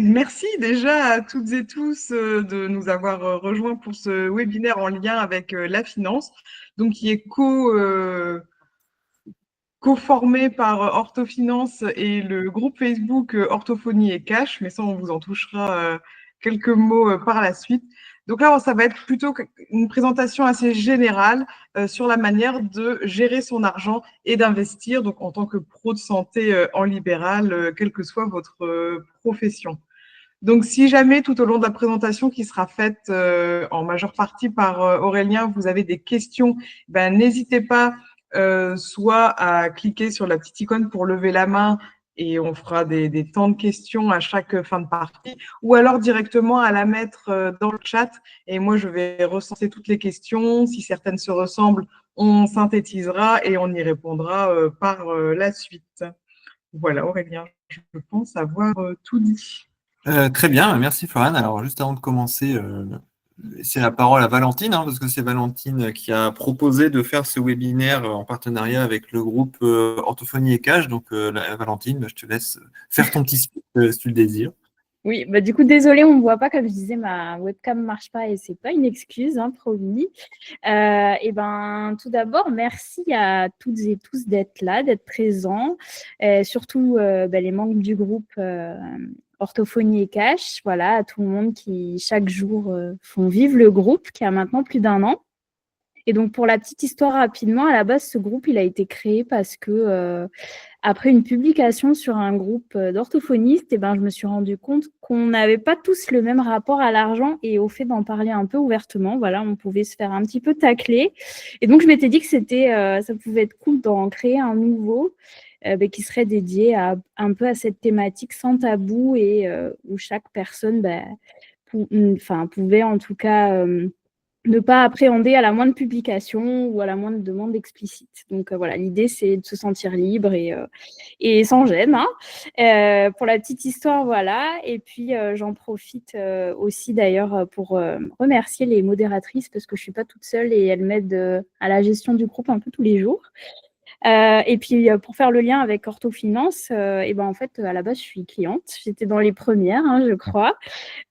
Merci déjà à toutes et tous de nous avoir rejoints pour ce webinaire en lien avec la finance, donc qui est co-formé par Orthofinance et le groupe Facebook Orthophonie et Cash, mais ça, on vous en touchera quelques mots par la suite. Donc là, ça va être plutôt une présentation assez générale sur la manière de gérer son argent et d'investir, donc en tant que pro de santé en libéral, quelle que soit votre profession. Donc, si jamais tout au long de la présentation qui sera faite en majeure partie par Aurélien, vous avez des questions, ben, n'hésitez pas soit à cliquer sur la petite icône pour lever la main et on fera des temps de questions à chaque fin de partie, ou alors directement à la mettre dans le chat et moi je vais recenser toutes les questions. Si certaines se ressemblent, on synthétisera et on y répondra par la suite. Voilà, Aurélien, je pense avoir tout dit. Très bien, merci Florian. Alors juste avant de commencer, c'est la parole à Valentine, parce que c'est Valentine qui a proposé de faire ce webinaire en partenariat avec le groupe Orthophonie et Cash. Donc Valentine, je te laisse faire ton petit speech si tu le désires. Oui, du coup, désolée, on ne me voit pas, comme je disais, ma webcam ne marche pas et ce n'est pas une excuse, promis. Tout d'abord, merci à toutes et tous d'être là, d'être présents, surtout les membres du groupe Orthophonie et Cash, voilà, à tout le monde qui, chaque jour, font vivre le groupe qui a maintenant plus d'1 an. Et donc, pour la petite histoire rapidement, à la base, ce groupe, il a été créé parce que après une publication sur un groupe d'orthophonistes, je me suis rendu compte qu'on n'avait pas tous le même rapport à l'argent et au fait d'en parler un peu ouvertement. Voilà, on pouvait se faire un petit peu tacler. Et donc, je m'étais dit que ça pouvait être cool d'en créer un nouveau qui serait dédié un peu à cette thématique sans tabou et où chaque personne pouvait en tout cas ne pas appréhender à la moindre publication ou à la moindre demande explicite. Donc voilà, l'idée c'est de se sentir libre et sans gêne. Pour la petite histoire, voilà. Et puis j'en profite aussi d'ailleurs pour remercier les modératrices parce que je ne suis pas toute seule et elles m'aident à la gestion du groupe un peu tous les jours. Et puis, pour faire le lien avec Orthofinance, en fait, à la base, je suis cliente. J'étais dans les premières, je crois.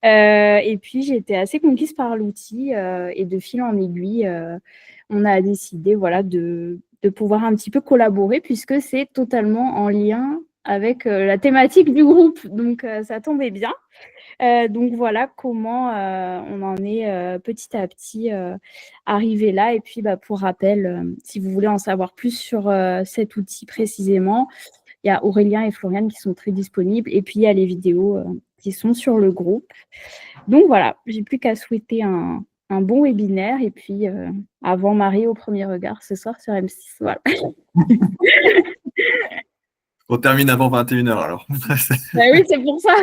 Et puis, j'ai été assez conquise par l'outil et de fil en aiguille, on a décidé de pouvoir un petit peu collaborer puisque c'est totalement en lien avec la thématique du groupe. Donc, ça tombait bien. Donc voilà comment on en est petit à petit arrivé là. Et puis pour rappel, si vous voulez en savoir plus sur cet outil précisément, il y a Aurélien et Floriane qui sont très disponibles. Et puis il y a les vidéos qui sont sur le groupe. Donc voilà, j'ai plus qu'à souhaiter un bon webinaire. Et puis avant Marie au premier regard ce soir sur M6. Voilà. On termine avant 21h alors. Oui, c'est pour ça.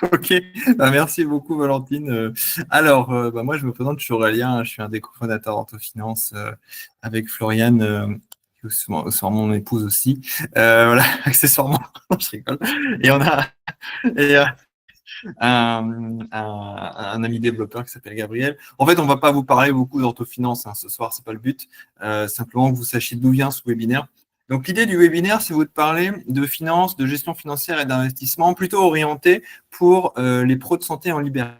Ok, merci beaucoup Valentine. Alors, moi je me présente, je suis Aurélien, je suis un des cofondateurs d'Orthofinance avec Floriane, qui est sûrement mon épouse aussi. Voilà, accessoirement, je rigole. Et on a un ami développeur qui s'appelle Gabriel. En fait, on ne va pas vous parler beaucoup d'orthofinance ce soir, ce n'est pas le but. Simplement que vous sachiez d'où vient ce webinaire. Donc, l'idée du webinaire, c'est vous de parler de finance, de gestion financière et d'investissement, plutôt orienté pour les pros de santé en libéral.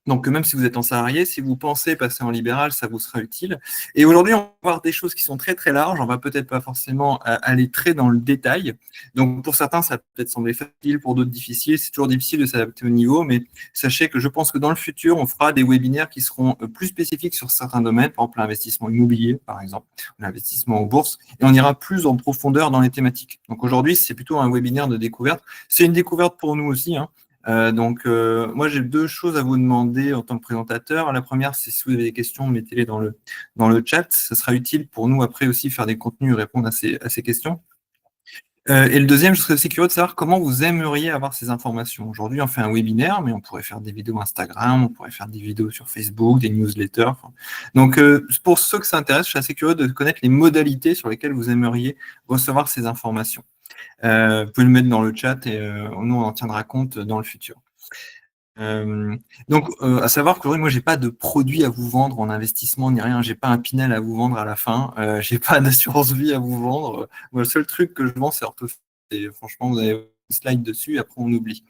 Donc, même si vous êtes en salarié, si vous pensez passer en libéral, ça vous sera utile. Et aujourd'hui, on va voir des choses qui sont très, très larges. On va peut-être pas forcément aller très dans le détail. Donc, pour certains, ça peut peut-être sembler facile, pour d'autres difficile. C'est toujours difficile de s'adapter au niveau, mais sachez que je pense que dans le futur, on fera des webinaires qui seront plus spécifiques sur certains domaines, par exemple l'investissement immobilier, par exemple, l'investissement en bourse, et on ira plus en profondeur dans les thématiques. Donc, aujourd'hui, c'est plutôt un webinaire de découverte. C'est une découverte pour nous aussi, moi, j'ai 2 choses à vous demander en tant que présentateur. La première, c'est si vous avez des questions, mettez-les dans le chat. Ça sera utile pour nous après aussi faire des contenus et répondre à ces questions. Et le deuxième, je serais aussi curieux de savoir comment vous aimeriez avoir ces informations. Aujourd'hui, on fait un webinaire, mais on pourrait faire des vidéos Instagram, on pourrait faire des vidéos sur Facebook, des newsletters. Donc, pour ceux que ça intéresse, je suis assez curieux de connaître les modalités sur lesquelles vous aimeriez recevoir ces informations. Vous pouvez le mettre dans le chat et nous, on en tiendra compte dans le futur. À savoir que moi, j'ai pas de produit à vous vendre en investissement ni rien. J'ai pas un Pinel à vous vendre à la fin. J'ai pas d'assurance vie à vous vendre. Moi, le seul truc que je vends, c'est orthophonie. Et franchement, vous allez slide dessus, après on oublie.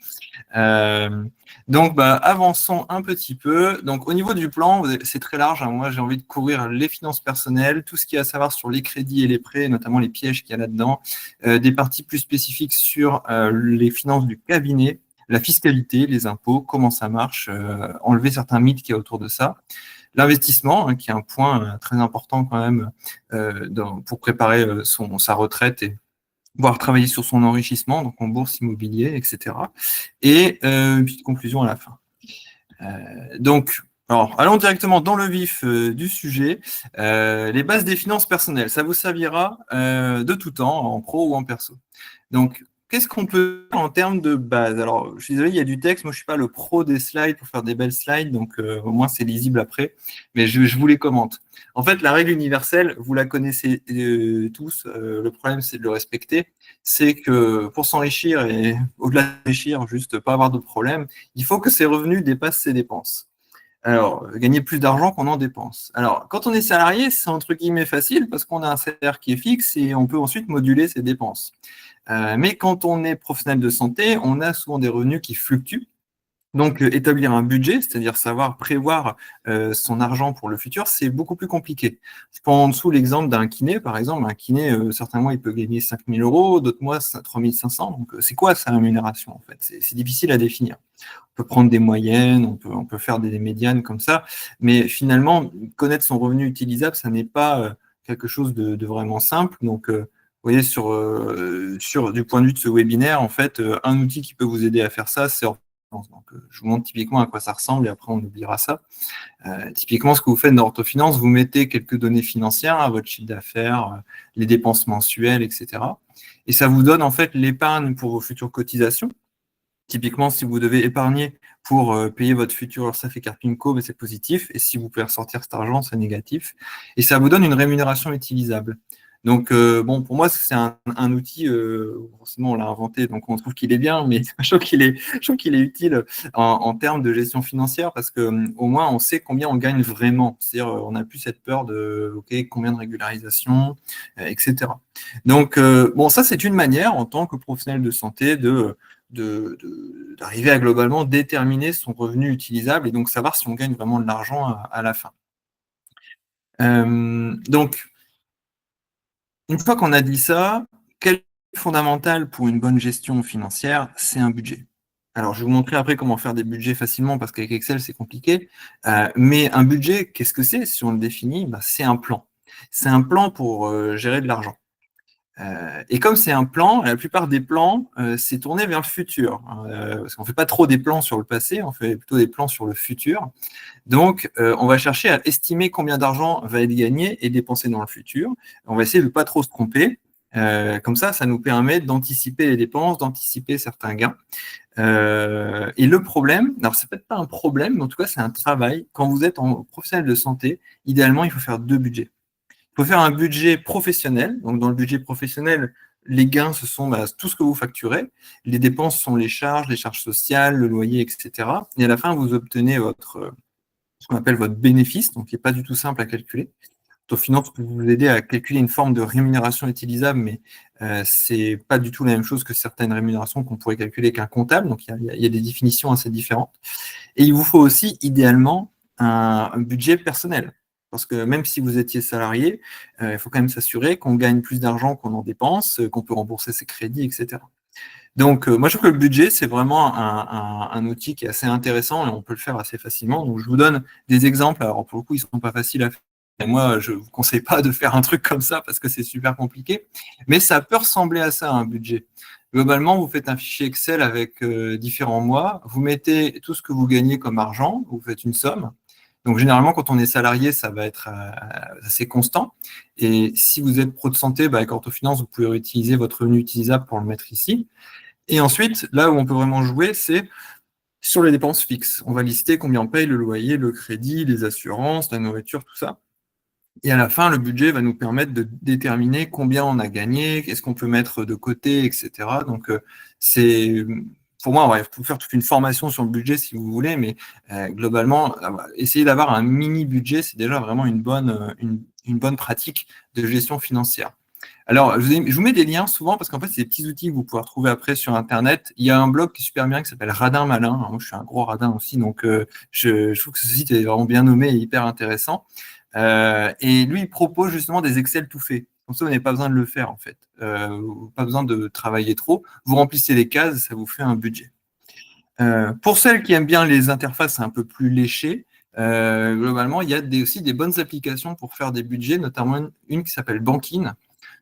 Donc, avançons un petit peu. Donc, au niveau du plan, c'est très large. Hein. Moi, j'ai envie de couvrir les finances personnelles, tout ce qu'il y a à savoir sur les crédits et les prêts, notamment les pièges qu'il y a là-dedans, des parties plus spécifiques sur les finances du cabinet, la fiscalité, les impôts, comment ça marche, enlever certains mythes qu'il y a autour de ça. L'investissement, hein, qui est un point très important quand même pour préparer sa retraite et pouvoir travailler sur son enrichissement, donc en bourse, immobilier, etc. Et une petite conclusion à la fin. Donc, alors, allons directement dans le vif du sujet. Les bases des finances personnelles, ça vous servira de tout temps, en pro ou en perso. Donc, qu'est-ce qu'on peut faire en termes de base? Alors, je suis désolé, il y a du texte. Moi, je ne suis pas le pro des slides pour faire des belles slides, donc au moins, c'est lisible après. Mais je vous les commente. En fait, la règle universelle, vous la connaissez tous. Le problème, c'est de le respecter. C'est que pour s'enrichir et au-delà de s'enrichir, juste pas avoir de problème, il faut que ses revenus dépassent ses dépenses. Alors, gagner plus d'argent qu'on en dépense. Alors, quand on est salarié, c'est entre guillemets facile parce qu'on a un salaire qui est fixe et on peut ensuite moduler ses dépenses. Mais quand on est professionnel de santé, on a souvent des revenus qui fluctuent. Donc, établir un budget, c'est-à-dire savoir prévoir son argent pour le futur, c'est beaucoup plus compliqué. Je prends en dessous l'exemple d'un kiné, par exemple. Un kiné, certains mois, il peut gagner 5 000 €, d'autres mois, 3 500. Donc, c'est quoi sa rémunération, en fait? C'est difficile à définir. On peut prendre des moyennes, on peut faire des médianes comme ça. Mais finalement, connaître son revenu utilisable, ça n'est pas quelque chose de vraiment simple. Donc, vous voyez, du point de vue de ce webinaire, en fait, un outil qui peut vous aider à faire ça, c'est Orthofinance. Donc, je vous montre typiquement à quoi ça ressemble et après on oubliera ça. Typiquement, ce que vous faites dans Orthofinance, vous mettez quelques données financières, hein, votre chiffre d'affaires, les dépenses mensuelles, etc. Et ça vous donne en fait l'épargne pour vos futures cotisations. Typiquement, si vous devez épargner pour payer votre futur URSSAF et carte PIMCO, c'est positif. Et si vous pouvez ressortir cet argent, c'est négatif. Et ça vous donne une rémunération utilisable. Donc, bon, pour moi, c'est un outil, forcément, on l'a inventé, donc on trouve qu'il est bien, mais je trouve qu'il est utile en termes de gestion financière parce qu'au moins, on sait combien on gagne vraiment. C'est-à-dire, on n'a plus cette peur de, OK, combien de régularisation, etc. Donc, bon, ça, c'est une manière, en tant que professionnel de santé, d'arriver à globalement déterminer son revenu utilisable et donc savoir si on gagne vraiment de l'argent à la fin. Donc, une fois qu'on a dit ça, quel est fondamental pour une bonne gestion financière? C'est un budget. Alors, je vais vous montrer après comment faire des budgets facilement parce qu'avec Excel, c'est compliqué. Mais un budget, qu'est-ce que c'est? Si on le définit, c'est un plan. C'est un plan pour gérer de l'argent. Et comme c'est un plan, la plupart des plans, c'est tourné vers le futur. Parce qu'on ne fait pas trop des plans sur le passé, on fait plutôt des plans sur le futur. Donc, on va chercher à estimer combien d'argent va être gagné et dépensé dans le futur. On va essayer de ne pas trop se tromper. Comme ça nous permet d'anticiper les dépenses, d'anticiper certains gains. Et le problème, alors c'est peut-être pas un problème, mais en tout cas, c'est un travail. Quand vous êtes en professionnel de santé, idéalement, il faut faire 2 budgets. Il faut faire un budget professionnel. Donc, dans le budget professionnel, les gains, ce sont tout ce que vous facturez. Les dépenses sont les charges sociales, le loyer, etc. Et à la fin, vous obtenez ce qu'on appelle votre bénéfice, donc qui n'est pas du tout simple à calculer. Orthofinance peut vous aider à calculer une forme de rémunération utilisable, mais c'est pas du tout la même chose que certaines rémunérations qu'on pourrait calculer qu'un comptable. Donc, il y a des définitions assez différentes. Et il vous faut aussi, idéalement, un budget personnel. Parce que même si vous étiez salarié, il faut quand même s'assurer qu'on gagne plus d'argent qu'on en dépense, qu'on peut rembourser ses crédits, etc. Donc, moi, je trouve que le budget, c'est vraiment un outil qui est assez intéressant et on peut le faire assez facilement. Donc, je vous donne des exemples. Alors, pour le coup, ils ne sont pas faciles à faire. Et moi, je ne vous conseille pas de faire un truc comme ça parce que c'est super compliqué. Mais ça peut ressembler à ça, un budget. Globalement, vous faites un fichier Excel avec différents mois. Vous mettez tout ce que vous gagnez comme argent. Vous faites une somme. Donc, généralement, quand on est salarié, ça va être assez constant. Et si vous êtes pro de santé, avec Orthofinance, vous pouvez réutiliser votre revenu utilisable pour le mettre ici. Et ensuite, là où on peut vraiment jouer, c'est sur les dépenses fixes. On va lister combien on paye le loyer, le crédit, les assurances, la nourriture, tout ça. Et à la fin, le budget va nous permettre de déterminer combien on a gagné, qu'est-ce qu'on peut mettre de côté, etc. Donc, pour moi, il faut faire toute une formation sur le budget si vous voulez, mais globalement, essayer d'avoir un mini-budget, c'est déjà vraiment une bonne pratique de gestion financière. Alors, je vous mets des liens souvent parce qu'en fait, c'est des petits outils que vous pouvez retrouver après sur Internet. Il y a un blog qui est super bien qui s'appelle Radin Malin. Alors, moi, je suis un gros radin aussi, donc je trouve que ce site est vraiment bien nommé et hyper intéressant. Et lui, il propose justement des Excel tout faits. Comme ça, vous n'avez pas besoin de le faire, en fait. Pas besoin de travailler trop. Vous remplissez les cases, ça vous fait un budget. Pour celles qui aiment bien les interfaces un peu plus léchées, globalement, il y a aussi des bonnes applications pour faire des budgets, notamment une qui s'appelle Bankin.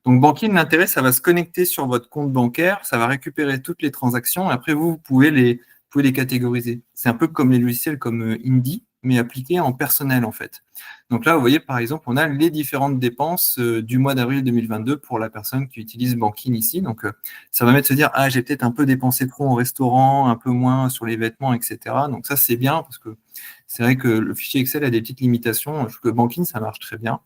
Donc, Bankin, l'intérêt, ça va se connecter sur votre compte bancaire, ça va récupérer toutes les transactions, et après, vous pouvez les catégoriser. C'est un peu comme les logiciels comme Indy, mais appliqués en personnel, en fait. Donc là, vous voyez, par exemple, on a les différentes dépenses du mois d'avril 2022 pour la personne qui utilise Bankin ici. Donc, ça va mettre se dire, ah, j'ai peut-être un peu dépensé trop en restaurant, un peu moins sur les vêtements, etc. Donc ça, c'est bien, parce que c'est vrai que le fichier Excel a des petites limitations. Je trouve que Bankin, ça marche très bien.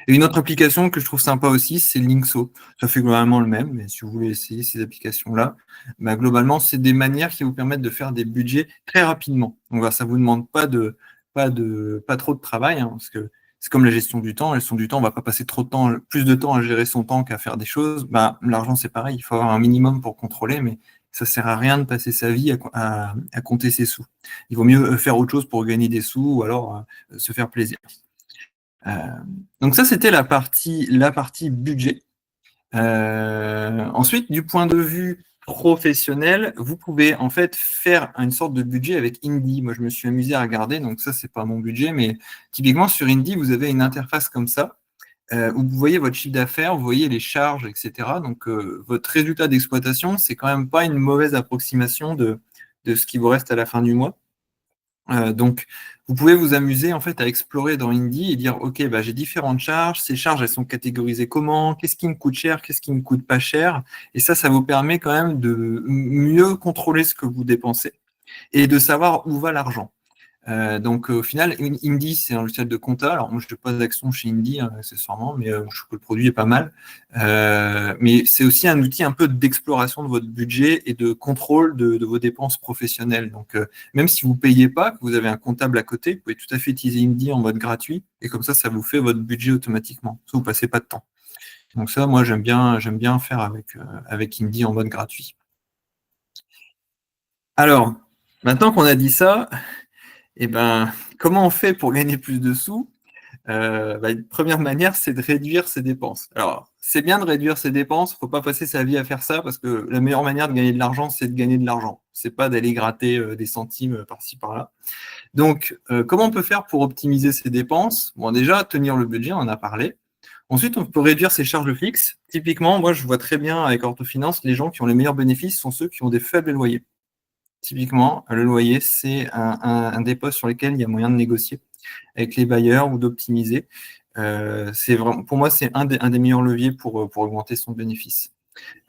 Et une autre application que je trouve sympa aussi, c'est Linkso. Ça fait globalement le même, mais si vous voulez essayer ces applications-là, bah, globalement, c'est des manières qui vous permettent de faire des budgets très rapidement. Donc, ça ne vous demande pas trop de travail, hein, parce que c'est comme la gestion du temps. La gestion du temps, on ne va pas passer plus de temps à gérer son temps qu'à faire des choses. Bah, l'argent, c'est pareil. Il faut avoir un minimum pour contrôler, mais ça ne sert à rien de passer sa vie à compter ses sous. Il vaut mieux faire autre chose pour gagner des sous ou alors se faire plaisir. Donc ça, c'était la partie budget. Ensuite, du point de vue professionnel, vous pouvez en fait faire une sorte de budget avec Indy. Moi, je me suis amusé à regarder, donc ça, c'est pas mon budget, mais typiquement sur Indy, vous avez une interface comme ça, où vous voyez votre chiffre d'affaires, vous voyez les charges, etc. Donc, votre résultat d'exploitation, c'est quand même pas une mauvaise approximation de ce qui vous reste à la fin du mois. Donc, vous pouvez vous amuser en fait à explorer dans Indy et dire, OK, bah, j'ai différentes charges. Ces charges, elles sont catégorisées comment? Qu'est-ce qui me coûte cher? Qu'est-ce qui me coûte pas cher? Et ça vous permet quand même de mieux contrôler ce que vous dépensez et de savoir où va l'argent. Donc, au final, Indy, c'est un logiciel de compta. Alors, moi, je n'ai pas d'action chez Indy, hein, accessoirement, mais je trouve que le produit est pas mal. Mais c'est aussi un outil un peu d'exploration de votre budget et de contrôle de vos dépenses professionnelles. Donc, même si vous ne payez pas, que vous avez un comptable à côté, vous pouvez tout à fait utiliser Indy en mode gratuit. Et comme ça vous fait votre budget automatiquement. Ça, vous ne passez pas de temps. Donc, ça, moi, j'aime bien faire avec Indy en mode gratuit. Alors, maintenant qu'on a dit ça, eh ben, comment on fait pour gagner plus de sous? Une première manière, c'est de réduire ses dépenses. Alors, c'est bien de réduire ses dépenses, il ne faut pas passer sa vie à faire ça parce que la meilleure manière de gagner de l'argent, c'est de gagner de l'argent. C'est pas d'aller gratter des centimes par-ci, par-là. Donc, comment on peut faire pour optimiser ses dépenses? Bon, déjà, tenir le budget, on en a parlé. Ensuite, on peut réduire ses charges fixes. Typiquement, moi, je vois très bien avec Orthofinance, les gens qui ont les meilleurs bénéfices sont ceux qui ont des faibles loyers. Typiquement, le loyer, c'est un des postes sur lesquels il y a moyen de négocier avec les bailleurs ou d'optimiser. Pour moi, c'est un des meilleurs leviers pour augmenter son bénéfice.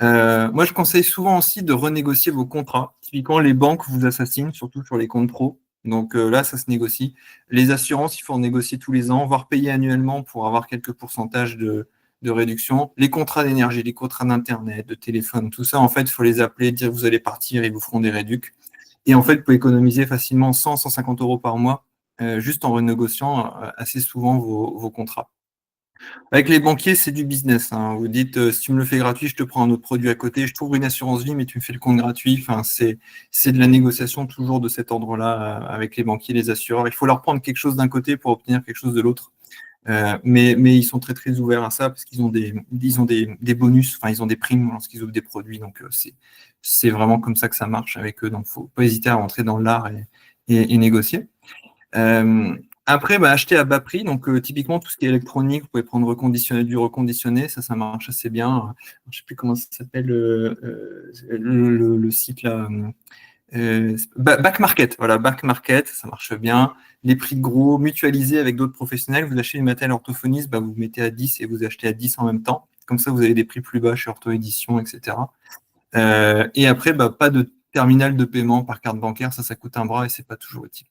Moi, je conseille souvent aussi de renégocier vos contrats. Typiquement, les banques vous assassinent, surtout sur les comptes pro. Donc là, ça se négocie. Les assurances, il faut en négocier tous les ans, voire payer annuellement pour avoir quelques pourcentages de réduction. Les contrats d'énergie, les contrats d'Internet, de téléphone, tout ça, en fait, il faut les appeler, dire que vous allez partir, ils vous feront des réductions. Et en fait, vous pouvez économiser facilement 100, 150 euros par mois juste en renégociant assez souvent vos contrats. Avec les banquiers, c'est du business, hein. Vous dites, si tu me le fais gratuit, je te prends un autre produit à côté, je trouve une assurance vie, mais tu me fais le compte gratuit. Enfin, c'est de la négociation toujours de cet ordre-là avec les banquiers, les assureurs. Il faut leur prendre quelque chose d'un côté pour obtenir quelque chose de l'autre. Mais ils sont très très ouverts à ça parce qu'ils ont des bonus, enfin ils ont des primes lorsqu'ils ouvrent des produits. Donc c'est vraiment comme ça que ça marche avec eux. Donc il ne faut pas hésiter à rentrer dans l'art et négocier. Après, acheter à bas prix. Donc typiquement tout ce qui est électronique, vous pouvez prendre du reconditionné, ça marche assez bien. Je ne sais plus comment ça s'appelle le site là. Back Market, voilà, Back Market, ça marche bien. Les prix de gros, mutualisés avec d'autres professionnels. Vous achetez une matériel orthophoniste, vous mettez à 10 et vous achetez à 10 en même temps. Comme ça, vous avez des prix plus bas chez Ortho Édition, etc. Et après, pas de terminal de paiement par carte bancaire, ça coûte un bras et c'est pas toujours utile.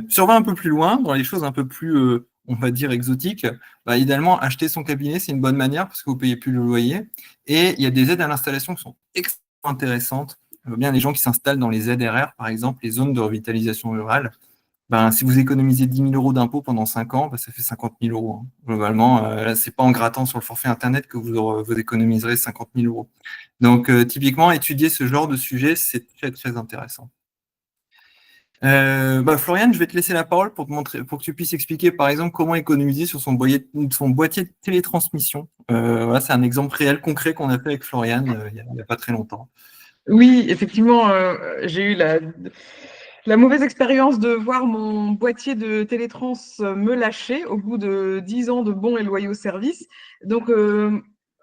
Si on va un peu plus loin, dans les choses un peu plus, on va dire, exotiques, idéalement, acheter son cabinet, c'est une bonne manière parce que vous ne payez plus le loyer. Et il y a des aides à l'installation qui sont extrêmement intéressantes. Bien les gens qui s'installent dans les ZRR, par exemple, les zones de revitalisation rurale. si vous économisez 10 000 euros d'impôts pendant 5 ans, ça fait 50 000 euros. Hein. Globalement, là, c'est pas en grattant sur le forfait Internet que vous économiserez 50 000 euros. Donc, typiquement, étudier ce genre de sujet, c'est très, très intéressant. Floriane, je vais te laisser la parole pour que tu puisses expliquer, par exemple, comment économiser sur son boîtier de télétransmission. Voilà, c'est un exemple réel, concret qu'on a fait avec Floriane il n'y a pas très longtemps. Oui, effectivement, j'ai eu la mauvaise expérience de voir mon boîtier de télétrans me lâcher au bout de 10 ans de bons et loyaux services. Donc,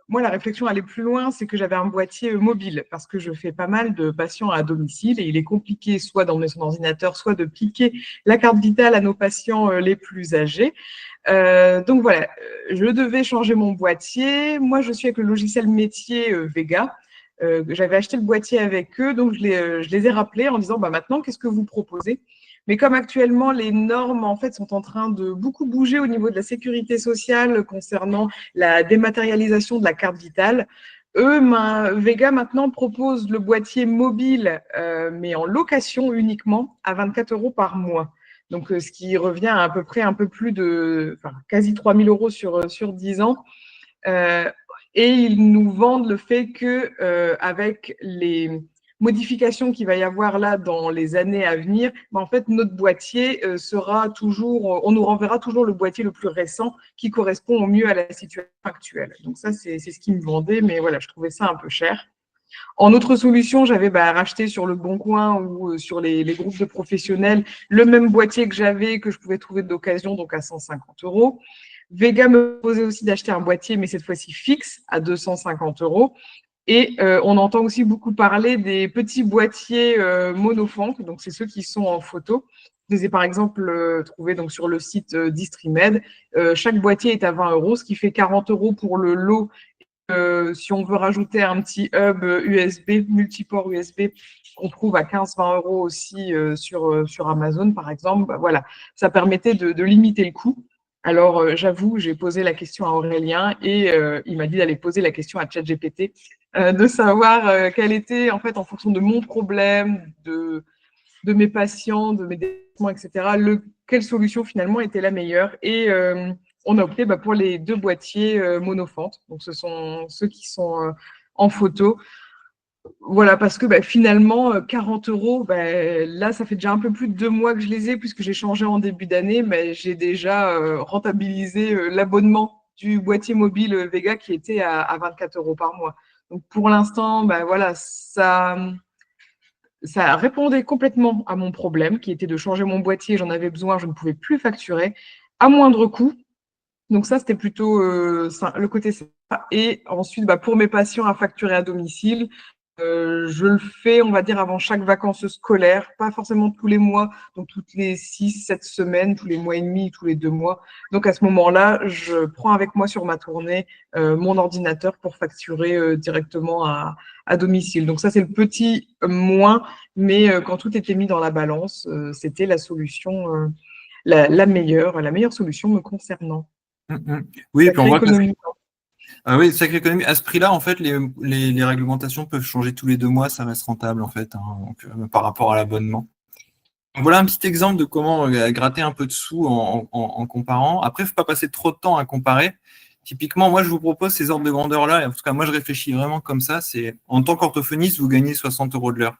moi, la réflexion allait plus loin, c'est que j'avais un boîtier mobile parce que je fais pas mal de patients à domicile et il est compliqué soit d'emmener son ordinateur, soit de piquer la carte vitale à nos patients les plus âgés. Donc voilà, je devais changer mon boîtier. Moi, je suis avec le logiciel métier Vega. J'avais acheté le boîtier avec eux, donc je les ai rappelés en disant maintenant, qu'est-ce que vous proposez? Mais comme actuellement, les normes en fait sont en train de beaucoup bouger au niveau de la sécurité sociale concernant la dématérialisation de la carte vitale, Vega maintenant propose le boîtier mobile, mais en location uniquement à 24 € par mois. Donc, ce qui revient à peu près un peu plus quasi 3 000 € sur 10 ans. Et ils nous vendent le fait que avec les modifications qu'il va y avoir là dans les années à venir, en fait, notre boîtier sera toujours, on nous renverra toujours le boîtier le plus récent qui correspond au mieux à la situation actuelle. Donc ça, c'est ce qu'ils me vendaient, mais voilà, je trouvais ça un peu cher. En autre solution, j'avais racheté sur le Bon Coin ou sur les groupes de professionnels le même boîtier que j'avais, que je pouvais trouver d'occasion, donc à 150 €. Vega me proposait aussi d'acheter un boîtier, mais cette fois-ci fixe, à 250 €. Et on entend aussi beaucoup parler des petits boîtiers monofunk, donc c'est ceux qui sont en photo. Je les ai par exemple trouvés donc, sur le site Distrimed. Chaque boîtier est à 20 €, ce qui fait 40 € pour le lot. Si on veut rajouter un petit hub USB, multiport USB, qu'on trouve à 15-20 € aussi sur Amazon, par exemple, voilà, ça permettait de limiter le coût. Alors, j'avoue, j'ai posé la question à Aurélien et il m'a dit d'aller poser la question à ChatGPT, de savoir quel était, en fait, en fonction de mon problème, de mes patients, de mes déplacements, etc., quelle solution finalement était la meilleure. Et on a opté pour les 2 boîtiers monofentes. Donc, ce sont ceux qui sont en photo. Voilà, parce que finalement, 40 €, là, ça fait déjà un peu plus de 2 mois que je les ai, puisque j'ai changé en début d'année, mais j'ai déjà rentabilisé l'abonnement du boîtier mobile Vega qui était à 24 € par mois. Donc, pour l'instant, voilà, ça répondait complètement à mon problème, qui était de changer mon boîtier. J'en avais besoin, je ne pouvais plus facturer à moindre coût. Donc ça, c'était plutôt le côté sympa. Et ensuite, pour mes patients à facturer à domicile, je le fais, on va dire, avant chaque vacances scolaires, pas forcément tous les mois, donc toutes les 6-7 semaines, tous les mois et demi, tous les 2 mois. Donc à ce moment-là, je prends avec moi sur ma tournée mon ordinateur pour facturer directement à domicile. Donc ça, c'est le petit moins, mais quand tout était mis dans la balance, c'était la solution, la meilleure solution me concernant. Oui, puis on voit que économie. oui, sacrée économie. À ce prix-là, en fait, les réglementations peuvent changer tous les 2 mois, ça reste rentable, en fait, hein, donc, par rapport à l'abonnement. Donc, voilà un petit exemple de comment gratter un peu de sous en comparant. Après, il ne faut pas passer trop de temps à comparer. Typiquement, moi, je vous propose ces ordres de grandeur-là. En tout cas, moi, je réfléchis vraiment comme ça. C'est en tant qu'orthophoniste, vous gagnez 60 € de l'heure.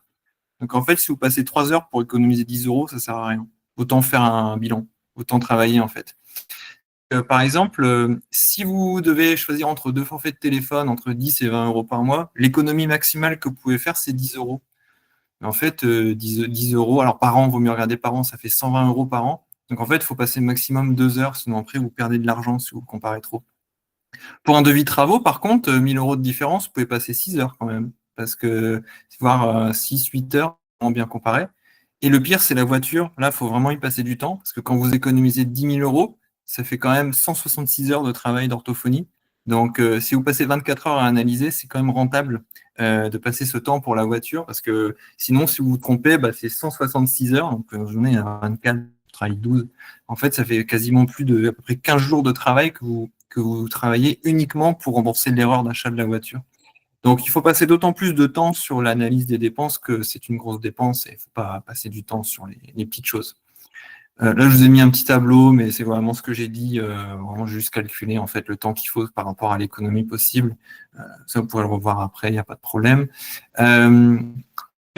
Donc, en fait, si vous passez 3 heures pour économiser 10 €, ça ne sert à rien. Autant faire un bilan, autant travailler, en fait. Par exemple, si vous devez choisir entre 2 forfaits de téléphone, entre 10 et 20 € par mois, l'économie maximale que vous pouvez faire, c'est 10 €. Mais en fait, 10 €, alors par an, vaut mieux regarder par an, ça fait 120 € par an. Donc en fait, il faut passer maximum 2 heures, sinon après, vous perdez de l'argent si vous comparez trop. Pour un devis travaux, par contre, 1 000 € de différence, vous pouvez passer 6 heures quand même, parce que voire 6-8 heures, vraiment bien comparé. Et le pire, c'est la voiture. Là, il faut vraiment y passer du temps, parce que quand vous économisez 10 000 €, ça fait quand même 166 heures de travail d'orthophonie. Donc, si vous passez 24 heures à analyser, c'est quand même rentable de passer ce temps pour la voiture, parce que sinon, si vous vous trompez, c'est 166 heures, donc une journée à 24, vous travaillez 12. En fait, ça fait quasiment plus de à peu près 15 jours de travail que vous travaillez uniquement pour rembourser l'erreur d'achat de la voiture. Donc, il faut passer d'autant plus de temps sur l'analyse des dépenses que c'est une grosse dépense et il ne faut pas passer du temps sur les petites choses. Là, je vous ai mis un petit tableau, mais c'est vraiment ce que j'ai dit, vraiment juste calculer en fait le temps qu'il faut par rapport à l'économie possible. Ça, vous pourrez le revoir après, il n'y a pas de problème.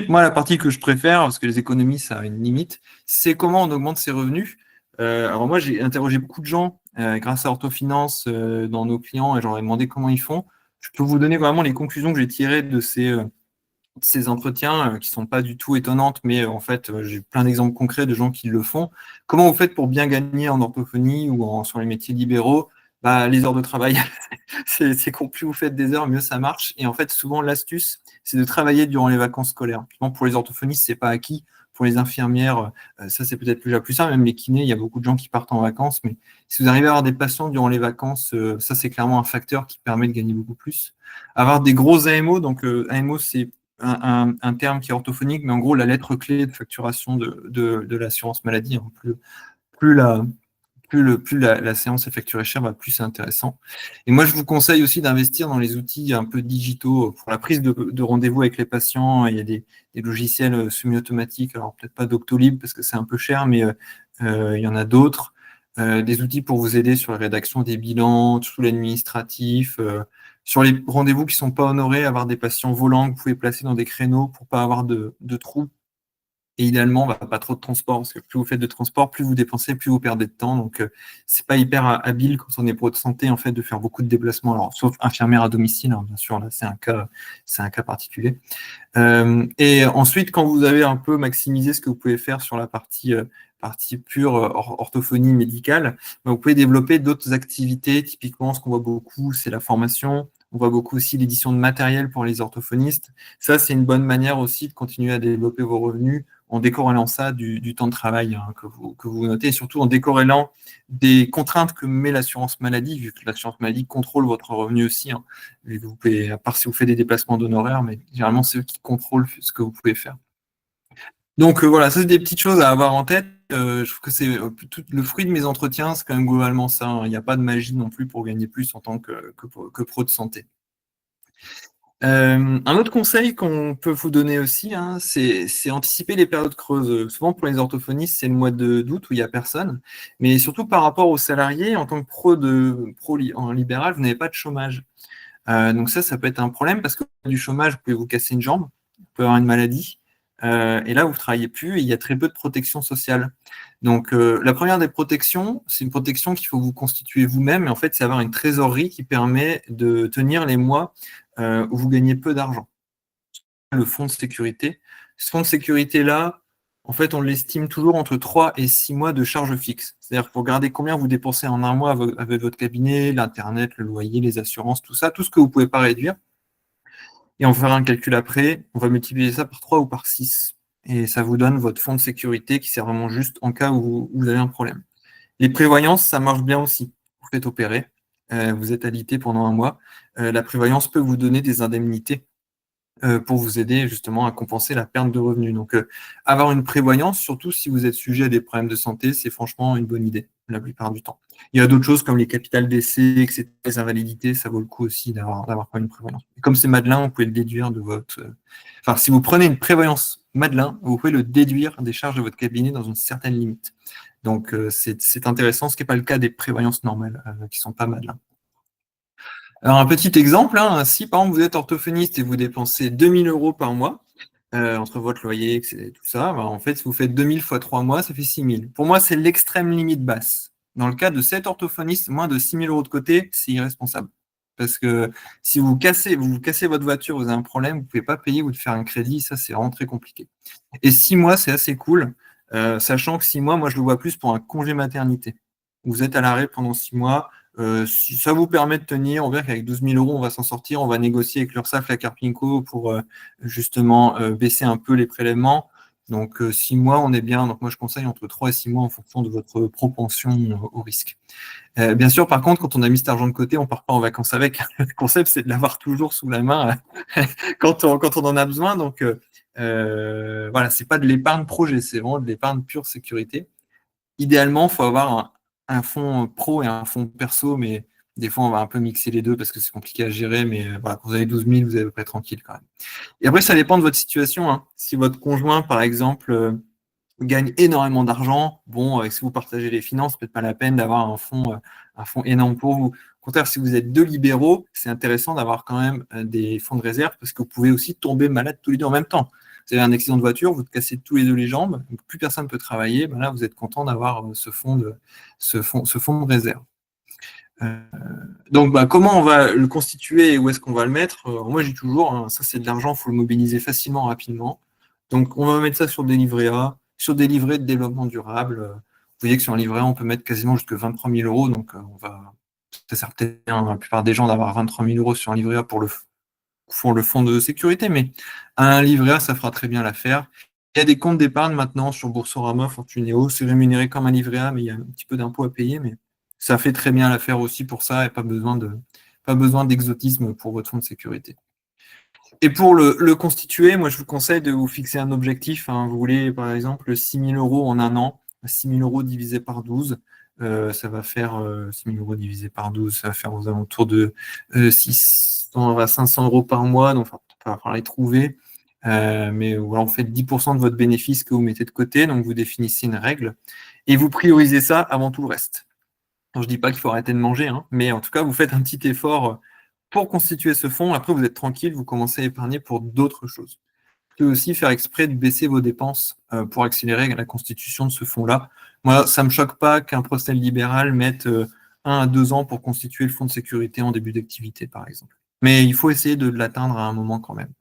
Moi, la partie que je préfère, parce que les économies, ça a une limite, c'est comment on augmente ses revenus. Alors moi, j'ai interrogé beaucoup de gens grâce à Orthofinance dans nos clients et j'en ai demandé comment ils font. Je peux vous donner vraiment les conclusions que j'ai tirées de ces entretiens qui sont pas du tout étonnantes, mais en fait, j'ai plein d'exemples concrets de gens qui le font. Comment vous faites pour bien gagner en orthophonie ou sur les métiers libéraux? Bah, les heures de travail. C'est qu'on plus vous faites des heures, mieux ça marche. Et en fait, souvent, l'astuce, c'est de travailler durant les vacances scolaires. Souvent, pour les orthophonistes, c'est pas acquis. Pour les infirmières, ça, c'est peut-être déjà plus simple. Même les kinés, il y a beaucoup de gens qui partent en vacances. Mais si vous arrivez à avoir des patients durant les vacances, ça, c'est clairement un facteur qui permet de gagner beaucoup plus. Avoir des gros AMO, donc AMO, c'est un terme qui est orthophonique, mais en gros, la lettre clé de facturation de l'assurance maladie, hein. Plus la, plus la séance est facturée cher, plus c'est intéressant. Et moi, je vous conseille aussi d'investir dans les outils un peu digitaux pour la prise de rendez-vous avec les patients. Il y a des logiciels semi-automatiques, alors peut-être pas Doctolib parce que c'est un peu cher, mais il y en a d'autres. Des outils pour vous aider sur la rédaction des bilans, tout l'administratif, sur les rendez-vous qui ne sont pas honorés, avoir des patients volants que vous pouvez placer dans des créneaux pour ne pas avoir de trous. Et idéalement, pas trop de transport, parce que plus vous faites de transport, plus vous dépensez, plus vous perdez de temps. Donc, c'est pas hyper habile quand on est pro de santé, en fait, de faire beaucoup de déplacements. Alors, sauf infirmière à domicile, hein, bien sûr, là, c'est un cas particulier. Et ensuite, quand vous avez un peu maximisé ce que vous pouvez faire sur la partie pure orthophonie médicale, vous pouvez développer d'autres activités. Typiquement, ce qu'on voit beaucoup, c'est la formation. On voit beaucoup aussi l'édition de matériel pour les orthophonistes. Ça, c'est une bonne manière aussi de continuer à développer vos revenus en décorrélant ça du temps de travail hein, que vous notez, et surtout en décorrélant des contraintes que met l'assurance maladie, vu que l'assurance maladie contrôle votre revenu aussi. Hein, vu que vous pouvez, à part si vous faites des déplacements d'honoraires, mais généralement, c'est eux qui contrôlent ce que vous pouvez faire. Donc voilà, ça c'est des petites choses à avoir en tête. Je trouve que c'est tout le fruit de mes entretiens, c'est quand même globalement ça. Hein. Il n'y a pas de magie non plus pour gagner plus en tant que pro de santé. Un autre conseil qu'on peut vous donner aussi, hein, c'est anticiper les périodes creuses. Souvent pour les orthophonistes, c'est le mois d'août où il n'y a personne, mais surtout par rapport aux salariés, en tant que pro en libéral, vous n'avez pas de chômage. Donc ça peut être un problème parce que du chômage, vous pouvez vous casser une jambe, vous pouvez avoir une maladie, et là vous ne travaillez plus et il y a très peu de protection sociale. Donc la première des protections, c'est une protection qu'il faut vous constituer vous-même, et en fait c'est avoir une trésorerie qui permet de tenir les mois où vous gagnez peu d'argent. Le fonds de sécurité. Ce fonds de sécurité-là, en fait, on l'estime toujours entre 3 et 6 mois de charges fixes. C'est-à-dire qu'il faut regarder combien vous dépensez en un mois avec votre cabinet, l'Internet, le loyer, les assurances, tout ça, tout ce que vous ne pouvez pas réduire. Et on fera un calcul après, on va multiplier ça par 3 ou par 6. Et ça vous donne votre fonds de sécurité qui sert vraiment juste en cas où vous avez un problème. Les prévoyances, ça marche bien aussi. Vous faites opérer, vous êtes alité pendant un mois. La prévoyance peut vous donner des indemnités pour vous aider justement à compenser la perte de revenus. Donc, avoir une prévoyance, surtout si vous êtes sujet à des problèmes de santé, c'est franchement une bonne idée la plupart du temps. Il y a d'autres choses comme les capitales d'essai, etc., les invalidités, ça vaut le coup aussi d'avoir une prévoyance. Et comme c'est Madelin, vous pouvez le déduire de votre... Enfin, si vous prenez une prévoyance Madelin, vous pouvez le déduire des charges de votre cabinet dans une certaine limite. Donc, c'est intéressant, ce qui n'est pas le cas des prévoyances normales qui ne sont pas Madelin. Alors, un petit exemple, hein, si par exemple vous êtes orthophoniste et vous dépensez 2000 € par mois, entre votre loyer, et tout ça, en fait, si vous faites 2000 fois 3 mois, ça fait 6000. Pour moi, c'est l'extrême limite basse. Dans le cas de 7 orthophonistes, moins de 6000 € de côté, c'est irresponsable. Parce que si vous cassez votre voiture, vous avez un problème, vous ne pouvez pas payer ou de faire un crédit, ça, c'est vraiment très compliqué. Et 6 mois, c'est assez cool, sachant que 6 mois, moi, je le vois plus pour un congé maternité. Vous êtes à l'arrêt pendant 6 mois, si ça vous permet de tenir, on verra qu'avec 12 000 €, on va s'en sortir. On va négocier avec l'URSSAF, la Carpinco pour justement baisser un peu les prélèvements. Donc, 6 mois, on est bien. Donc, moi, je conseille entre 3 et 6 mois en fonction de votre propension au risque. Bien sûr, par contre, quand on a mis cet argent de côté, on ne part pas en vacances avec. Le concept, c'est de l'avoir toujours sous la main quand on en a besoin. Donc, voilà, ce n'est pas de l'épargne projet, c'est vraiment de l'épargne pure sécurité. Idéalement, il faut avoir un fonds pro et un fonds perso, mais des fois, on va un peu mixer les deux parce que c'est compliqué à gérer, mais voilà, quand vous avez 12 000, vous êtes à peu près tranquille quand même. Et après, ça dépend de votre situation. Hein. Si votre conjoint, par exemple, gagnent énormément d'argent. Bon, si vous partagez les finances, peut-être pas la peine d'avoir un fonds énorme pour vous. Au contraire, si vous êtes deux libéraux, c'est intéressant d'avoir quand même des fonds de réserve parce que vous pouvez aussi tomber malade tous les deux en même temps. Vous avez un accident de voiture, vous cassez tous les deux les jambes, donc plus personne ne peut travailler. Ben là, vous êtes content d'avoir ce fonds de réserve. Donc, comment on va le constituer et où est-ce qu'on va le mettre? Moi, je dis toujours, hein, ça c'est de l'argent, il faut le mobiliser facilement, rapidement. Donc, on va mettre ça sur des livrets A, sur des livrets de développement durable. Vous voyez que sur un livret A, on peut mettre quasiment jusqu'à 23 000 euros. Donc, ça sert peut-être bien à la plupart des gens d'avoir 23 000 euros sur un livret A pour le fonds de sécurité, mais un livret A, ça fera très bien l'affaire. Il y a des comptes d'épargne maintenant sur Boursorama, Fortunéo, c'est rémunéré comme un livret A, mais il y a un petit peu d'impôt à payer, mais ça fait très bien l'affaire aussi pour ça et pas besoin d'exotisme pour votre fonds de sécurité. Et pour le constituer, moi je vous conseille de vous fixer un objectif. Hein. Vous voulez par exemple 6 000 euros en un an, 6 000 euros divisé par 12, ça va faire 6 000 euros divisé par 12, ça va faire aux alentours de 600 à 500 euros par mois, donc il va falloir les trouver. Mais voilà, vous faites 10% de votre bénéfice que vous mettez de côté, donc vous définissez une règle et vous priorisez ça avant tout le reste. Alors, je ne dis pas qu'il faut arrêter de manger, hein, mais en tout cas, vous faites un petit effort pour constituer ce fonds. Après, vous êtes tranquille, vous commencez à épargner pour d'autres choses. Vous pouvez aussi faire exprès de baisser vos dépenses pour accélérer la constitution de ce fonds-là. Moi, ça ne me choque pas qu'un professionnel libéral mette 1 à 2 ans pour constituer le fonds de sécurité en début d'activité, par exemple. Mais il faut essayer de l'atteindre à un moment quand même.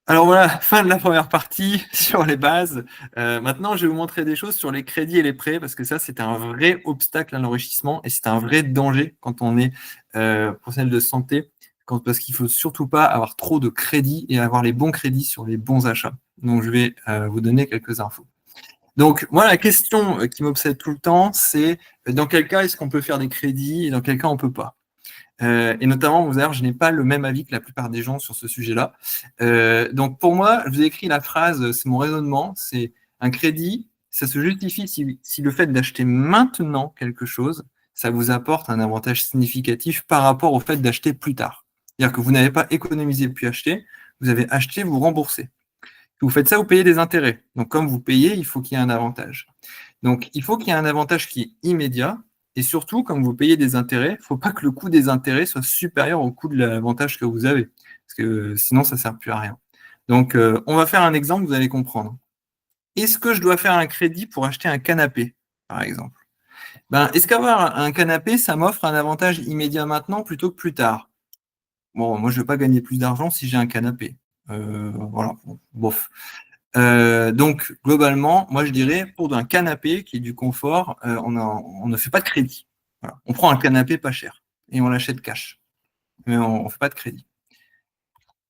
Alors voilà, fin de la première partie sur les bases. Maintenant, je vais vous montrer des choses sur les crédits et les prêts, parce que ça, c'est un vrai obstacle à l'enrichissement et c'est un vrai danger quand on est professionnel de santé, parce qu'il ne faut surtout pas avoir trop de crédits et avoir les bons crédits sur les bons achats. Donc, je vais vous donner quelques infos. Donc, moi, la question qui m'obsède tout le temps, c'est dans quel cas est-ce qu'on peut faire des crédits et dans quel cas on ne peut pas. Et notamment, vous allez je n'ai pas le même avis que la plupart des gens sur ce sujet-là. Donc, pour moi, je vous ai écrit la phrase, c'est mon raisonnement, c'est un crédit, ça se justifie si le fait d'acheter maintenant quelque chose, ça vous apporte un avantage significatif par rapport au fait d'acheter plus tard. C'est-à-dire que vous n'avez pas économisé puis acheté, vous avez acheté, vous remboursez. Vous faites ça, vous payez des intérêts. Donc, comme vous payez, il faut qu'il y ait un avantage. Donc, il faut qu'il y ait un avantage qui est immédiat. Et surtout, comme vous payez des intérêts, il ne faut pas que le coût des intérêts soit supérieur au coût de l'avantage que vous avez. Parce que sinon, ça ne sert plus à rien. Donc, on va faire un exemple, vous allez comprendre. Est-ce que je dois faire un crédit pour acheter un canapé, par exemple? Est-ce qu'avoir un canapé, ça m'offre un avantage immédiat maintenant plutôt que plus tard? Bon, moi, je ne vais pas gagner plus d'argent si j'ai un canapé. Voilà, bof. Donc, globalement, moi, je dirais, pour un canapé qui est du confort, on ne fait pas de crédit. Voilà. On prend un canapé pas cher et on l'achète cash. Mais on ne fait pas de crédit.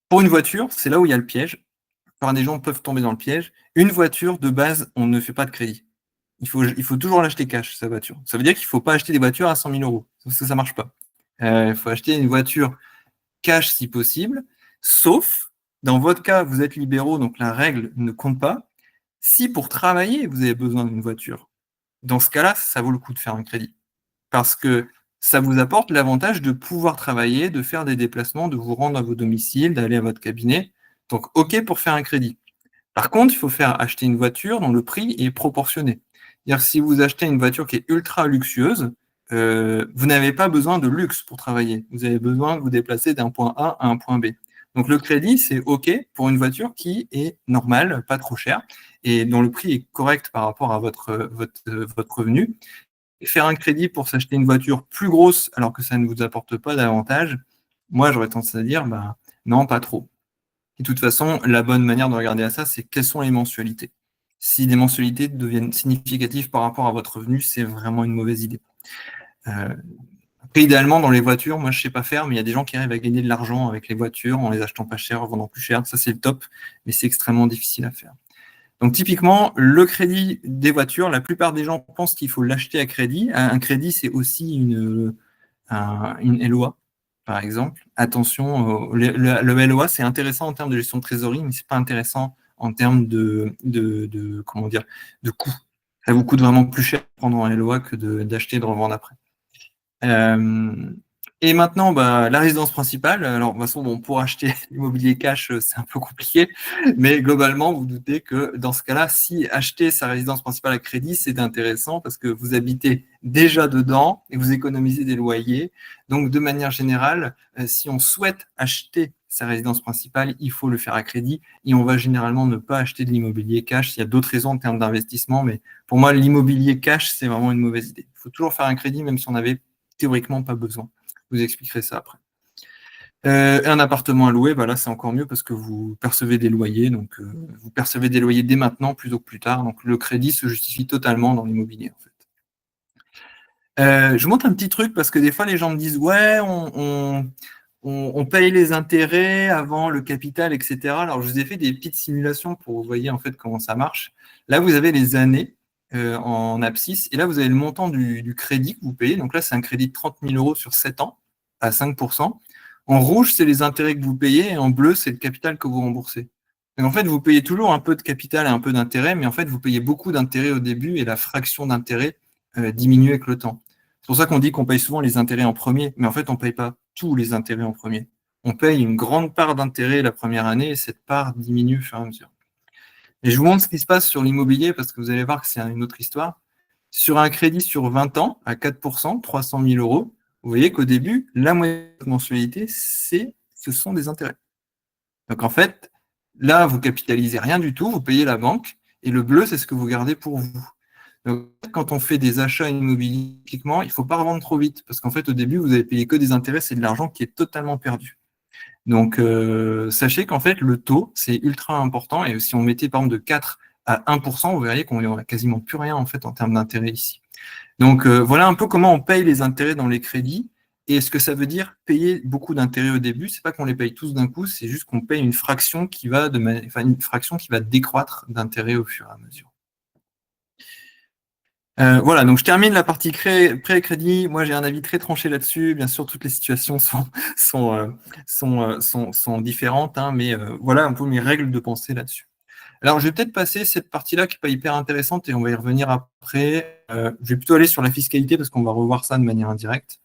Pour une voiture, c'est là où il y a le piège. Enfin, des gens peuvent tomber dans le piège. Une voiture, de base, on ne fait pas de crédit. Il faut toujours l'acheter cash, sa voiture. Ça veut dire qu'il ne faut pas acheter des voitures à 100 000 euros, parce que ça ne marche pas. Il faut acheter une voiture cash si possible, sauf, dans votre cas, vous êtes libéraux, donc la règle ne compte pas. Si pour travailler, vous avez besoin d'une voiture, dans ce cas-là, ça vaut le coup de faire un crédit. Parce que ça vous apporte l'avantage de pouvoir travailler, de faire des déplacements, de vous rendre à vos domiciles, d'aller à votre cabinet. Donc, OK pour faire un crédit. Par contre, il faut faire acheter une voiture dont le prix est proportionné. C'est-à-dire, si vous achetez une voiture qui est ultra luxueuse, vous n'avez pas besoin de luxe pour travailler. Vous avez besoin de vous déplacer d'un point A à un point B. Donc, le crédit, c'est OK pour une voiture qui est normale, pas trop chère, et dont le prix est correct par rapport à votre revenu. Et faire un crédit pour s'acheter une voiture plus grosse alors que ça ne vous apporte pas d'avantage, moi, j'aurais tendance à dire, non, pas trop. Et de toute façon, la bonne manière de regarder à ça, c'est quelles sont les mensualités. Si les mensualités deviennent significatives par rapport à votre revenu, c'est vraiment une mauvaise idée. Après, idéalement, dans les voitures, moi, je ne sais pas faire, mais il y a des gens qui arrivent à gagner de l'argent avec les voitures en les achetant pas cher, en vendant plus cher. Ça, c'est le top, mais c'est extrêmement difficile à faire. Donc, typiquement, le crédit des voitures, la plupart des gens pensent qu'il faut l'acheter à crédit. Un crédit, c'est aussi une LOA, par exemple. Attention, le LOA, c'est intéressant en termes de gestion de trésorerie, mais ce n'est pas intéressant en termes de coût. Ça vous coûte vraiment plus cher de prendre un LOA que d'acheter et de revendre après. Et maintenant, bah, la résidence principale. Alors, de toute façon, bon, pour acheter l'immobilier cash, c'est un peu compliqué, mais globalement, vous doutez que dans ce cas-là, si acheter sa résidence principale à crédit, c'est intéressant parce que vous habitez déjà dedans et vous économisez des loyers. Donc, de manière générale, si on souhaite acheter sa résidence principale, il faut le faire à crédit et on va généralement ne pas acheter de l'immobilier cash. Il y a d'autres raisons en termes d'investissement, mais pour moi, l'immobilier cash, c'est vraiment une mauvaise idée. Il faut toujours faire un crédit, même si on n'avait théoriquement pas besoin. Je vous expliquerai ça après. Un appartement à louer, bah là c'est encore mieux parce que vous percevez des loyers, donc vous percevez des loyers dès maintenant plutôt que plus tard. Donc le crédit se justifie totalement dans l'immobilier en fait. Je vous montre un petit truc parce que des fois les gens me disent ouais on paye les intérêts avant le capital, etc. Alors je vous ai fait des petites simulations pour que vous voyez en fait comment ça marche. Là vous avez les années en abscisse et là vous avez le montant du crédit que vous payez. Donc là c'est un crédit de 30 000 euros sur 7 ans à 5%. En rouge, c'est les intérêts que vous payez, et en bleu, c'est le capital que vous remboursez. Donc en fait, vous payez toujours un peu de capital et un peu d'intérêt, mais en fait, vous payez beaucoup d'intérêt au début et la fraction d'intérêt diminue avec le temps. C'est pour ça qu'on dit qu'on paye souvent les intérêts en premier, mais en fait, on ne paye pas tous les intérêts en premier. On paye une grande part d'intérêt la première année et cette part diminue au fur et à mesure. Et je vous montre ce qui se passe sur l'immobilier parce que vous allez voir que c'est une autre histoire. Sur un crédit sur 20 ans à 4%, 300 000 euros, vous voyez qu'au début, la moyenne de mensualité, ce sont des intérêts. Donc en fait, là, vous capitalisez rien du tout, vous payez la banque, et le bleu, c'est ce que vous gardez pour vous. Donc, quand on fait des achats immobiliers, typiquement, il ne faut pas revendre trop vite, parce qu'en fait, au début, vous avez payé que des intérêts, c'est de l'argent qui est totalement perdu. Donc, sachez qu'en fait, le taux, c'est ultra important, et si on mettait par exemple de 4 à 1%, vous verriez qu'on n'aurait quasiment plus rien en fait en termes d'intérêt ici. Donc, voilà un peu comment on paye les intérêts dans les crédits. Et ce que ça veut dire payer beaucoup d'intérêts au début, c'est pas qu'on les paye tous d'un coup, c'est juste qu'on paye une fraction qui va une fraction qui va décroître d'intérêts au fur et à mesure. Voilà, donc je termine la partie prêt-crédit. Moi, j'ai un avis très tranché là-dessus. Bien sûr, toutes les situations sont différentes, hein, mais voilà un peu mes règles de pensée là-dessus. Alors, je vais peut-être passer cette partie-là qui n'est pas hyper intéressante et on va y revenir après. Je vais plutôt aller sur la fiscalité parce qu'on va revoir ça de manière indirecte.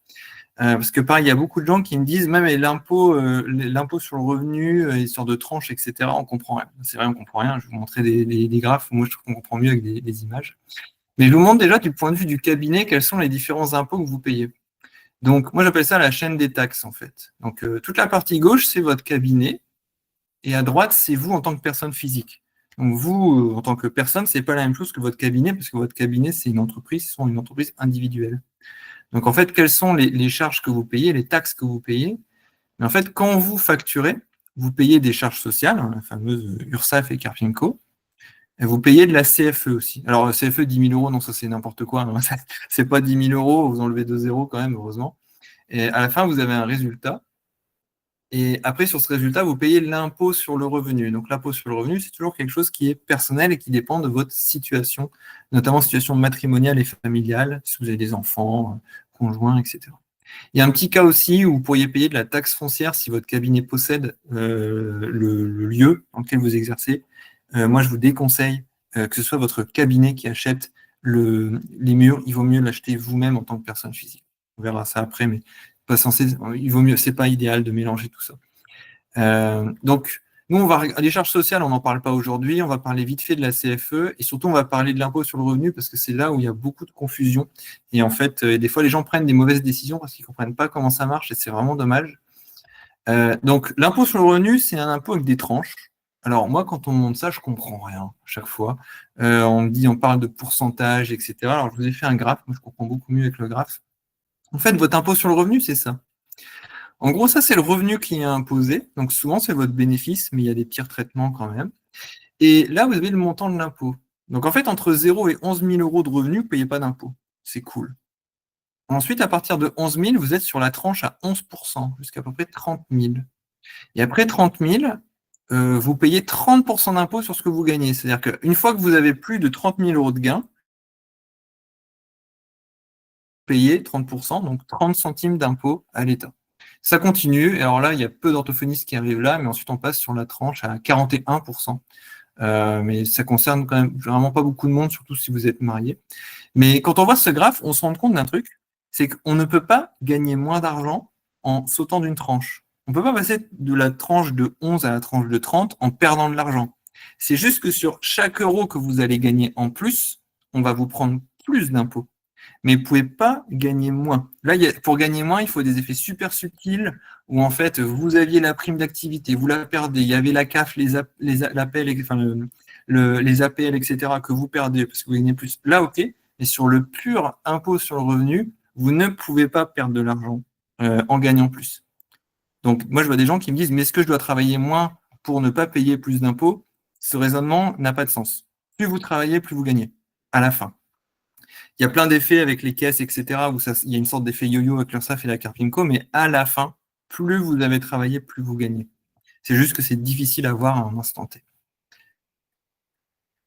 Parce que pareil, il y a beaucoup de gens qui me disent même l'impôt sur le revenu, histoire de tranches, etc., on comprend rien. C'est vrai, on comprend rien. Je vais vous montrer des graphes. Moi, je trouve qu'on comprend mieux avec des images. Mais je vous montre déjà du point de vue du cabinet quels sont les différents impôts que vous payez. Donc, moi, j'appelle ça la chaîne des taxes, en fait. Donc, toute la partie gauche, c'est votre cabinet. Et à droite, c'est vous en tant que personne physique. Donc, vous, en tant que personne, ce n'est pas la même chose que votre cabinet, parce que votre cabinet, c'est une entreprise individuelle. Donc, en fait, quelles sont les charges que vous payez, les taxes que vous payez? Mais en fait, quand vous facturez, vous payez des charges sociales, hein, la fameuse URSSAF et Carpinco, et vous payez de la CFE aussi. Alors, CFE, 10 000 euros, non, ça c'est n'importe quoi. Hein. C'est pas 10 000 euros, vous enlevez 2 zéros quand même, heureusement. Et à la fin, vous avez un résultat. Et après, sur ce résultat, vous payez l'impôt sur le revenu. Donc, l'impôt sur le revenu, c'est toujours quelque chose qui est personnel et qui dépend de votre situation, notamment situation matrimoniale et familiale, si vous avez des enfants, conjoints, etc. Il y a un petit cas aussi où vous pourriez payer de la taxe foncière si votre cabinet possède le lieu dans lequel vous exercez. Moi, je vous déconseille que ce soit votre cabinet qui achète les murs. Il vaut mieux l'acheter vous-même en tant que personne physique. On verra ça après, mais pas censé. Il vaut mieux. C'est pas idéal de mélanger tout ça. Donc, nous, on va les charges sociales, on n'en parle pas aujourd'hui. On va parler vite fait de la CFE et surtout, on va parler de l'impôt sur le revenu parce que c'est là où il y a beaucoup de confusion. Et en fait, des fois, les gens prennent des mauvaises décisions parce qu'ils ne comprennent pas comment ça marche et c'est vraiment dommage. Donc, l'impôt sur le revenu, c'est un impôt avec des tranches. Alors, moi, quand on me montre ça, je ne comprends rien à chaque fois. On me dit, on parle de pourcentage, etc. Alors, je vous ai fait un graphe. Moi, je comprends beaucoup mieux avec le graphe. En fait, votre impôt sur le revenu, c'est ça. En gros, ça, c'est le revenu qui est imposé. Donc, souvent, c'est votre bénéfice, mais il y a des pires traitements quand même. Et là, vous avez le montant de l'impôt. Donc, en fait, entre 0 et 11 000 euros de revenus, vous ne payez pas d'impôt. C'est cool. Ensuite, à partir de 11 000, vous êtes sur la tranche à 11%, jusqu'à peu près 30 000. Et après 30 000, vous payez 30% d'impôt sur ce que vous gagnez. C'est-à-dire qu'une fois que vous avez plus de 30 000 euros de gains, vous payez 30%, donc 30 centimes d'impôt à l'État. Ça continue, et alors là, il y a peu d'orthophonistes qui arrivent là, mais ensuite on passe sur la tranche à 41%. Mais ça concerne quand même vraiment pas beaucoup de monde, surtout si vous êtes marié. Mais quand on voit ce graphe, on se rend compte d'un truc, c'est qu'on ne peut pas gagner moins d'argent en sautant d'une tranche. On ne peut pas passer de la tranche de 11 à la tranche de 30 en perdant de l'argent. C'est juste que sur chaque euro que vous allez gagner en plus, on va vous prendre plus d'impôts. Mais vous ne pouvez pas gagner moins. Là, pour gagner moins, il faut des effets super subtils où en fait, vous aviez la prime d'activité, vous la perdez, il y avait la CAF, les APL, les APL, etc., que vous perdez parce que vous gagnez plus. Là, ok, mais sur le pur impôt sur le revenu, vous ne pouvez pas perdre de l'argent en gagnant plus. Donc, moi, je vois des gens qui me disent, mais est-ce que je dois travailler moins pour ne pas payer plus d'impôts? Ce raisonnement n'a pas de sens. Plus vous travaillez, plus vous gagnez, à la fin. Il y a plein d'effets avec les caisses, etc., où il y a une sorte d'effet yo-yo avec l'URSSAF et la Carpinco, mais à la fin, plus vous avez travaillé, plus vous gagnez. C'est juste que c'est difficile à voir à un instant T.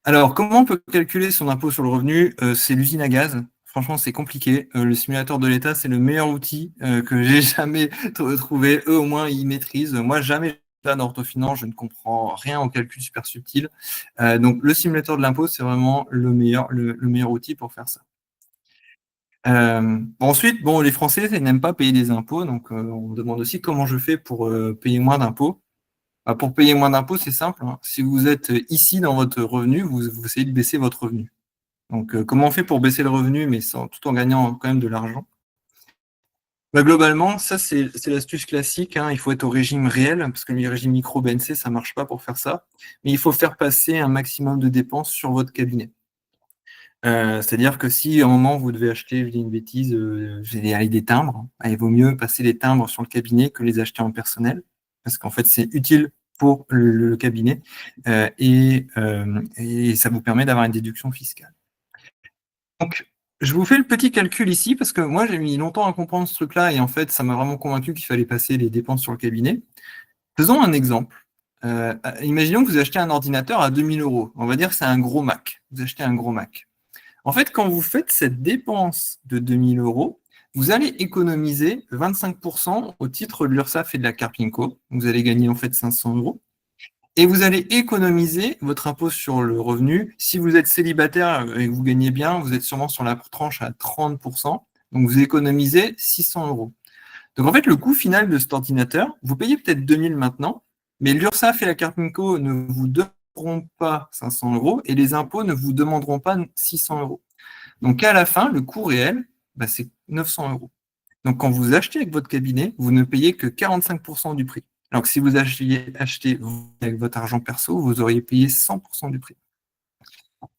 Alors, comment on peut calculer son impôt sur le revenu? C'est l'usine à gaz. Franchement, c'est compliqué. Le simulateur de l'État, c'est le meilleur outil que j'ai jamais trouvé. Eux, au moins, ils maîtrisent. Moi, jamais en orthofinance, je ne comprends rien au calcul super subtil. Donc, le simulateur de l'impôt, c'est vraiment le meilleur outil pour faire ça. Ensuite, les Français ils n'aiment pas payer des impôts, donc on me demande aussi comment je fais pour payer moins d'impôts. Pour payer moins d'impôts, c'est simple, hein. Si vous êtes ici dans votre revenu, vous essayez de baisser votre revenu. Donc, comment on fait pour baisser le revenu, mais tout en gagnant quand même de l'argent? Globalement, ça, c'est l'astuce classique, hein. Il faut être au régime réel, parce que le régime micro-BNC, ça ne marche pas pour faire ça. Mais il faut faire passer un maximum de dépenses sur votre cabinet. C'est-à-dire que si à un moment vous devez acheter, je dis une bêtise, des timbres, il vaut mieux passer les timbres sur le cabinet que les acheter en personnel, parce qu'en fait c'est utile pour le cabinet et ça vous permet d'avoir une déduction fiscale. Donc, je vous fais le petit calcul ici, parce que moi j'ai mis longtemps à comprendre ce truc-là, et en fait ça m'a vraiment convaincu qu'il fallait passer les dépenses sur le cabinet. Faisons un exemple. Imaginons que vous achetez un ordinateur à 2000 €. On va dire que c'est un gros Mac. Vous achetez un gros Mac. En fait, quand vous faites cette dépense de 2000 €, vous allez économiser 25% au titre de l'URSSAF et de la Carpinco. Vous allez gagner en fait 500 €. Et vous allez économiser votre impôt sur le revenu. Si vous êtes célibataire et que vous gagnez bien, vous êtes sûrement sur la tranche à 30%. Donc vous économisez 600 €. Donc en fait, le coût final de cet ordinateur, vous payez peut-être 2000 maintenant, mais l'URSSAF et la Carpinco ne vous demanderont pas 500 € et les impôts ne vous demanderont pas 600 €. Donc à la fin, le coût réel, c'est 900 €. Donc quand vous achetez avec votre cabinet, vous ne payez que 45% du prix. Alors que si vous acheté avec votre argent perso, vous auriez payé 100% du prix.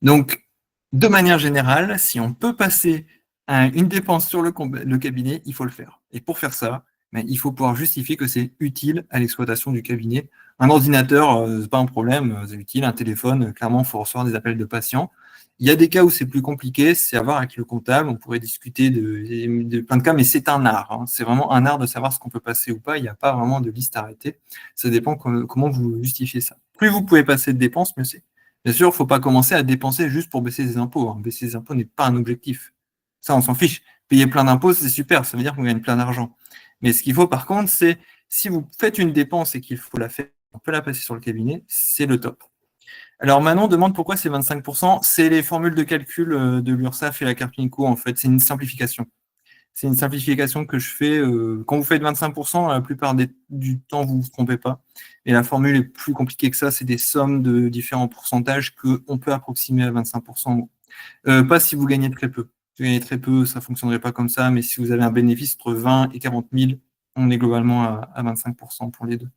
Donc, de manière générale, si on peut passer une dépense sur le cabinet, il faut le faire. Et pour faire ça, il faut pouvoir justifier que c'est utile à l'exploitation du cabinet. Un ordinateur, ce n'est pas un problème, c'est utile. Un téléphone, clairement, il faut recevoir des appels de patients. Il y a des cas où c'est plus compliqué, c'est à voir avec le comptable. On pourrait discuter de plein de cas, mais c'est un art, hein. C'est vraiment un art de savoir ce qu'on peut passer ou pas. Il n'y a pas vraiment de liste arrêtée. Ça dépend comment vous justifiez ça. Plus vous pouvez passer de dépenses, mieux c'est. Bien sûr, il ne faut pas commencer à dépenser juste pour baisser les impôts, hein. Baisser les impôts n'est pas un objectif. Ça, on s'en fiche. Payer plein d'impôts, c'est super, ça veut dire qu'on gagne plein d'argent. Mais ce qu'il faut, par contre, c'est si vous faites une dépense et qu'il faut la faire, on peut la passer sur le cabinet, c'est le top. Alors Manon demande pourquoi c'est 25%. C'est les formules de calcul de l'URSSAF et la Carpinco, en fait. C'est une simplification. C'est une simplification que je fais. Quand vous faites 25%, la plupart du temps, vous ne vous trompez pas. Et la formule est plus compliquée que ça. C'est des sommes de différents pourcentages qu'on peut approximer à 25%. Pas si vous gagnez très peu. Si vous gagnez très peu, ça ne fonctionnerait pas comme ça. Mais si vous avez un bénéfice entre 20 et 40 000, on est globalement à 25% pour les deux.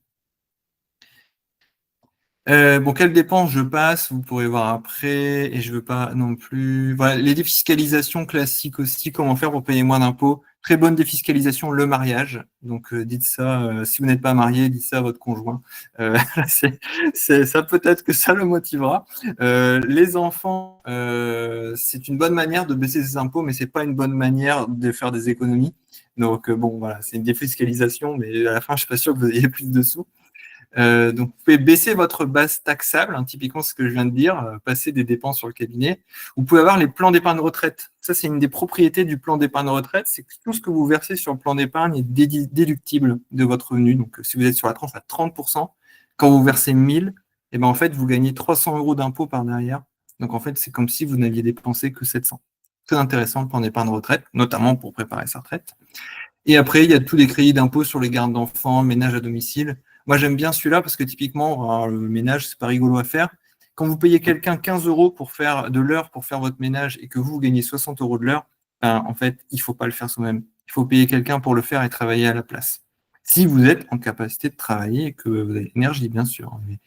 Quelles dépenses je passe, vous pourrez voir après, et je ne veux pas non plus. Voilà, les défiscalisations classiques aussi, comment faire pour payer moins d'impôts. Très bonne défiscalisation, le mariage. Donc dites ça, si vous n'êtes pas marié, dites ça à votre conjoint. Ça peut-être que ça le motivera. Les enfants, c'est une bonne manière de baisser ses impôts, mais c'est pas une bonne manière de faire des économies. Donc voilà, c'est une défiscalisation, mais à la fin, je suis pas sûr que vous ayez plus de sous. Donc, vous pouvez baisser votre base taxable, hein, typiquement ce que je viens de dire, passer des dépenses sur le cabinet. Vous pouvez avoir les plans d'épargne retraite. Ça, c'est une des propriétés du plan d'épargne retraite, c'est que tout ce que vous versez sur le plan d'épargne est déductible de votre revenu. Donc, si vous êtes sur la tranche à 30%, quand vous versez 1000, en fait, vous gagnez 300 € d'impôt par derrière. Donc, en fait, c'est comme si vous n'aviez dépensé que 700. Très intéressant le plan d'épargne retraite, notamment pour préparer sa retraite. Et après, il y a tous les crédits d'impôt sur les gardes d'enfants, ménage à domicile. Moi, j'aime bien celui-là parce que typiquement, alors, le ménage, c'est pas rigolo à faire. Quand vous payez quelqu'un 15 € pour faire de l'heure pour faire votre ménage et que vous gagnez 60 € de l'heure, ben, en fait, il ne faut pas le faire soi-même. Il faut payer quelqu'un pour le faire et travailler à la place. Si vous êtes en capacité de travailler et que vous avez l'énergie, bien sûr. Mais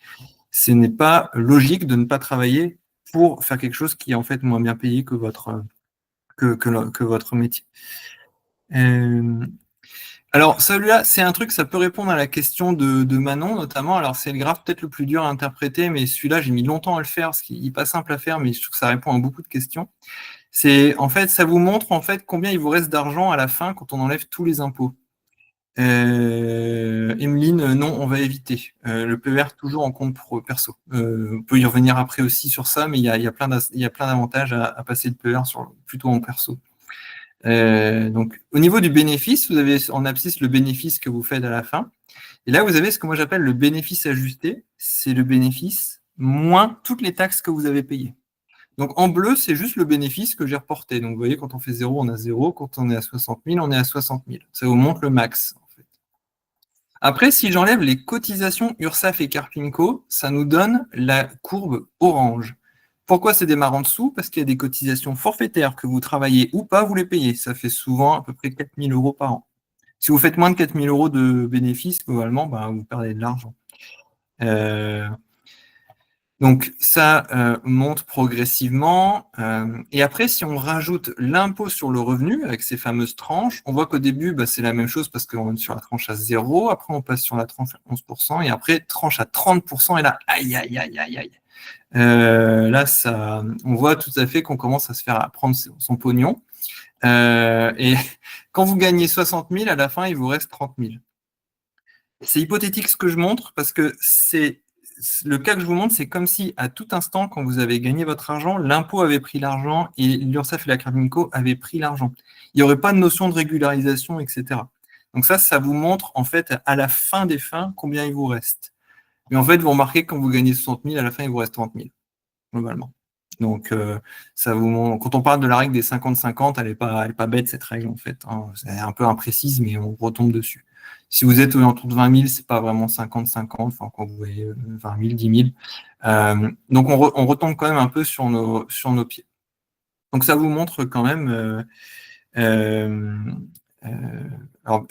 ce n'est pas logique de ne pas travailler pour faire quelque chose qui est en fait moins bien payé que votre métier. Alors, celui-là, c'est un truc, ça peut répondre à la question de Manon, notamment. Alors, c'est le graphe peut-être le plus dur à interpréter, mais celui-là, j'ai mis longtemps à le faire, parce qu'il n'est pas simple à faire, mais je trouve que ça répond à beaucoup de questions. C'est, en fait, ça vous montre, en fait, combien il vous reste d'argent à la fin quand on enlève tous les impôts. Emeline, non, on va éviter. Le PER, toujours en compte perso. On peut y revenir après aussi sur ça, mais il y a plein d'avantages à passer le PER plutôt en perso. Donc, au niveau du bénéfice, vous avez en abscisse le bénéfice que vous faites à la fin. Et là, vous avez ce que moi j'appelle le bénéfice ajusté. C'est le bénéfice moins toutes les taxes que vous avez payées. Donc, en bleu, c'est juste le bénéfice que j'ai reporté. Donc, vous voyez, quand on fait 0, on a 0. Quand on est à 60 000, on est à 60 000. Ça vous montre le max, en fait. Après, si j'enlève les cotisations URSSAF et Carpinco, ça nous donne la courbe orange. Pourquoi c'est démarré en dessous? Parce qu'il y a des cotisations forfaitaires que vous travaillez ou pas, vous les payez. Ça fait souvent à peu près 4 000 € par an. Si vous faites moins de 4 000 € de bénéfices, globalement, vous perdez de l'argent. Donc, ça monte progressivement. Et après, si on rajoute l'impôt sur le revenu avec ces fameuses tranches, on voit qu'au début, c'est la même chose parce qu'on est sur la tranche à 0. Après, on passe sur la tranche à 11%. Et après, tranche à 30%. Et là, aïe, aïe, aïe, aïe, aïe. Là, on voit tout à fait qu'on commence à se faire prendre son pognon. Et quand vous gagnez 60 000, à la fin, il vous reste 30 000. C'est hypothétique ce que je montre parce que le cas que je vous montre, c'est comme si à tout instant, quand vous avez gagné votre argent, l'impôt avait pris l'argent et l'URSSAF et la Carpinco avaient pris l'argent. Il n'y aurait pas de notion de régularisation, etc. Donc ça vous montre en fait à la fin des fins combien il vous reste. Mais en fait, vous remarquez que quand vous gagnez 60 000, à la fin, il vous reste 30 000, globalement. Donc, ça vous montre. Quand on parle de la règle des 50-50, elle n'est pas bête, cette règle, en fait. Hein. C'est un peu imprécise, mais on retombe dessus. Si vous êtes autour de 20 000, ce n'est pas vraiment 50-50, enfin, quand vous voyez 20 000, 10 000. Donc, on retombe quand même un peu sur nos pieds. Donc, ça vous montre quand même.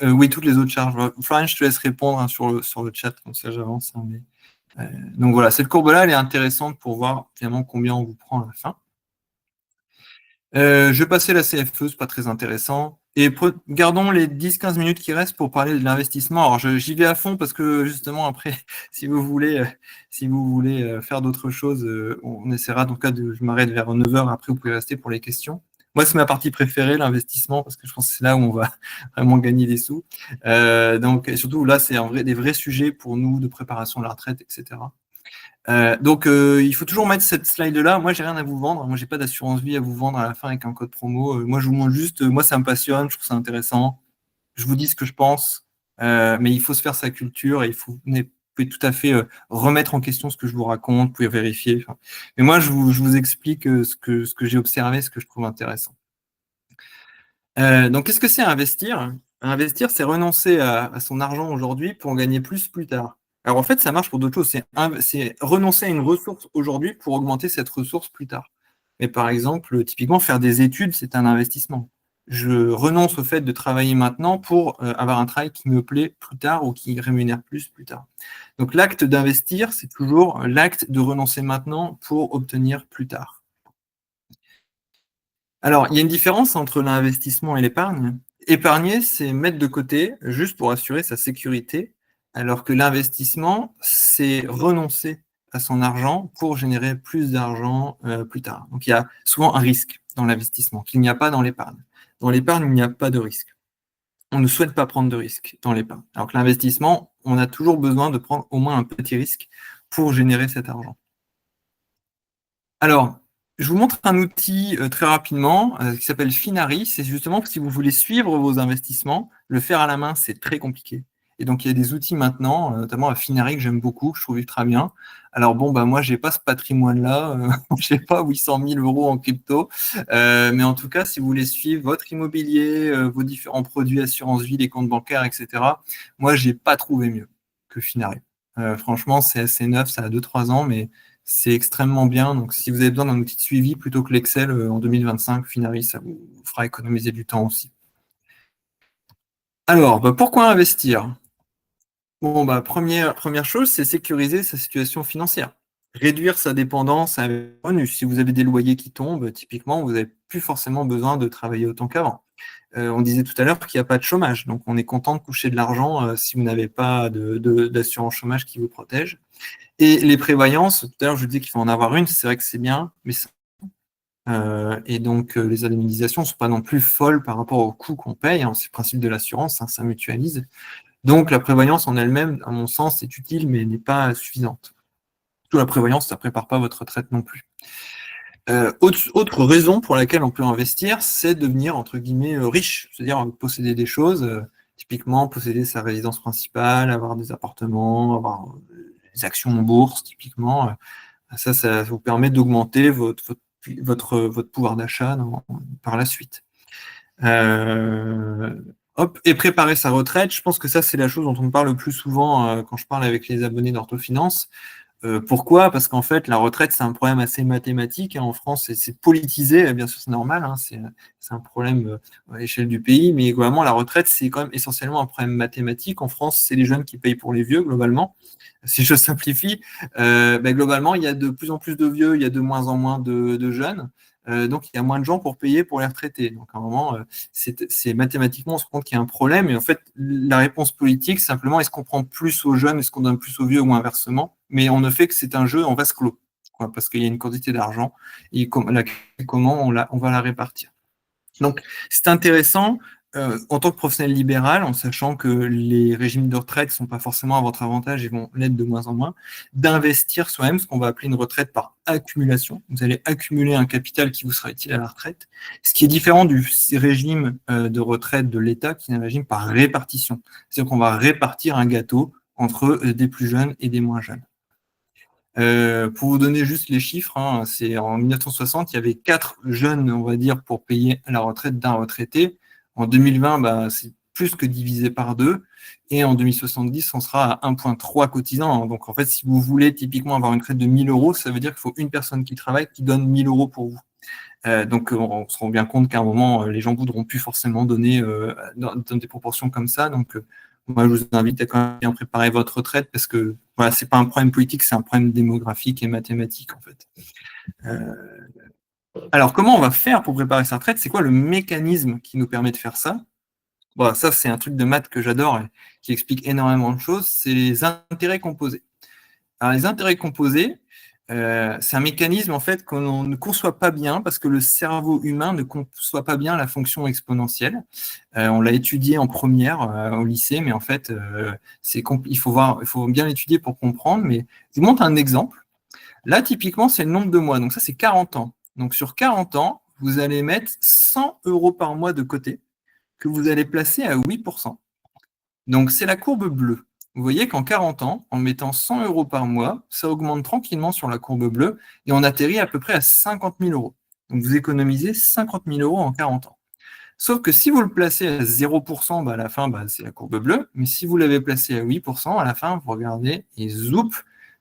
Oui, toutes les autres charges. Florian, je te laisse répondre hein, sur le chat, comme ça j'avance. Hein, mais... donc voilà, cette courbe-là, elle est intéressante pour voir finalement combien on vous prend à la fin. Je vais passer la CFE, c'est pas très intéressant. Et gardons les 10-15 minutes qui restent pour parler de l'investissement. Alors j'y vais à fond parce que justement après, si vous voulez faire d'autres choses, on essaiera. En tout cas, je m'arrête vers 9 h. Après, vous pouvez rester pour les questions. Moi, c'est ma partie préférée, l'investissement, parce que je pense que c'est là où on va vraiment gagner des sous. Donc, et surtout, là, c'est des vrais sujets pour nous de préparation de la retraite, etc. Donc, il faut toujours mettre cette slide-là. Moi, j'ai rien à vous vendre. Moi, j'ai pas d'assurance vie à vous vendre à la fin avec un code promo. Moi, je vous montre juste. Moi, ça me passionne. Je trouve ça intéressant. Je vous dis ce que je pense. Mais il faut se faire sa culture et vous pouvez tout à fait remettre en question ce que je vous raconte. Vous pouvez vérifier. Mais moi, je vous explique ce que j'ai observé, ce que je trouve intéressant. Donc, qu'est-ce que c'est investir? Investir, c'est renoncer à son argent aujourd'hui pour en gagner plus tard. Alors, en fait, ça marche pour d'autres choses. C'est renoncer à une ressource aujourd'hui pour augmenter cette ressource plus tard. Mais par exemple, typiquement, faire des études, c'est un investissement. Je renonce au fait de travailler maintenant pour avoir un travail qui me plaît plus tard ou qui rémunère plus tard. Donc, l'acte d'investir, c'est toujours l'acte de renoncer maintenant pour obtenir plus tard. Alors, il y a une différence entre l'investissement et l'épargne. Épargner, c'est mettre de côté juste pour assurer sa sécurité, alors que l'investissement, c'est renoncer à son argent pour générer plus d'argent plus tard. Donc, il y a souvent un risque dans l'investissement qu'il n'y a pas dans l'épargne. Dans l'épargne, il n'y a pas de risque. On ne souhaite pas prendre de risque dans l'épargne. Alors que l'investissement, on a toujours besoin de prendre au moins un petit risque pour générer cet argent. Alors, je vous montre un outil très rapidement qui s'appelle Finari. C'est justement que si vous voulez suivre vos investissements, le faire à la main, c'est très compliqué. Et donc, il y a des outils maintenant, notamment à Finari, que j'aime beaucoup, que je trouve ultra bien. Alors bon, moi, j'ai pas ce patrimoine-là, j'ai pas 800 000 euros en crypto, mais en tout cas, si vous voulez suivre votre immobilier, vos différents produits, assurance vie, les comptes bancaires, etc., moi, j'ai pas trouvé mieux que Finari. Franchement, c'est assez neuf, ça a 2-3 ans, mais c'est extrêmement bien. Donc, si vous avez besoin d'un outil de suivi plutôt que l'Excel en 2025, Finari, ça vous fera économiser du temps aussi. Alors, pourquoi investir? Bon, première chose, c'est sécuriser sa situation financière. Réduire sa dépendance à un revenu. Si vous avez des loyers qui tombent, typiquement, vous n'avez plus forcément besoin de travailler autant qu'avant. On disait tout à l'heure qu'il n'y a pas de chômage, donc on est content de toucher de l'argent si vous n'avez pas d'assurance chômage qui vous protège. Et les prévoyances, tout à l'heure je vous disais qu'il faut en avoir une, c'est vrai que c'est bien, mais et donc les indemnisations ne sont pas non plus folles par rapport au coût qu'on paye, hein, c'est le principe de l'assurance, hein, ça mutualise. Donc la prévoyance en elle-même, à mon sens, est utile, mais n'est pas suffisante. Surtout la prévoyance, ça ne prépare pas votre retraite non plus. Autre raison pour laquelle on peut investir, c'est devenir, entre guillemets, riche, c'est-à-dire posséder des choses, typiquement posséder sa résidence principale, avoir des appartements, avoir des actions en bourse, typiquement. Ça vous permet d'augmenter votre pouvoir d'achat par la suite. Et préparer sa retraite, je pense que ça, c'est la chose dont on me parle le plus souvent quand je parle avec les abonnés d'Orthofinance. Pourquoi? Parce qu'en fait, la retraite, c'est un problème assez mathématique, hein. En France, c'est politisé, bien sûr, c'est normal, hein. C'est un problème à l'échelle du pays, mais globalement, la retraite, c'est quand même essentiellement un problème mathématique. En France, c'est les jeunes qui payent pour les vieux, globalement. Si je simplifie, globalement, il y a de plus en plus de vieux, il y a de moins en moins de jeunes. Donc, il y a moins de gens pour payer pour les retraités. Donc, à un moment, c'est mathématiquement, on se rend compte qu'il y a un problème. Et en fait, la réponse politique, simplement, est-ce qu'on prend plus aux jeunes, est-ce qu'on donne plus aux vieux ou inversement? Mais on ne fait que c'est un jeu en vase clos, quoi, parce qu'il y a une quantité d'argent et comment on va la répartir. Donc, c'est intéressant en tant que professionnel libéral, en sachant que les régimes de retraite ne sont pas forcément à votre avantage et vont l'être de moins en moins, d'investir soi-même, ce qu'on va appeler une retraite par accumulation. Vous allez accumuler un capital qui vous sera utile à la retraite, ce qui est différent du régime de retraite de l'État, qui est un régime par répartition. C'est-à-dire qu'on va répartir un gâteau entre des plus jeunes et des moins jeunes. Pour vous donner juste les chiffres, hein, c'est en 1960, il y avait 4 jeunes, on va dire, pour payer la retraite d'un retraité. En 2020, c'est plus que divisé par 2. Et en 2070, on sera à 1,3 cotisants. Donc, en fait, si vous voulez typiquement avoir une retraite de 1 000 euros, ça veut dire qu'il faut une personne qui travaille qui donne 1 000 euros pour vous. Donc, on se rend bien compte qu'à un moment, les gens ne voudront plus forcément donner dans des proportions comme ça. Donc, moi, je vous invite à quand même bien préparer votre retraite parce que voilà, ce n'est pas un problème politique, c'est un problème démographique et mathématique, en fait. Alors, comment on va faire pour préparer sa retraite? C'est quoi le mécanisme qui nous permet de faire ça? Bon, ça, c'est un truc de maths que j'adore et qui explique énormément de choses. C'est les intérêts composés. Alors, les intérêts composés, c'est un mécanisme en fait qu'on ne conçoit pas bien parce que le cerveau humain ne conçoit pas bien la fonction exponentielle. On l'a étudié en première au lycée, mais en fait, il faut bien l'étudier pour comprendre. Mais je vous montre un exemple. Là, typiquement, c'est le nombre de mois. Donc ça, c'est 40 ans. Donc sur 40 ans, vous allez mettre 100 euros par mois de côté que vous allez placer à 8%. Donc c'est la courbe bleue. Vous voyez qu'en 40 ans, en mettant 100 euros par mois, ça augmente tranquillement sur la courbe bleue et on atterrit à peu près à 50 000 euros. Donc vous économisez 50 000 euros en 40 ans. Sauf que si vous le placez à 0%, à la fin, c'est la courbe bleue. Mais si vous l'avez placé à 8%, à la fin, vous regardez et zoup,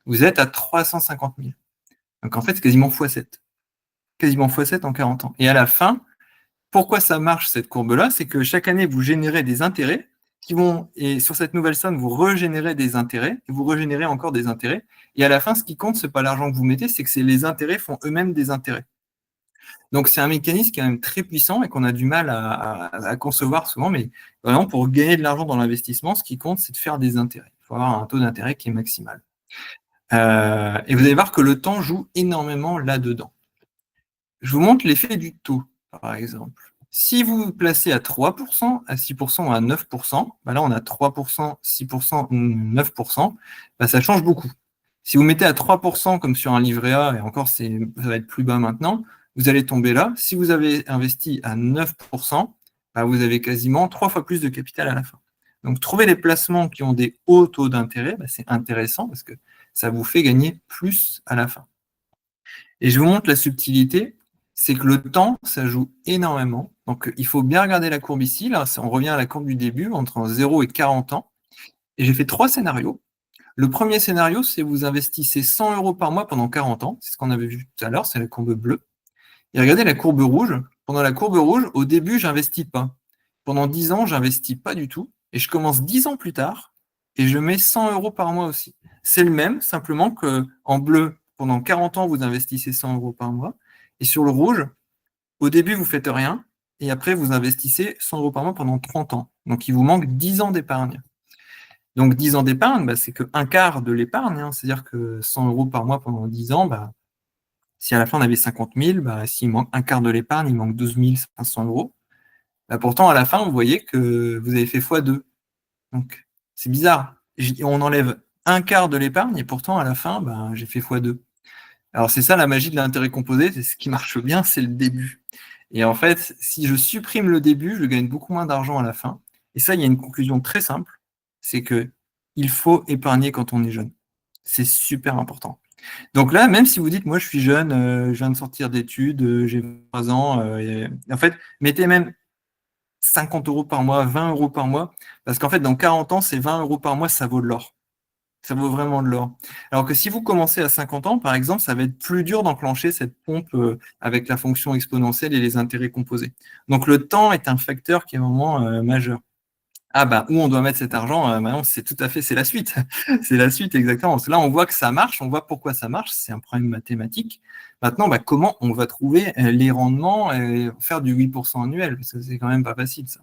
vous êtes à 350 000. Donc en fait, c'est quasiment x7. Quasiment x7 en 40 ans. Et à la fin, pourquoi ça marche cette courbe-là? C'est que chaque année, vous générez des intérêts et sur cette nouvelle somme, vous régénérez des intérêts, et vous régénérez encore des intérêts. Et à la fin, ce qui compte, ce n'est pas l'argent que vous mettez, c'est que les intérêts font eux-mêmes des intérêts. Donc, c'est un mécanisme qui est quand même très puissant et qu'on a du mal à concevoir souvent, mais vraiment, pour gagner de l'argent dans l'investissement, ce qui compte, c'est de faire des intérêts. Il faut avoir un taux d'intérêt qui est maximal. Et vous allez voir que le temps joue énormément là-dedans. Je vous montre l'effet du taux, par exemple. Si vous placez à 3%, à 6% ou à 9%, là on a 3%, 6%, 9%, ça change beaucoup. Si vous mettez à 3% comme sur un livret A, et encore ça va être plus bas maintenant, vous allez tomber là. Si vous avez investi à 9%, vous avez quasiment 3 fois plus de capital à la fin. Donc, trouver les placements qui ont des hauts taux d'intérêt, c'est intéressant parce que ça vous fait gagner plus à la fin. Et je vous montre la subtilité, c'est que le temps, ça joue énormément. Donc, il faut bien regarder la courbe ici. Là, on revient à la courbe du début, entre 0 et 40 ans. Et j'ai fait 3 scénarios. Le premier scénario, c'est vous investissez 100 € par mois pendant 40 ans. C'est ce qu'on avait vu tout à l'heure, c'est la courbe bleue. Et regardez la courbe rouge. Pendant la courbe rouge, au début, j'investis pas. Pendant 10 ans, j'investis pas du tout. Et je commence 10 ans plus tard et je mets 100 € par mois aussi. C'est le même, simplement qu'en bleu, pendant 40 ans, vous investissez 100 € par mois. Et sur le rouge, au début, vous faites rien. Et après, vous investissez 100 € par mois pendant 30 ans. Donc, il vous manque 10 ans d'épargne. Donc, 10 ans d'épargne, c'est qu'un quart de l'épargne. C'est-à-dire que 100 € par mois pendant 10 ans, si à la fin on avait 50 000, s'il manque un quart de l'épargne, il manque 12 500 €. Pourtant, à la fin, vous voyez que vous avez fait x2. Donc, c'est bizarre. On enlève un quart de l'épargne et pourtant, à la fin, j'ai fait x2. Alors, c'est ça la magie de l'intérêt composé. C'est ce qui marche bien, c'est le début. Et en fait, si je supprime le début, je gagne beaucoup moins d'argent à la fin. Et ça, il y a une conclusion très simple. C'est qu'il faut épargner quand on est jeune. C'est super important. Donc là, même si vous dites, moi je suis jeune, je viens de sortir d'études, j'ai 23 ans, en fait, mettez même 50 € par mois, 20 € par mois, parce qu'en fait, dans 40 ans, ces 20 € par mois, ça vaut de l'or. Ça vaut vraiment de l'or. Alors que si vous commencez à 50 ans, par exemple, ça va être plus dur d'enclencher cette pompe avec la fonction exponentielle et les intérêts composés. Donc le temps est un facteur qui est vraiment majeur. Où on doit mettre cet argent, maintenant, c'est tout à fait, c'est la suite. C'est la suite, exactement. Parce que là, on voit que ça marche, on voit pourquoi ça marche, c'est un problème mathématique. Maintenant, comment on va trouver les rendements et faire du 8% annuel? Parce que c'est quand même pas facile, ça.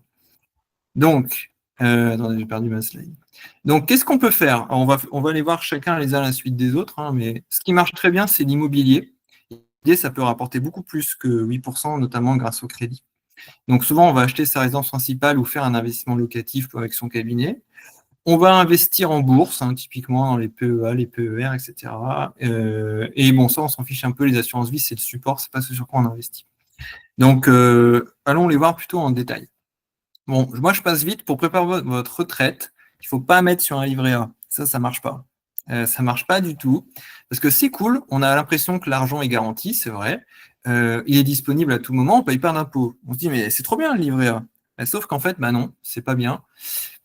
Donc, attendez, j'ai perdu ma slide. Donc, qu'est-ce qu'on peut faire? Alors, on va aller voir chacun les uns à la suite des autres, mais ce qui marche très bien, c'est l'immobilier. L'immobilier, ça peut rapporter beaucoup plus que 8%, notamment grâce au crédit. Donc souvent, on va acheter sa résidence principale ou faire un investissement locatif avec son cabinet. On va investir en bourse, typiquement dans les PEA, les PER, etc. Et bon, ça, on s'en fiche un peu. Les assurances vie, c'est le support, c'est pas ce sur quoi on investit. Donc, allons les voir plutôt en détail. Bon, moi, je passe vite. Pour préparer votre retraite, il ne faut pas mettre sur un livret A. Ça marche pas. Ça marche pas du tout. Parce que c'est cool, on a l'impression que l'argent est garanti, c'est vrai. Il est disponible à tout moment, on ne paye pas d'impôts. On se dit, mais c'est trop bien le livret A. Sauf qu'en fait, non, c'est pas bien.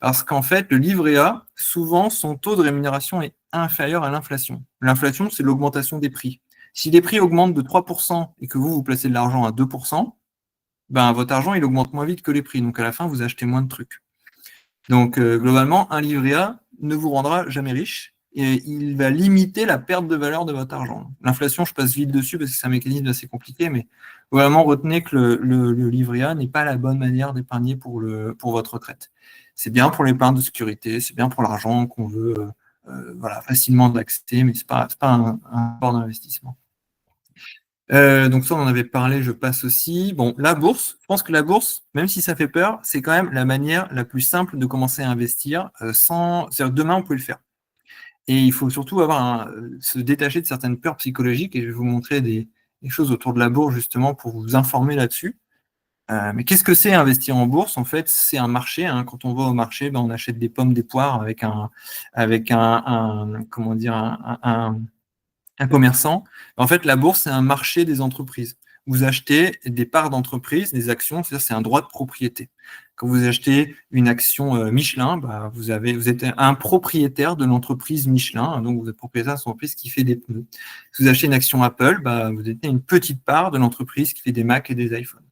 Parce qu'en fait, le livret A, souvent, son taux de rémunération est inférieur à l'inflation. L'inflation, c'est l'augmentation des prix. Si les prix augmentent de 3% et que vous placez de l'argent à 2%, votre argent, il augmente moins vite que les prix. Donc, à la fin, vous achetez moins de trucs. Donc, globalement, un livret A ne vous rendra jamais riche et il va limiter la perte de valeur de votre argent. L'inflation, je passe vite dessus parce que c'est un mécanisme assez compliqué, mais vraiment retenez que le livret A n'est pas la bonne manière d'épargner pour votre retraite. C'est bien pour l'épargne de sécurité, c'est bien pour l'argent qu'on veut facilement d'accès, mais ce n'est pas un port d'investissement. Donc ça, on en avait parlé, je passe aussi. Bon, la bourse, je pense que la bourse, même si ça fait peur, c'est quand même la manière la plus simple de commencer à investir c'est-à-dire demain, on peut le faire. Et il faut surtout se détacher de certaines peurs psychologiques, et je vais vous montrer des choses autour de la bourse justement pour vous informer là-dessus. Mais qu'est-ce que c'est investir en bourse? En fait, c'est un marché. Quand on va au marché, on achète des pommes, des poires avec un commerçant. En fait, la bourse, c'est un marché des entreprises. Vous achetez des parts d'entreprise, des actions, c'est-à-dire c'est un droit de propriété. Quand vous achetez une action Michelin, vous êtes un propriétaire de l'entreprise Michelin, donc vous êtes propriétaire de cette entreprise qui fait des pneus. Si vous achetez une action Apple, vous êtes une petite part de l'entreprise qui fait des Mac et des iPhones.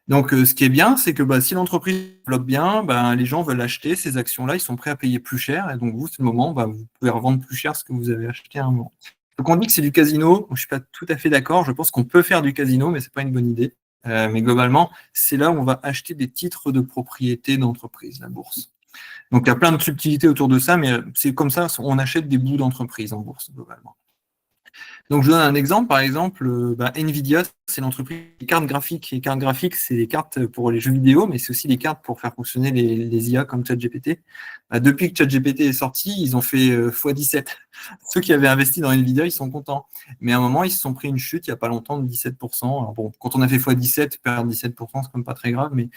Donc, ce qui est bien, c'est que si l'entreprise développe bien, les gens veulent acheter ces actions-là, ils sont prêts à payer plus cher, et donc vous, c'est le moment, vous pouvez revendre plus cher ce que vous avez acheté à un moment. Donc, on dit que c'est du casino. Je ne suis pas tout à fait d'accord. Je pense qu'on peut faire du casino, mais ce n'est pas une bonne idée. Mais globalement, c'est là où on va acheter des titres de propriété d'entreprise, la bourse. Donc, il y a plein de subtilités autour de ça, mais c'est comme ça, on achète des bouts d'entreprise en bourse, globalement. Donc, je donne un exemple. Par exemple, Nvidia, c'est l'entreprise des cartes graphiques. Les cartes graphiques, c'est des cartes pour les jeux vidéo, mais c'est aussi des cartes pour faire fonctionner les IA comme ChatGPT. Depuis que ChatGPT est sorti, ils ont fait x17. Ceux qui avaient investi dans Nvidia, ils sont contents. Mais à un moment, ils se sont pris une chute il n'y a pas longtemps de 17%. Alors bon, quand on a fait x17, perdre 17%, c'est quand même pas très grave. Mais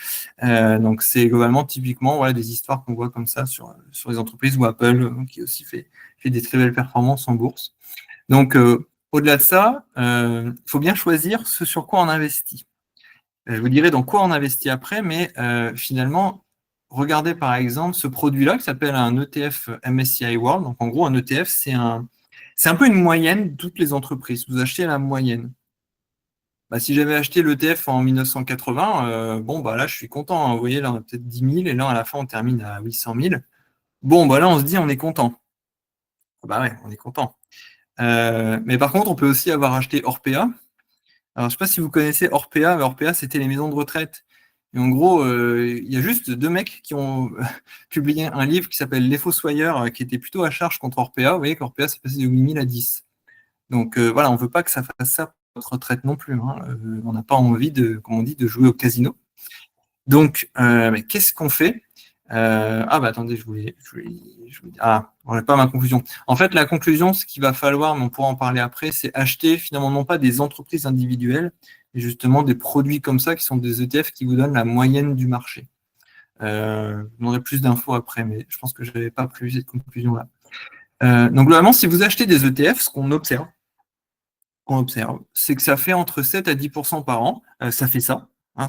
donc, c'est globalement, typiquement, voilà, des histoires qu'on voit comme ça sur les entreprises, ou Apple, qui aussi fait des très belles performances en bourse. Donc, au-delà de ça, il faut bien choisir ce sur quoi on investit. Je vous dirai dans quoi on investit après, mais finalement, regardez par exemple ce produit-là qui s'appelle un ETF MSCI World. Donc, en gros, un ETF, c'est un peu une moyenne de toutes les entreprises. Vous achetez la moyenne. Si j'avais acheté l'ETF en 1980, là, je suis content, hein. Vous voyez, là, on a peut-être 10 000, et là, à la fin, on termine à 800 000. Là, on se dit, on est content. Ouais, on est content. Mais par contre, on peut aussi avoir acheté Orpea. Alors, je ne sais pas si vous connaissez Orpea, mais Orpea, c'était les maisons de retraite. Et en gros, il y a juste 2 mecs qui ont publié un livre qui s'appelle Les Fossoyeurs, qui était plutôt à charge contre Orpea. Vous voyez qu'Orpea, c'est passé de 8 000 à 10. Donc voilà, on ne veut pas que ça fasse ça pour notre retraite non plus, hein. On n'a pas envie comme on dit, de jouer au casino. Donc, mais qu'est-ce qu'on fait? Attendez, je voulais voilà, pas ma conclusion. En fait, la conclusion, ce qu'il va falloir, mais on pourra en parler après, c'est acheter finalement non pas des entreprises individuelles, mais justement des produits comme ça qui sont des ETF qui vous donnent la moyenne du marché. Je donnerai plus d'infos après, mais je pense que je n'avais pas prévu cette conclusion-là. Donc, globalement, si vous achetez des ETF, ce qu'on observe, c'est que ça fait entre 7 à 10% par an. Ça fait ça. Hein,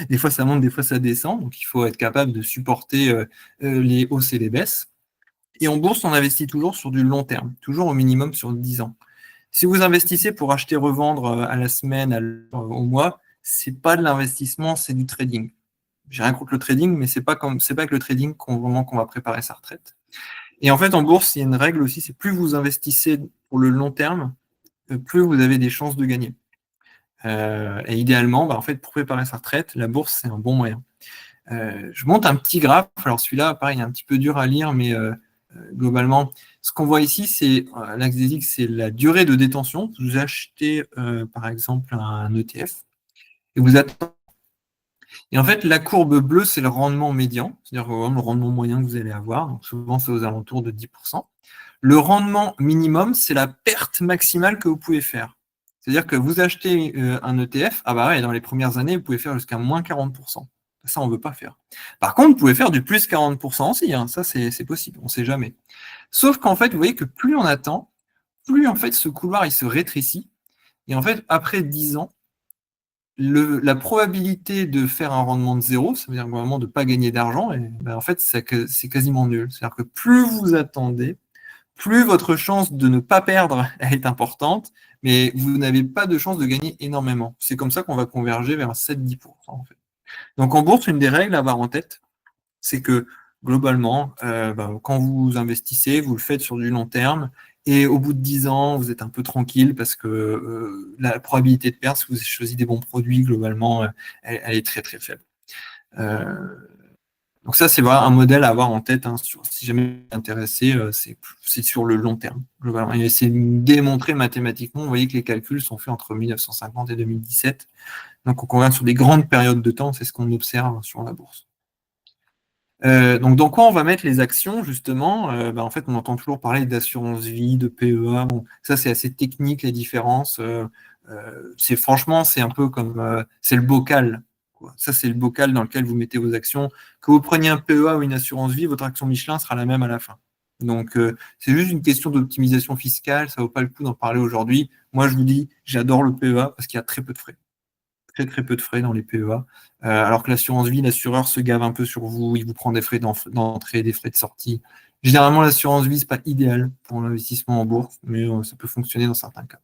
des fois ça monte, des fois ça descend, donc il faut être capable de supporter les hausses et les baisses. Et en bourse, on investit toujours sur du long terme, toujours au minimum sur 10 ans. Si vous investissez pour acheter, revendre à la semaine, au mois, c'est pas de l'investissement, c'est du trading. J'ai rien contre le trading, mais c'est pas avec le trading qu'on va préparer sa retraite. Et en fait, en bourse, il y a une règle aussi, c'est plus vous investissez pour le long terme, plus vous avez des chances de gagner. Et idéalement, en fait, pour préparer sa retraite, la bourse, c'est un bon moyen. Je monte un petit graphe. Alors celui-là, pareil, il est un petit peu dur à lire, mais globalement, ce qu'on voit ici, c'est l'axe des X, c'est la durée de détention. Vous achetez, par exemple, un ETF et vous attendez. Et en fait, la courbe bleue, c'est le rendement médian, c'est-à-dire le rendement moyen que vous allez avoir. Donc souvent, c'est aux alentours de 10%. Le rendement minimum, c'est la perte maximale que vous pouvez faire. C'est-à-dire que vous achetez un ETF, dans les premières années, vous pouvez faire jusqu'à moins 40%. Ça, on ne veut pas faire. Par contre, vous pouvez faire du plus 40% aussi, hein. Ça, c'est possible, on ne sait jamais. Sauf qu'en fait, vous voyez que plus on attend, plus en fait ce couloir il se rétrécit. Et en fait, après 10 ans, la probabilité de faire un rendement de 0, ça veut dire vraiment de ne pas gagner d'argent, en fait, c'est quasiment nul. C'est-à-dire que plus vous attendez, plus votre chance de ne pas perdre est importante, mais vous n'avez pas de chance de gagner énormément. C'est comme ça qu'on va converger vers 7-10%. En fait. Donc en bourse, une des règles à avoir en tête, c'est que globalement, quand vous investissez, vous le faites sur du long terme, et au bout de 10 ans, vous êtes un peu tranquille parce que la probabilité de perdre, si vous choisissez des bons produits, globalement, elle est très très faible. Donc ça, c'est vraiment un modèle à avoir en tête, hein, si jamais vous êtes intéressé, c'est sur le long terme, globalement. Et c'est démontré mathématiquement, vous voyez que les calculs sont faits entre 1950 et 2017. Donc on regarde sur des grandes périodes de temps, c'est ce qu'on observe sur la bourse. Donc dans quoi on va mettre les actions, justement en fait, on entend toujours parler d'assurance vie, de PEA. Bon, ça, c'est assez technique, les différences. Franchement, c'est un peu comme... c'est le bocal. Ça, c'est le bocal dans lequel vous mettez vos actions. Que vous preniez un PEA ou une assurance vie, votre action Michelin sera la même à la fin. Donc, c'est juste une question d'optimisation fiscale. Ça ne vaut pas le coup d'en parler aujourd'hui. Moi, je vous dis, j'adore le PEA parce qu'il y a très peu de frais. Très, très peu de frais dans les PEA. Alors que l'assurance vie, l'assureur se gave un peu sur vous. Il vous prend des frais d'entrée, des frais de sortie. Généralement, l'assurance vie, ce n'est pas idéal pour l'investissement en bourse, mais ça peut fonctionner dans certains cas.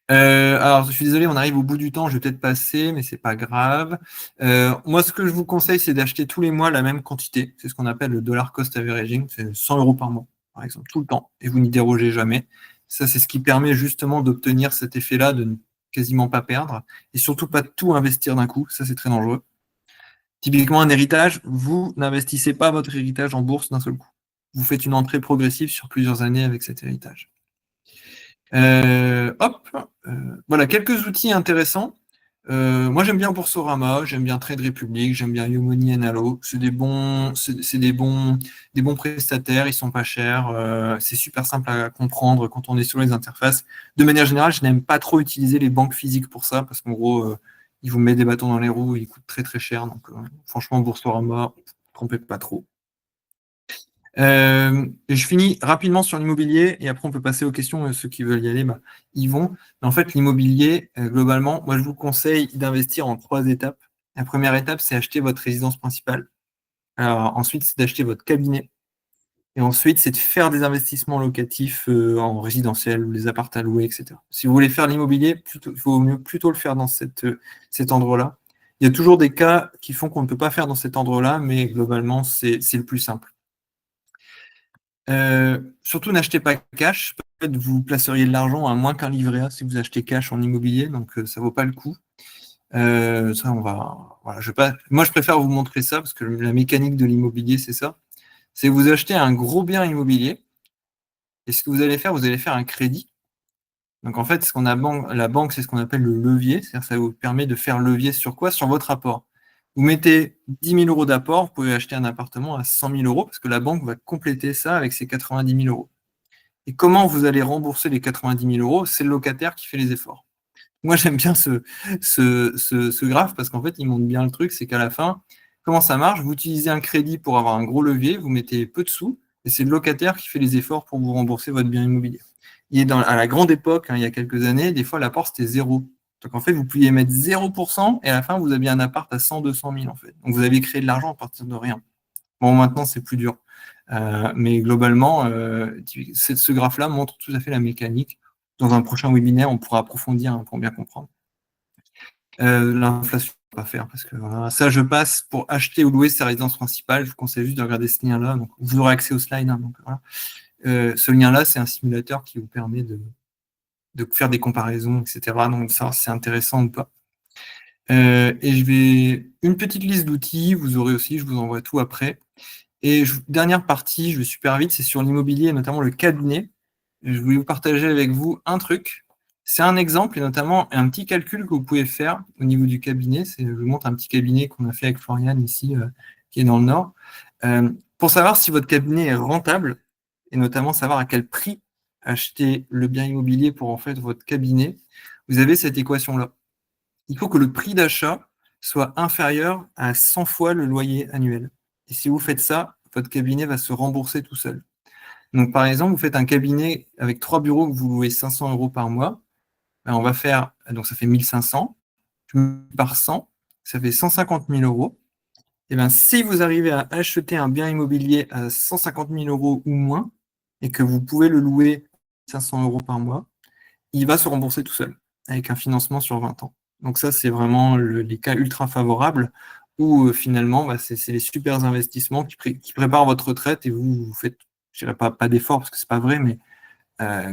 Alors, je suis désolé, on arrive au bout du temps, je vais peut-être passer, mais c'est pas grave. Moi, ce que je vous conseille, c'est d'acheter tous les mois la même quantité. C'est ce qu'on appelle le dollar cost averaging. C'est 100 € par mois, par exemple, tout le temps. Et vous n'y dérogez jamais. Ça, c'est ce qui permet justement d'obtenir cet effet-là, de ne quasiment pas perdre. Et surtout, pas tout investir d'un coup. Ça, c'est très dangereux. Typiquement, un héritage, vous n'investissez pas votre héritage en bourse d'un seul coup. Vous faites une entrée progressive sur plusieurs années avec cet héritage. Hop, voilà, quelques outils intéressants. Moi, j'aime bien Boursorama, j'aime bien Trade Republic, j'aime bien Yomoney et Nalo. C'est des bons prestataires, ils sont pas chers. C'est super simple à comprendre quand on est sur les interfaces. De manière générale, je n'aime pas trop utiliser les banques physiques pour ça, parce qu'en gros, ils vous mettent des bâtons dans les roues, ils coûtent très très cher. Donc, franchement, Boursorama, ne trompez pas trop. Et je finis rapidement sur l'immobilier et après on peut passer aux questions. Ceux qui veulent y aller, bah, ils vont. Mais en fait, l'immobilier, globalement, moi je vous conseille d'investir en 3 étapes. La première étape, c'est acheter votre résidence principale. Alors, ensuite, c'est d'acheter votre cabinet. Et ensuite, c'est de faire des investissements locatifs en résidentiel, ou les apparts à louer, etc. Si vous voulez faire l'immobilier, il faut mieux plutôt le faire dans cet endroit-là. Il y a toujours des cas qui font qu'on ne peut pas faire dans cet endroit-là, mais globalement, c'est le plus simple. Surtout, n'achetez pas cash. Peut-être vous placeriez de l'argent à moins qu'un livret A si vous achetez cash en immobilier, donc ça ne vaut pas le coup. Ça, voilà, moi, je préfère vous montrer ça parce que la mécanique de l'immobilier, c'est ça. C'est vous achetez un gros bien immobilier et ce que vous allez faire, un crédit. Donc en fait, la banque, c'est ce qu'on appelle le levier, c'est-à-dire ça vous permet de faire levier sur quoi? Sur votre apport. Vous mettez 10 000 euros d'apport, vous pouvez acheter un appartement à 100 000 euros parce que la banque va compléter ça avec ses 90 000 euros. Et comment vous allez rembourser les 90 000 euros? C'est le locataire qui fait les efforts. Moi, j'aime bien ce graphe parce qu'en fait, il montre bien le truc, c'est qu'à la fin, comment ça marche? Vous utilisez un crédit pour avoir un gros levier, vous mettez peu de sous, et c'est le locataire qui fait les efforts pour vous rembourser votre bien immobilier. À la grande époque, il y a quelques années, des fois, l'apport, c'était 0. Donc, en fait, vous pouviez mettre 0% et à la fin, vous aviez un appart à 100, 200 000, en fait. Donc, vous avez créé de l'argent à partir de rien. Bon, maintenant, c'est plus dur. Mais globalement, ce graphe-là montre tout à fait la mécanique. Dans un prochain webinaire, on pourra approfondir pour bien comprendre. L'inflation, on va pas faire parce que voilà, ça, je passe pour acheter ou louer sa résidence principale. Je vous conseille juste de regarder ce lien-là. Donc, vous aurez accès au slide. Donc, voilà. Ce lien-là, c'est un simulateur qui vous permet de faire des comparaisons, etc. Donc, ça, c'est intéressant ou pas. Et une petite liste d'outils. Vous aurez aussi, je vous envoie tout après. Et dernière partie, je vais super vite, c'est sur l'immobilier, notamment le cabinet. Je voulais vous partager avec vous un truc. C'est un exemple et notamment un petit calcul que vous pouvez faire au niveau du cabinet. Je vous montre un petit cabinet qu'on a fait avec Florian ici, qui est dans le Nord. Pour savoir si votre cabinet est rentable et notamment savoir à quel prix acheter le bien immobilier pour en fait votre cabinet, vous avez cette équation-là. Il faut que le prix d'achat soit inférieur à 100 fois le loyer annuel. Et si vous faites ça, votre cabinet va se rembourser tout seul. Donc, par exemple, vous faites un cabinet avec 3 bureaux que vous louez 500 euros par mois. Ben, on va faire, donc ça fait 1500. Par 100, ça fait 150 000 euros. Et bien, si vous arrivez à acheter un bien immobilier à 150 000 euros ou moins, et que vous pouvez le louer 500 euros par mois, il va se rembourser tout seul, avec un financement sur 20 ans. Donc ça, c'est vraiment les cas ultra favorables où finalement, c'est les super investissements qui préparent votre retraite et vous faites, je dirais pas d'effort parce que c'est pas vrai, mais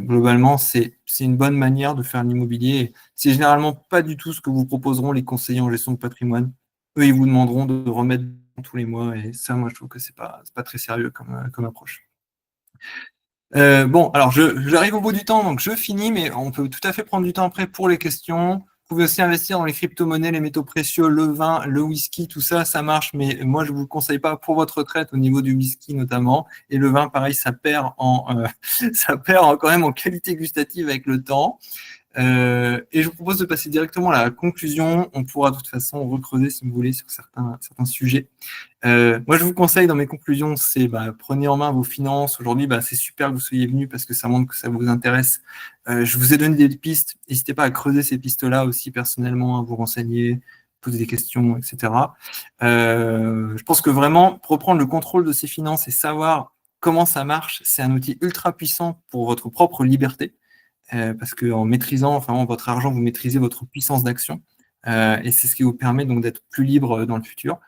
globalement, c'est une bonne manière de faire l'immobilier. C'est généralement pas du tout ce que vous proposeront les conseillers en gestion de patrimoine. Eux, ils vous demanderont de remettre tous les mois et ça, moi, je trouve que c'est pas très sérieux comme approche. Bon, alors j'arrive au bout du temps, donc je finis, mais on peut tout à fait prendre du temps après pour les questions. Vous pouvez aussi investir dans les crypto-monnaies, les métaux précieux, le vin, le whisky, tout ça, ça marche, mais moi, je ne vous le conseille pas pour votre retraite au niveau du whisky notamment. Et le vin, pareil, ça perd quand même en qualité gustative avec le temps. Et je vous propose de passer directement à la conclusion. On pourra de toute façon recreuser si vous voulez sur certains sujets. Moi, je vous conseille dans mes conclusions, c'est prenez en main vos finances. Aujourd'hui, c'est super que vous soyez venus parce que ça montre que ça vous intéresse. Je vous ai donné des pistes. N'hésitez pas à creuser ces pistes-là aussi personnellement, à vous renseigner, poser des questions, etc. Je pense que vraiment, reprendre le contrôle de ses finances et savoir comment ça marche, c'est un outil ultra puissant pour votre propre liberté. Parce qu'en maîtrisant votre argent, vous maîtrisez votre puissance d'action. Et c'est ce qui vous permet donc d'être plus libre dans le futur.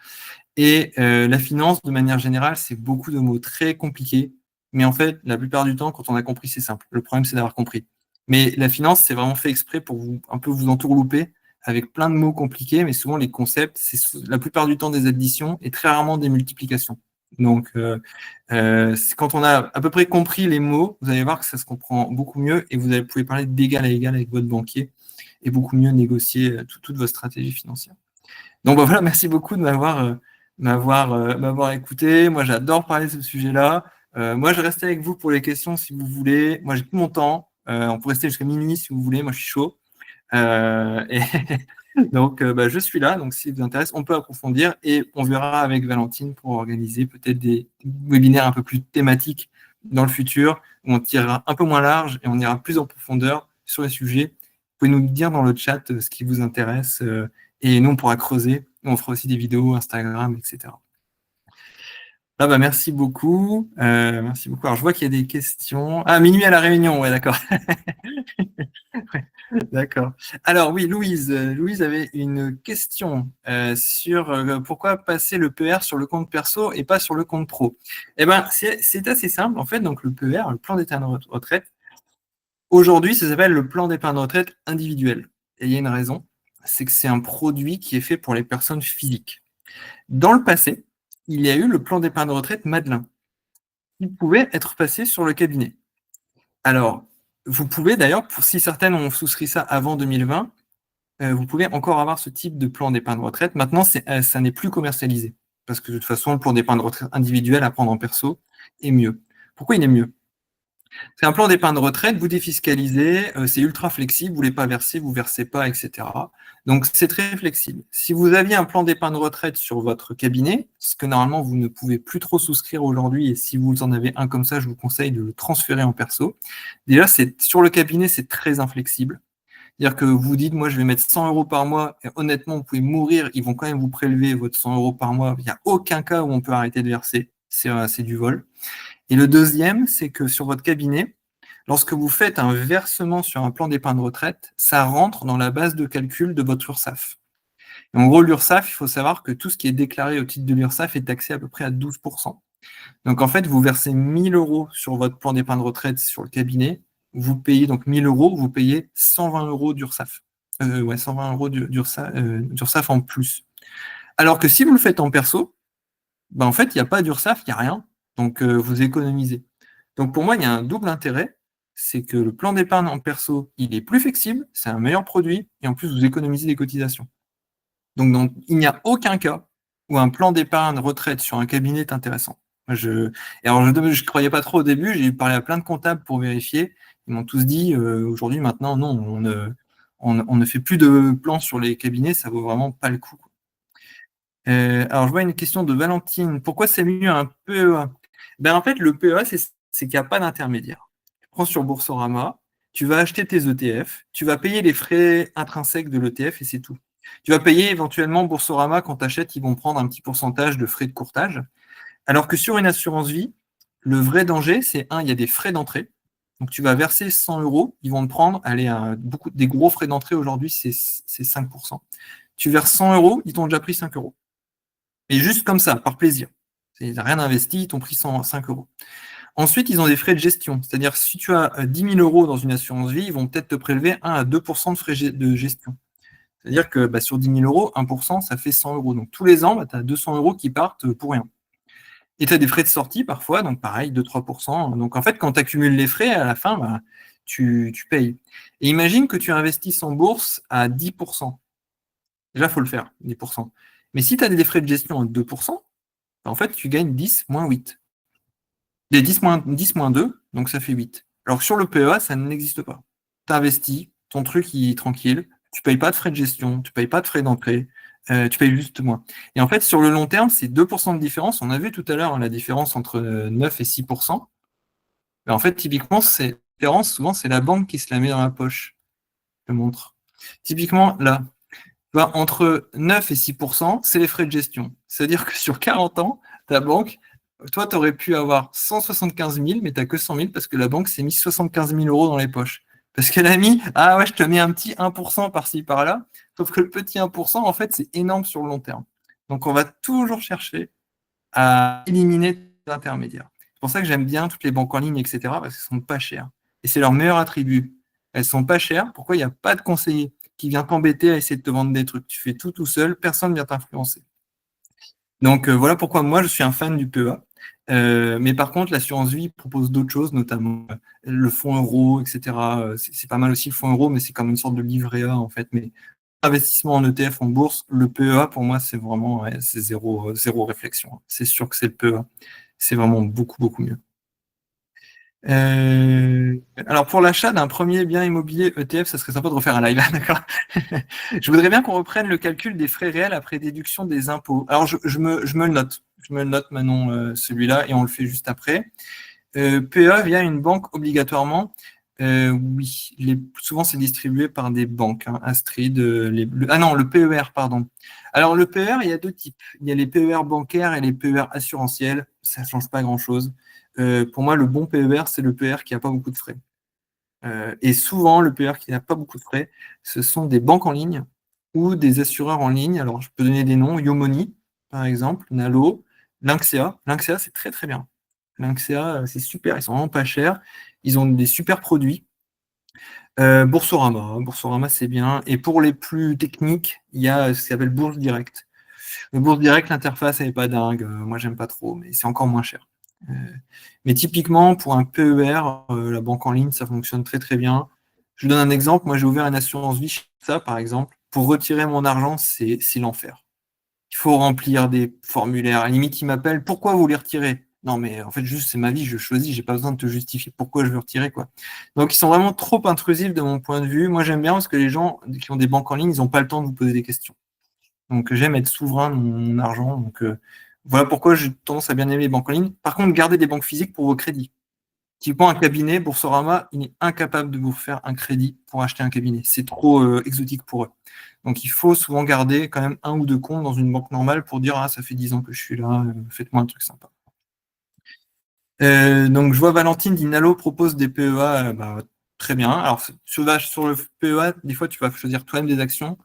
Et la finance, de manière générale, c'est beaucoup de mots très compliqués. Mais en fait, la plupart du temps, quand on a compris, c'est simple. Le problème, c'est d'avoir compris. Mais la finance, c'est vraiment fait exprès pour un peu vous entourlouper avec plein de mots compliqués. Mais souvent, les concepts, c'est la plupart du temps des additions et très rarement des multiplications. Donc, quand on a à peu près compris les mots, vous allez voir que ça se comprend beaucoup mieux et vous pouvez parler d'égal à égal avec votre banquier et beaucoup mieux négocier toute votre stratégie financière. Donc voilà, merci beaucoup de m'avoir écouté. Moi, j'adore parler de ce sujet-là. Moi, je reste avec vous pour les questions si vous voulez. Moi, j'ai tout mon temps. On peut rester jusqu'à minuit si vous voulez. Moi, je suis chaud. Et donc, je suis là. Donc, si ça vous intéresse, on peut approfondir et on verra avec Valentine pour organiser peut-être des webinaires un peu plus thématiques dans le futur où on tirera un peu moins large et on ira plus en profondeur sur les sujets. Vous pouvez nous dire dans le chat ce qui vous intéresse et nous, on pourra creuser. On fera aussi des vidéos Instagram, etc. Là, merci beaucoup. Merci beaucoup. Alors, je vois qu'il y a des questions. Ah, minuit à la réunion, ouais, d'accord. D'accord. Alors oui, Louise avait une question sur pourquoi passer le PER sur le compte perso et pas sur le compte pro. Eh ben, c'est assez simple. En fait, donc le PER, le plan d'épargne retraite, aujourd'hui, ça s'appelle le plan d'épargne retraite individuel. Et il y a une raison, c'est que c'est un produit qui est fait pour les personnes physiques. Dans le passé, il y a eu le plan d'épargne retraite Madelin, qui pouvait être passé sur le cabinet. Alors, vous pouvez d'ailleurs, si certaines ont souscrit ça avant 2020, vous pouvez encore avoir ce type de plan d'épargne retraite. Maintenant, ça n'est plus commercialisé. Parce que de toute façon, le plan d'épargne retraite individuel à prendre en perso est mieux. Pourquoi il est mieux? C'est un plan d'épargne retraite, vous défiscalisez, c'est ultra flexible, vous ne voulez pas verser, vous ne versez pas, etc. Donc, c'est très flexible. Si vous aviez un plan d'épargne retraite sur votre cabinet, ce que normalement, vous ne pouvez plus trop souscrire aujourd'hui, et si vous en avez un comme ça, je vous conseille de le transférer en perso. Déjà, sur le cabinet, c'est très inflexible. C'est-à-dire que vous dites, moi, je vais mettre 100 euros par mois, et honnêtement, vous pouvez mourir, ils vont quand même vous prélever votre 100 euros par mois. Il n'y a aucun cas où on peut arrêter de verser. C'est du vol. Et le deuxième, c'est que sur votre cabinet, lorsque vous faites un versement sur un plan d'épargne retraite, ça rentre dans la base de calcul de votre URSSAF. Et en gros, l'URSSAF, il faut savoir que tout ce qui est déclaré au titre de l'URSSAF est taxé à peu près à 12%. Donc en fait, vous versez 1 000 euros sur votre plan d'épargne retraite sur le cabinet, vous payez donc 1 000 euros, vous payez 120 euros d'URSSAF. 120 euros d'URSSAF en plus. Alors que si vous le faites en perso, en fait, il n'y a pas d'URSSAF, il n'y a rien. Donc, vous économisez. Donc, pour moi, il y a un double intérêt. C'est que le plan d'épargne en perso, il est plus flexible, c'est un meilleur produit, et en plus, vous économisez des cotisations. Donc, il n'y a aucun cas où un plan d'épargne retraite sur un cabinet est intéressant. Je ne croyais pas trop au début, j'ai parlé à plein de comptables pour vérifier. Ils m'ont tous dit, aujourd'hui, maintenant, non, on ne fait plus de plans sur les cabinets, ça vaut vraiment pas le coup. Alors, je vois une question de Valentine. Pourquoi c'est mieux un PEA? En fait, le PEA, c'est qu'il n'y a pas d'intermédiaire. Tu prends sur Boursorama, tu vas acheter tes ETF, tu vas payer les frais intrinsèques de l'ETF et c'est tout. Tu vas payer éventuellement Boursorama, quand tu achètes, ils vont prendre un petit pourcentage de frais de courtage. Alors que sur une assurance vie, le vrai danger, c'est il y a des frais d'entrée. Donc, tu vas verser 100 euros, ils vont te prendre, des gros frais d'entrée aujourd'hui, c'est 5%. Tu verses 100 euros, ils t'ont déjà pris 5 euros. Et juste comme ça, par plaisir. Ils n'ont rien investi, ils t'ont pris 105 euros. Ensuite, ils ont des frais de gestion. C'est-à-dire, si tu as 10 000 euros dans une assurance vie, ils vont peut-être te prélever 1 à 2% de frais de gestion. C'est-à-dire que sur 10 000 euros, 1%, ça fait 100 euros. Donc, tous les ans, tu as 200 euros qui partent pour rien. Et tu as des frais de sortie parfois, donc pareil, 2-3%. Donc, en fait, quand tu accumules les frais, à la fin, tu payes. Et imagine que tu investisses en bourse à 10%. Déjà, il faut le faire, 10%. Mais si tu as des frais de gestion à 2%, en fait, tu gagnes 10 moins 8. Des 10 moins 2, donc ça fait 8. Alors que sur le PEA, ça n'existe pas. Tu investis, ton truc il est tranquille, tu ne payes pas de frais de gestion, tu ne payes pas de frais d'entrée, tu payes juste moins. Et en fait, sur le long terme, c'est 2% de différence. On a vu tout à l'heure la différence entre 9 et 6%. Mais en fait, typiquement, cette différence, souvent, c'est la banque qui se la met dans la poche. Je te montre. Typiquement, là, entre 9 et 6%, c'est les frais de gestion. C'est-à-dire que sur 40 ans, ta banque, toi, tu aurais pu avoir 175 000, mais tu n'as que 100 000 parce que la banque s'est mis 75 000 euros dans les poches. Parce qu'elle a mis, je te mets un petit 1% par-ci, par-là. Sauf que le petit 1%, en fait, c'est énorme sur le long terme. Donc, on va toujours chercher à éliminer les intermédiaires. C'est pour ça que j'aime bien toutes les banques en ligne, etc., parce qu'elles ne sont pas chères. Et c'est leur meilleur attribut. Elles ne sont pas chères. Pourquoi il n'y a pas de conseiller qui vient t'embêter à essayer de te vendre des trucs? Tu fais tout seul, personne ne vient t'influencer. Donc, voilà pourquoi moi, je suis un fan du PEA. Mais par contre, l'assurance vie propose d'autres choses, notamment le fonds euro, etc. C'est pas mal aussi le fonds euro, mais c'est comme une sorte de livret A en fait. Mais investissement en ETF, en bourse, le PEA, pour moi, c'est vraiment c'est zéro réflexion. C'est sûr que c'est le PEA. C'est vraiment beaucoup, beaucoup mieux. Alors pour l'achat d'un premier bien immobilier ETF, ça serait sympa de refaire un live, d'accord. Je voudrais bien qu'on reprenne le calcul des frais réels après déduction des impôts. Alors je me le note. Je me le note, Manon, celui-là, et on le fait juste après. PEA via une banque obligatoirement. Oui, souvent c'est distribué par des banques. Astrid, non, le PER, pardon. Alors le PER, il y a deux types. Il y a les PER bancaires et les PER assurantiels. Ça ne change pas grand-chose. Pour moi, le bon PER, c'est le PER qui n'a pas beaucoup de frais. Et souvent, le PER qui n'a pas beaucoup de frais, ce sont des banques en ligne ou des assureurs en ligne. Alors, je peux donner des noms. Yomoni, par exemple, Nalo, Lynxea. Lynxea, c'est très, très bien. Lynxea, c'est super. Ils sont vraiment pas chers. Ils ont des super produits. Boursorama. Boursorama, c'est bien. Et pour les plus techniques, il y a ce qui s'appelle Bourse Direct. Le Bourse Direct, l'interface, elle n'est pas dingue. Moi, j'aime pas trop, mais c'est encore moins cher. Mais typiquement, pour un PER, la banque en ligne, ça fonctionne très très bien. Je vous donne un exemple. Moi, j'ai ouvert une assurance vie chez ça, par exemple. Pour retirer mon argent, c'est l'enfer. Il faut remplir des formulaires. À la limite, ils m'appellent. Pourquoi vous les retirez? Non, mais en fait, juste, c'est ma vie. Je choisis. J'ai pas besoin de te justifier pourquoi je veux retirer, quoi. Donc, ils sont vraiment trop intrusifs de mon point de vue. Moi, j'aime bien parce que les gens qui ont des banques en ligne, ils n'ont pas le temps de vous poser des questions. Donc, j'aime être souverain de mon argent. Donc, voilà pourquoi j'ai tendance à bien aimer les banques en ligne. Par contre, gardez des banques physiques pour vos crédits. Typiquement, un cabinet, Boursorama, il est incapable de vous faire un crédit pour acheter un cabinet. C'est trop exotique pour eux. Donc, il faut souvent garder quand même un ou deux comptes dans une banque normale pour dire « Ah, ça fait 10 ans que je suis là, faites-moi un truc sympa. » Donc, je vois Valentine d'Inalo propose des PEA, très bien. Alors, sur le PEA, des fois, tu vas choisir toi-même des actions.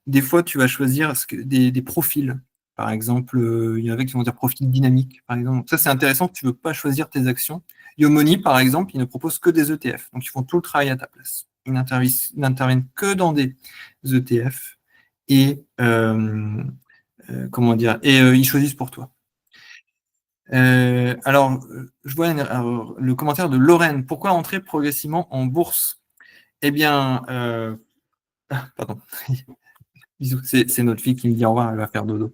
Des fois, tu vas choisir des profils. Par exemple, il y en a qui vont dire profil dynamique, par exemple. Ça, c'est intéressant, tu ne veux pas choisir tes actions. Yomoni, par exemple, ils ne proposent que des ETF. Donc, ils font tout le travail à ta place. Ils n'interviennent que dans des ETF et, ils choisissent pour toi. Alors, je vois le commentaire de Lorraine. Pourquoi entrer progressivement en bourse? Eh bien, pardon. Bisous, c'est notre fille qui me dit au revoir, elle va faire dodo.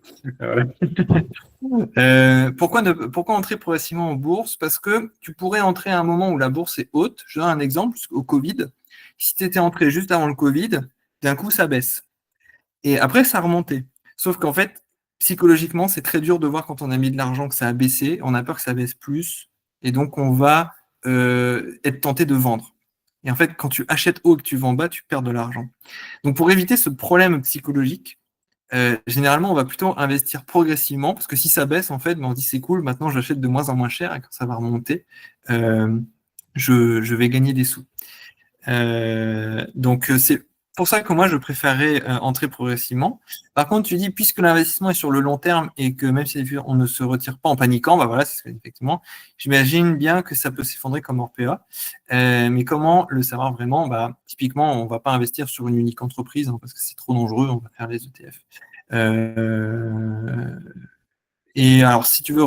Pourquoi entrer progressivement en bourse? Parce que tu pourrais entrer à un moment où la bourse est haute. Je donne un exemple, au Covid. Si tu étais entré juste avant le Covid, d'un coup, ça baisse. Et après, ça a remonté. Sauf qu'en fait, psychologiquement, c'est très dur de voir quand on a mis de l'argent que ça a baissé. On a peur que ça baisse plus. Et donc, on va être tenté de vendre. Et en fait, quand tu achètes haut et que tu vends bas, tu perds de l'argent. Donc, pour éviter ce problème psychologique, généralement, on va plutôt investir progressivement, parce que si ça baisse, en fait, on se dit c'est cool, maintenant j'achète de moins en moins cher, et quand ça va remonter, je vais gagner des sous. Donc, c'est pour ça que moi, je préférerais entrer progressivement. Par contre, tu dis, puisque l'investissement est sur le long terme et que même si on ne se retire pas en paniquant, voilà, c'est ce que, effectivement, j'imagine bien que ça peut s'effondrer comme Orpea. Mais comment le savoir vraiment? Typiquement, on ne va pas investir sur une unique entreprise parce que c'est trop dangereux, on va faire les ETF. Et alors, si tu veux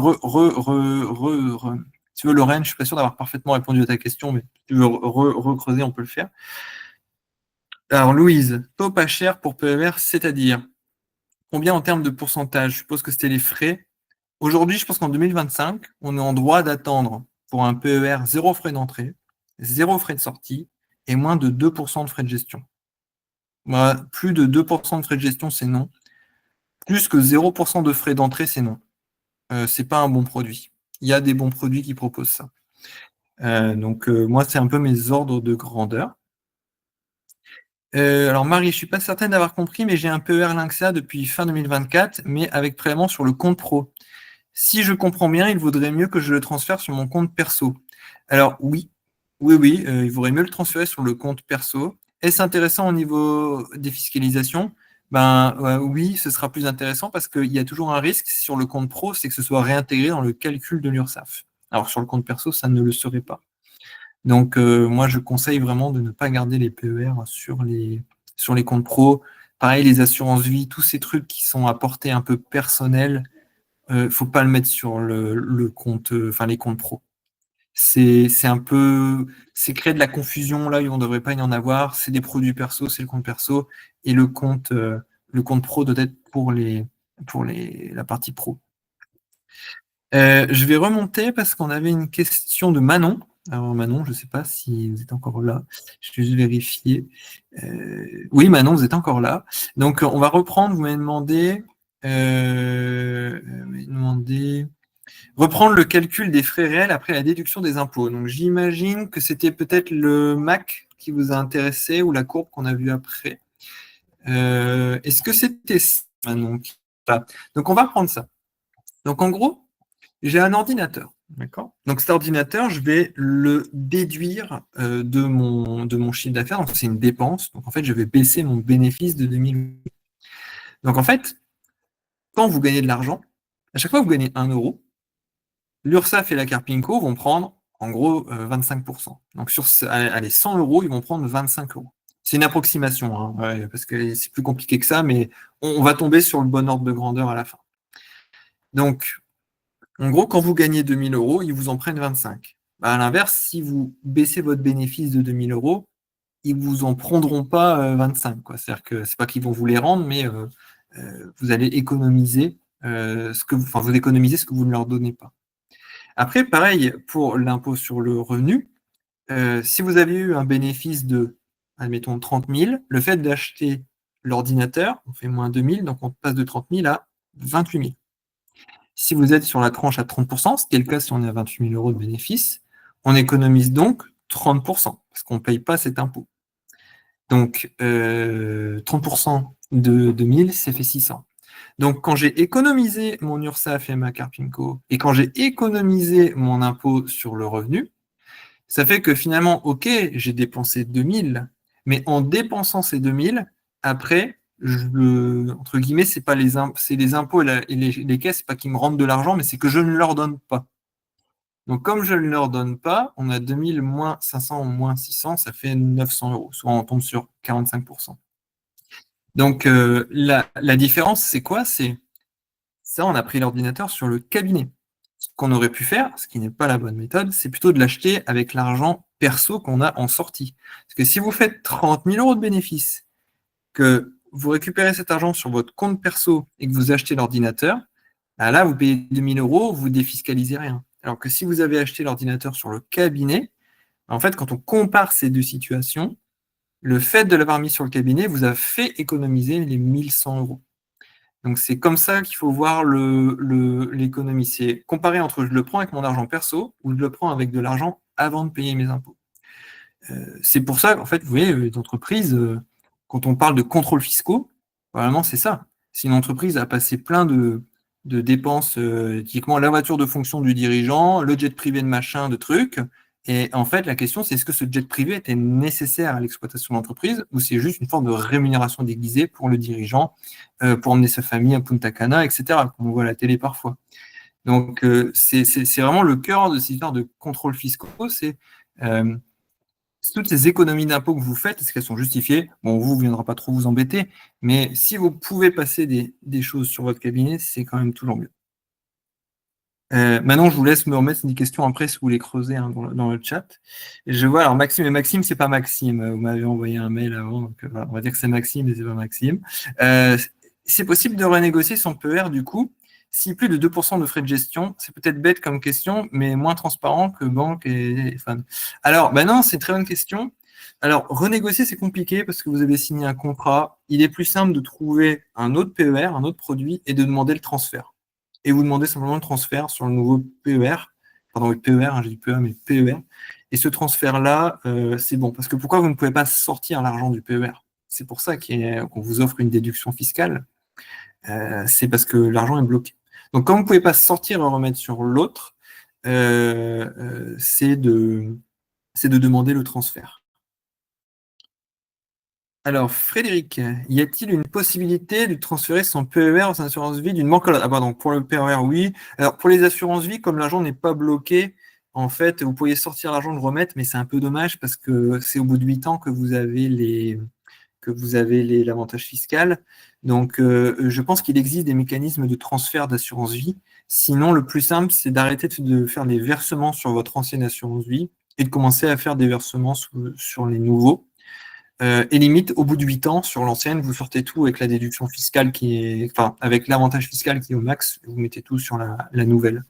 si tu veux, Lorraine, je suis pas sûr d'avoir parfaitement répondu à ta question, mais si tu veux recreuser, on peut le faire. Alors, Louise, taux pas cher pour PER, c'est-à-dire combien en termes de pourcentage? Je suppose que c'était les frais. Aujourd'hui, je pense qu'en 2025, on est en droit d'attendre pour un PER 0 frais d'entrée, 0 frais de sortie et moins de 2% de frais de gestion. Plus de 2% de frais de gestion, c'est non. Plus que 0% de frais d'entrée, c'est non. C'est pas un bon produit. Il y a des bons produits qui proposent ça. Donc, moi, c'est un peu mes ordres de grandeur. Alors Marie, je ne suis pas certaine d'avoir compris, mais j'ai un PER Lynxea depuis fin 2024, mais avec prélèvement sur le compte pro. Si je comprends bien, il vaudrait mieux que je le transfère sur mon compte perso. Alors oui, il vaudrait mieux le transférer sur le compte perso. Est-ce intéressant au niveau défiscalisation? Oui, ce sera plus intéressant parce qu'il y a toujours un risque sur le compte pro, c'est que ce soit réintégré dans le calcul de l'URSSAF. Alors sur le compte perso, ça ne le serait pas. Donc, moi, je conseille vraiment de ne pas garder les PER sur les comptes pro. Pareil, les assurances vie, tous ces trucs qui sont à portée un peu personnelle, faut pas le mettre sur le compte, enfin les comptes pro. C'est un peu, c'est créer de la confusion là où on ne devrait pas y en avoir. C'est des produits perso, c'est le compte perso et le compte pro doit être pour la partie pro. Je vais remonter parce qu'on avait une question de Manon. Alors Manon, je ne sais pas si vous êtes encore là. Je vais juste vérifier. Oui, Manon, vous êtes encore là. Donc on va reprendre. Vous m'avez demandé, reprendre le calcul des frais réels après la déduction des impôts. Donc j'imagine que c'était peut-être le MAC qui vous a intéressé ou la courbe qu'on a vue après. Est-ce que c'était ça, Manon? Donc on va reprendre ça. Donc en gros, j'ai un ordinateur, d'accord? Donc cet ordinateur, je vais le déduire de mon chiffre d'affaires. Donc c'est une dépense. Donc en fait, je vais baisser mon bénéfice de 2000. Donc en fait, quand vous gagnez de l'argent, à chaque fois que vous gagnez 1 euro, l'URSSAF et la Carpinco vont prendre en gros 25%. Donc sur allez, 100 euros, ils vont prendre 25 euros. C'est une approximation, hein, ouais, parce que c'est plus compliqué que ça, mais on va tomber sur le bon ordre de grandeur à la fin. Donc, en gros, quand vous gagnez 2000 euros, ils vous en prennent 25. À l'inverse, si vous baissez votre bénéfice de 2000 euros, ils ne vous en prendront pas 25. C'est-à-dire que ce n'est pas qu'ils vont vous les rendre, mais vous allez économiser vous économisez ce que vous ne leur donnez pas. Après, pareil, pour l'impôt sur le revenu, si vous avez eu un bénéfice de, admettons, 30 000, le fait d'acheter l'ordinateur, on fait moins 2 000, donc on passe de 30 000 à 28 000. Si vous êtes sur la tranche à 30%, ce qui est le cas si on est à 28 000 euros de bénéfice, on économise donc 30%, parce qu'on ne paye pas cet impôt. Donc, 30% de 1000, ça fait 600. Donc, quand j'ai économisé mon URSSAF et ma Carpinco, et quand j'ai économisé mon impôt sur le revenu, ça fait que finalement, ok, j'ai dépensé 2000, mais en dépensant ces 2000, après, entre guillemets, c'est pas c'est les impôts et les caisses, c'est pas qu'ils me rendent de l'argent, mais c'est que je ne leur donne pas. Donc, comme je ne leur donne pas, on a 2000 moins 500 moins 600, ça fait 900 euros. Soit on tombe sur 45%. Donc, la différence, c'est quoi? C'est ça, on a pris l'ordinateur sur le cabinet. Ce qu'on aurait pu faire, ce qui n'est pas la bonne méthode, c'est plutôt de l'acheter avec l'argent perso qu'on a en sortie. Parce que si vous faites 30 000 euros de bénéfices, que vous récupérez cet argent sur votre compte perso et que vous achetez l'ordinateur, là, vous payez 2 000 euros, vous défiscalisez rien. Alors que si vous avez acheté l'ordinateur sur le cabinet, en fait, quand on compare ces deux situations, le fait de l'avoir mis sur le cabinet vous a fait économiser les 1100 euros. Donc, c'est comme ça qu'il faut voir l'économie. C'est comparer entre je le prends avec mon argent perso ou je le prends avec de l'argent avant de payer mes impôts. C'est pour ça qu'en fait, vous voyez, les entreprises, quand on parle de contrôles fiscaux, vraiment, c'est ça. Si une entreprise a passé plein de dépenses, typiquement la voiture de fonction du dirigeant, le jet privé de machin, de trucs, et en fait, la question, c'est est-ce que ce jet privé était nécessaire à l'exploitation de l'entreprise ou c'est juste une forme de rémunération déguisée pour le dirigeant, pour emmener sa famille à Punta Cana, etc., comme on voit à la télé parfois. Donc, c'est vraiment le cœur de cette histoire de contrôles fiscaux, c'est toutes ces économies d'impôts que vous faites, est-ce qu'elles sont justifiées? Bon, vous ne viendra pas trop vous embêter, mais si vous pouvez passer des choses sur votre cabinet, c'est quand même toujours mieux. Maintenant, je vous laisse me remettre des questions après si vous voulez creuser dans le chat. Et je vois, alors Maxime, et Maxime, c'est pas Maxime. Vous m'avez envoyé un mail avant, donc voilà, on va dire que c'est Maxime, mais c'est pas Maxime. C'est possible de renégocier son PER du coup, si plus de 2% de frais de gestion. C'est peut-être bête comme question, mais moins transparent que banque et fan. Alors, non, c'est une très bonne question. Alors, renégocier, c'est compliqué parce que vous avez signé un contrat. Il est plus simple de trouver un autre PER, un autre produit, et de demander le transfert. Et vous demandez simplement le transfert sur le nouveau PER. Pardon, PER, j'ai dit PEA, mais PER. Et ce transfert-là, c'est bon. Parce que pourquoi vous ne pouvez pas sortir l'argent du PER? C'est pour ça qu'on vous offre une déduction fiscale. C'est parce que l'argent est bloqué. Donc, quand vous ne pouvez pas sortir et remettre sur l'autre, c'est de demander le transfert. Alors, Frédéric, y a-t-il une possibilité de transférer son PER en assurance vie d'une banque à l'autre? Ah, pardon, pour le PER, oui. Alors, pour les assurances vie, comme l'argent n'est pas bloqué, en fait, vous pourriez sortir l'argent, le remettre, mais c'est un peu dommage parce que c'est au bout de 8 ans que vous avez que vous avez l'avantage fiscal. Donc, je pense qu'il existe des mécanismes de transfert d'assurance vie. Sinon, le plus simple, c'est d'arrêter de faire des versements sur votre ancienne assurance vie et de commencer à faire des versements sur les nouveaux. Et limite, au bout de 8 ans, sur l'ancienne, vous sortez tout avec la déduction fiscale avec l'avantage fiscal qui est au max, vous mettez tout sur la nouvelle.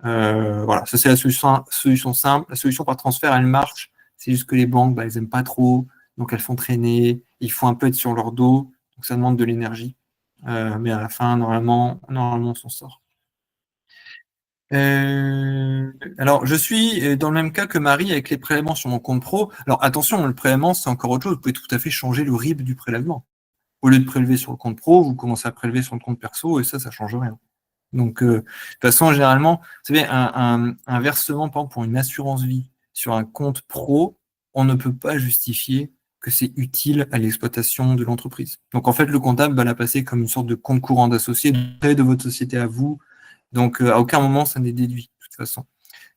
Voilà, ça c'est la solution simple. La solution par transfert, elle marche. C'est juste que les banques, elles n'aiment pas trop, donc elles font traîner. Il faut un peu être sur leur dos, donc ça demande de l'énergie. Mais à la fin, normalement on s'en sort. Alors, je suis dans le même cas que Marie avec les prélèvements sur mon compte pro. Alors, attention, le prélèvement, c'est encore autre chose. Vous pouvez tout à fait changer le RIB du prélèvement. Au lieu de prélever sur le compte pro, vous commencez à prélever sur le compte perso et ça change rien. Donc, de toute façon, généralement, vous savez, un versement, par exemple, pour une assurance vie sur un compte pro, on ne peut pas justifier que c'est utile à l'exploitation de l'entreprise. Donc, en fait, le comptable va la passer comme une sorte de compte courant d'associé de votre société à vous. Donc, à aucun moment, ça n'est déduit, de toute façon.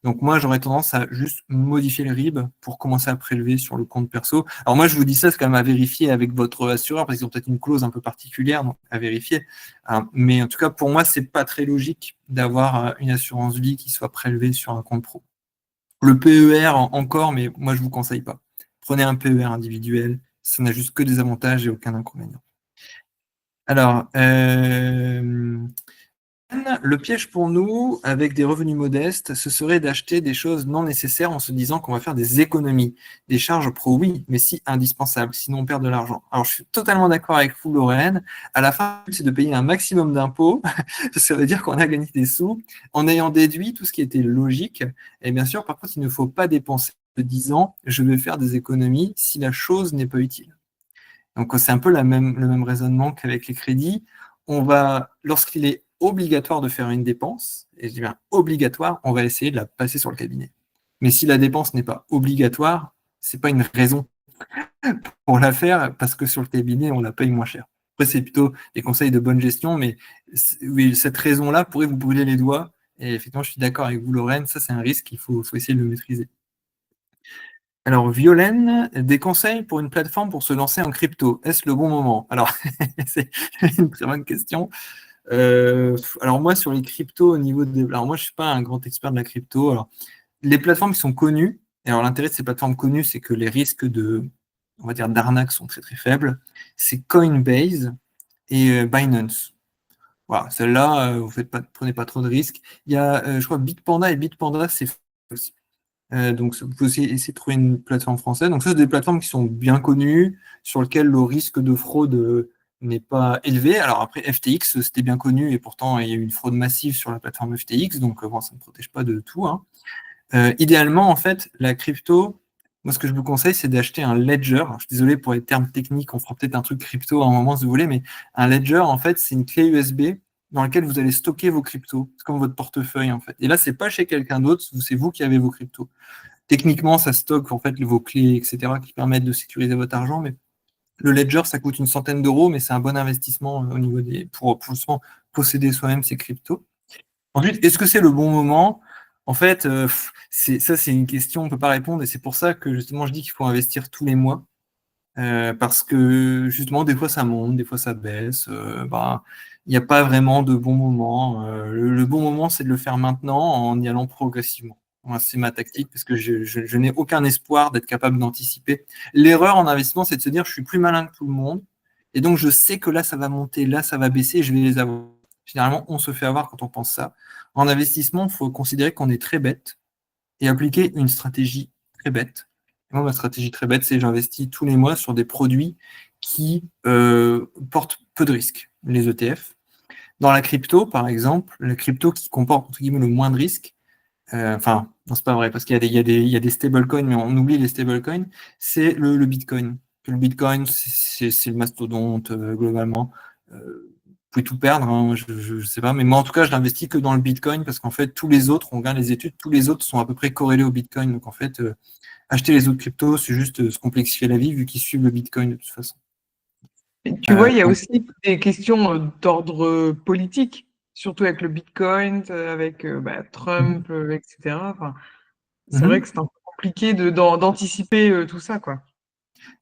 Donc, moi, j'aurais tendance à juste modifier le RIB pour commencer à prélever sur le compte perso. Alors, moi, je vous dis ça, c'est quand même à vérifier avec votre assureur, parce qu'ils ont peut-être une clause un peu particulière, donc à vérifier. Mais en tout cas, pour moi, c'est pas très logique d'avoir une assurance vie qui soit prélevée sur un compte pro. Le PER, encore, mais moi, je vous conseille pas. Prenez un PER individuel, ça n'a juste que des avantages et aucun inconvénient. Alors, le piège pour nous, avec des revenus modestes, ce serait d'acheter des choses non nécessaires en se disant qu'on va faire des économies. Des charges pro, oui, mais si indispensables, sinon on perd de l'argent. Alors, je suis totalement d'accord avec vous, Lorraine. À la fin, c'est de payer un maximum d'impôts. Ça veut dire qu'on a gagné des sous en ayant déduit tout ce qui était logique. Et bien sûr, par contre, il ne faut pas dépenser de 10 ans, je vais faire des économies si la chose n'est pas utile. Donc, c'est un peu le même raisonnement qu'avec les crédits. Lorsqu'il est obligatoire de faire une dépense, et je dis bien obligatoire, on va essayer de la passer sur le cabinet. Mais si la dépense n'est pas obligatoire, c'est pas une raison pour la faire, parce que sur le cabinet, on la paye moins cher. Après, c'est plutôt des conseils de bonne gestion, mais oui, cette raison-là pourrait vous brûler les doigts. Et effectivement, je suis d'accord avec vous, Lorraine, ça c'est un risque, il faut essayer de le maîtriser. Alors, Violaine, des conseils pour une plateforme pour se lancer en crypto. Est-ce le bon moment? Alors, c'est une très bonne question. Alors moi, sur les cryptos, au niveau de... Alors moi, je ne suis pas un grand expert de la crypto. Alors, les plateformes qui sont connues, et alors l'intérêt de ces plateformes connues, c'est que les risques on va dire, d'arnaque sont très très faibles. C'est Coinbase et Binance. Voilà, celle-là, vous prenez pas trop de risques. Il y a, je crois, Bitpanda et Bitpanda, c'est aussi. Donc, vous pouvez aussi essayer de trouver une plateforme française. Donc, ça, c'est des plateformes qui sont bien connues, sur lesquelles le risque de fraude n'est pas élevé. Alors après, FTX, c'était bien connu, et pourtant, il y a eu une fraude massive sur la plateforme FTX, donc bon, ça ne protège pas de tout. Hein. Idéalement, en fait, la crypto, moi, ce que je vous conseille, c'est d'acheter un ledger. Alors, je suis désolé pour les termes techniques, on fera peut-être un truc crypto à un moment, si vous voulez, mais un ledger, en fait, c'est une clé USB dans laquelle vous allez stocker vos cryptos. C'est comme votre portefeuille, en fait. Et là, c'est pas chez quelqu'un d'autre, c'est vous qui avez vos cryptos. Techniquement, ça stocke, en fait, vos clés, etc., qui permettent de sécuriser votre argent, mais le ledger, ça coûte une centaine d'euros, mais c'est un bon investissement au niveau pour posséder soi-même ses cryptos. Ensuite, est-ce que c'est le bon moment? En fait, c'est une question, on ne peut pas répondre, et c'est pour ça que justement je dis qu'il faut investir tous les mois, parce que justement des fois ça monte, des fois ça baisse. Il n'y a pas vraiment de bon moment. Le bon moment, c'est de le faire maintenant en y allant progressivement. Moi, c'est ma tactique parce que je n'ai aucun espoir d'être capable d'anticiper. L'erreur en investissement, c'est de se dire je suis plus malin que tout le monde, et donc je sais que là ça va monter, là ça va baisser, et je vais les avoir. Généralement, on se fait avoir quand on pense ça. En investissement, il faut considérer qu'on est très bête et appliquer une stratégie très bête. Moi, ma stratégie très bête, c'est j'investis tous les mois sur des produits qui portent peu de risques, les ETF. Dans la crypto, par exemple, la crypto qui comporte entre guillemets le moins de risques, non, c'est pas vrai, parce qu'il y a des stablecoins, mais on oublie les stablecoins, c'est le Bitcoin. Le Bitcoin, c'est le mastodonte, globalement. Vous pouvez tout perdre, hein, je sais pas, mais moi en tout cas je n'investis que dans le Bitcoin parce qu'en fait tous les autres, on regarde les études, tous les autres sont à peu près corrélés au Bitcoin. Donc en fait, acheter les autres cryptos, c'est juste se complexifier la vie vu qu'ils suivent le Bitcoin de toute façon. Et tu vois, il y a aussi des questions d'ordre politique, surtout avec le Bitcoin, avec Trump, etc. Enfin, c'est vrai que c'est un peu compliqué d'anticiper tout ça, quoi.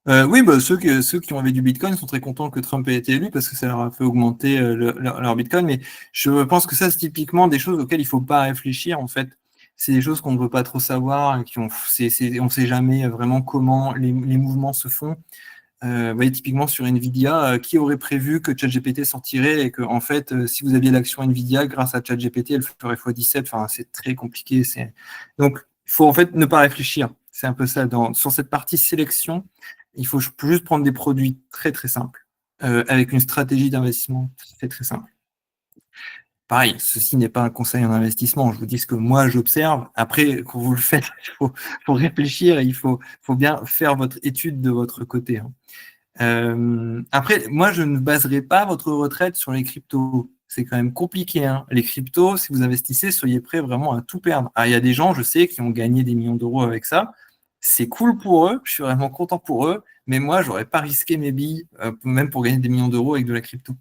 Oui, ceux qui ont envie du Bitcoin sont très contents que Trump ait été élu parce que ça leur a fait augmenter leur Bitcoin. Mais je pense que ça, c'est typiquement des choses auxquelles il ne faut pas réfléchir. En fait, c'est des choses qu'on ne veut pas trop savoir. On ne sait jamais vraiment comment les mouvements se font. Vous voyez, typiquement sur Nvidia, qui aurait prévu que ChatGPT sortirait et que, en fait, si vous aviez l'action Nvidia, grâce à ChatGPT, elle ferait x17. Enfin, c'est très compliqué. Donc, il faut en fait ne pas réfléchir. C'est un peu ça. Sur cette partie sélection, il faut juste prendre des produits très très simples, avec une stratégie d'investissement très très simple. Pareil, ceci n'est pas un conseil en investissement. Je vous dis ce que moi j'observe. Après, quand vous le faites, il faut réfléchir et il faut bien faire votre étude de votre côté, hein. Après, moi, je ne baserai pas votre retraite sur les cryptos. C'est quand même compliqué, hein. Les cryptos, si vous investissez, soyez prêts vraiment à tout perdre. Ah, il y a des gens, je sais, qui ont gagné des millions d'euros avec ça. C'est cool pour eux, je suis vraiment content pour eux, mais moi, j'aurais pas risqué mes billes, même pour gagner des millions d'euros avec de la crypto.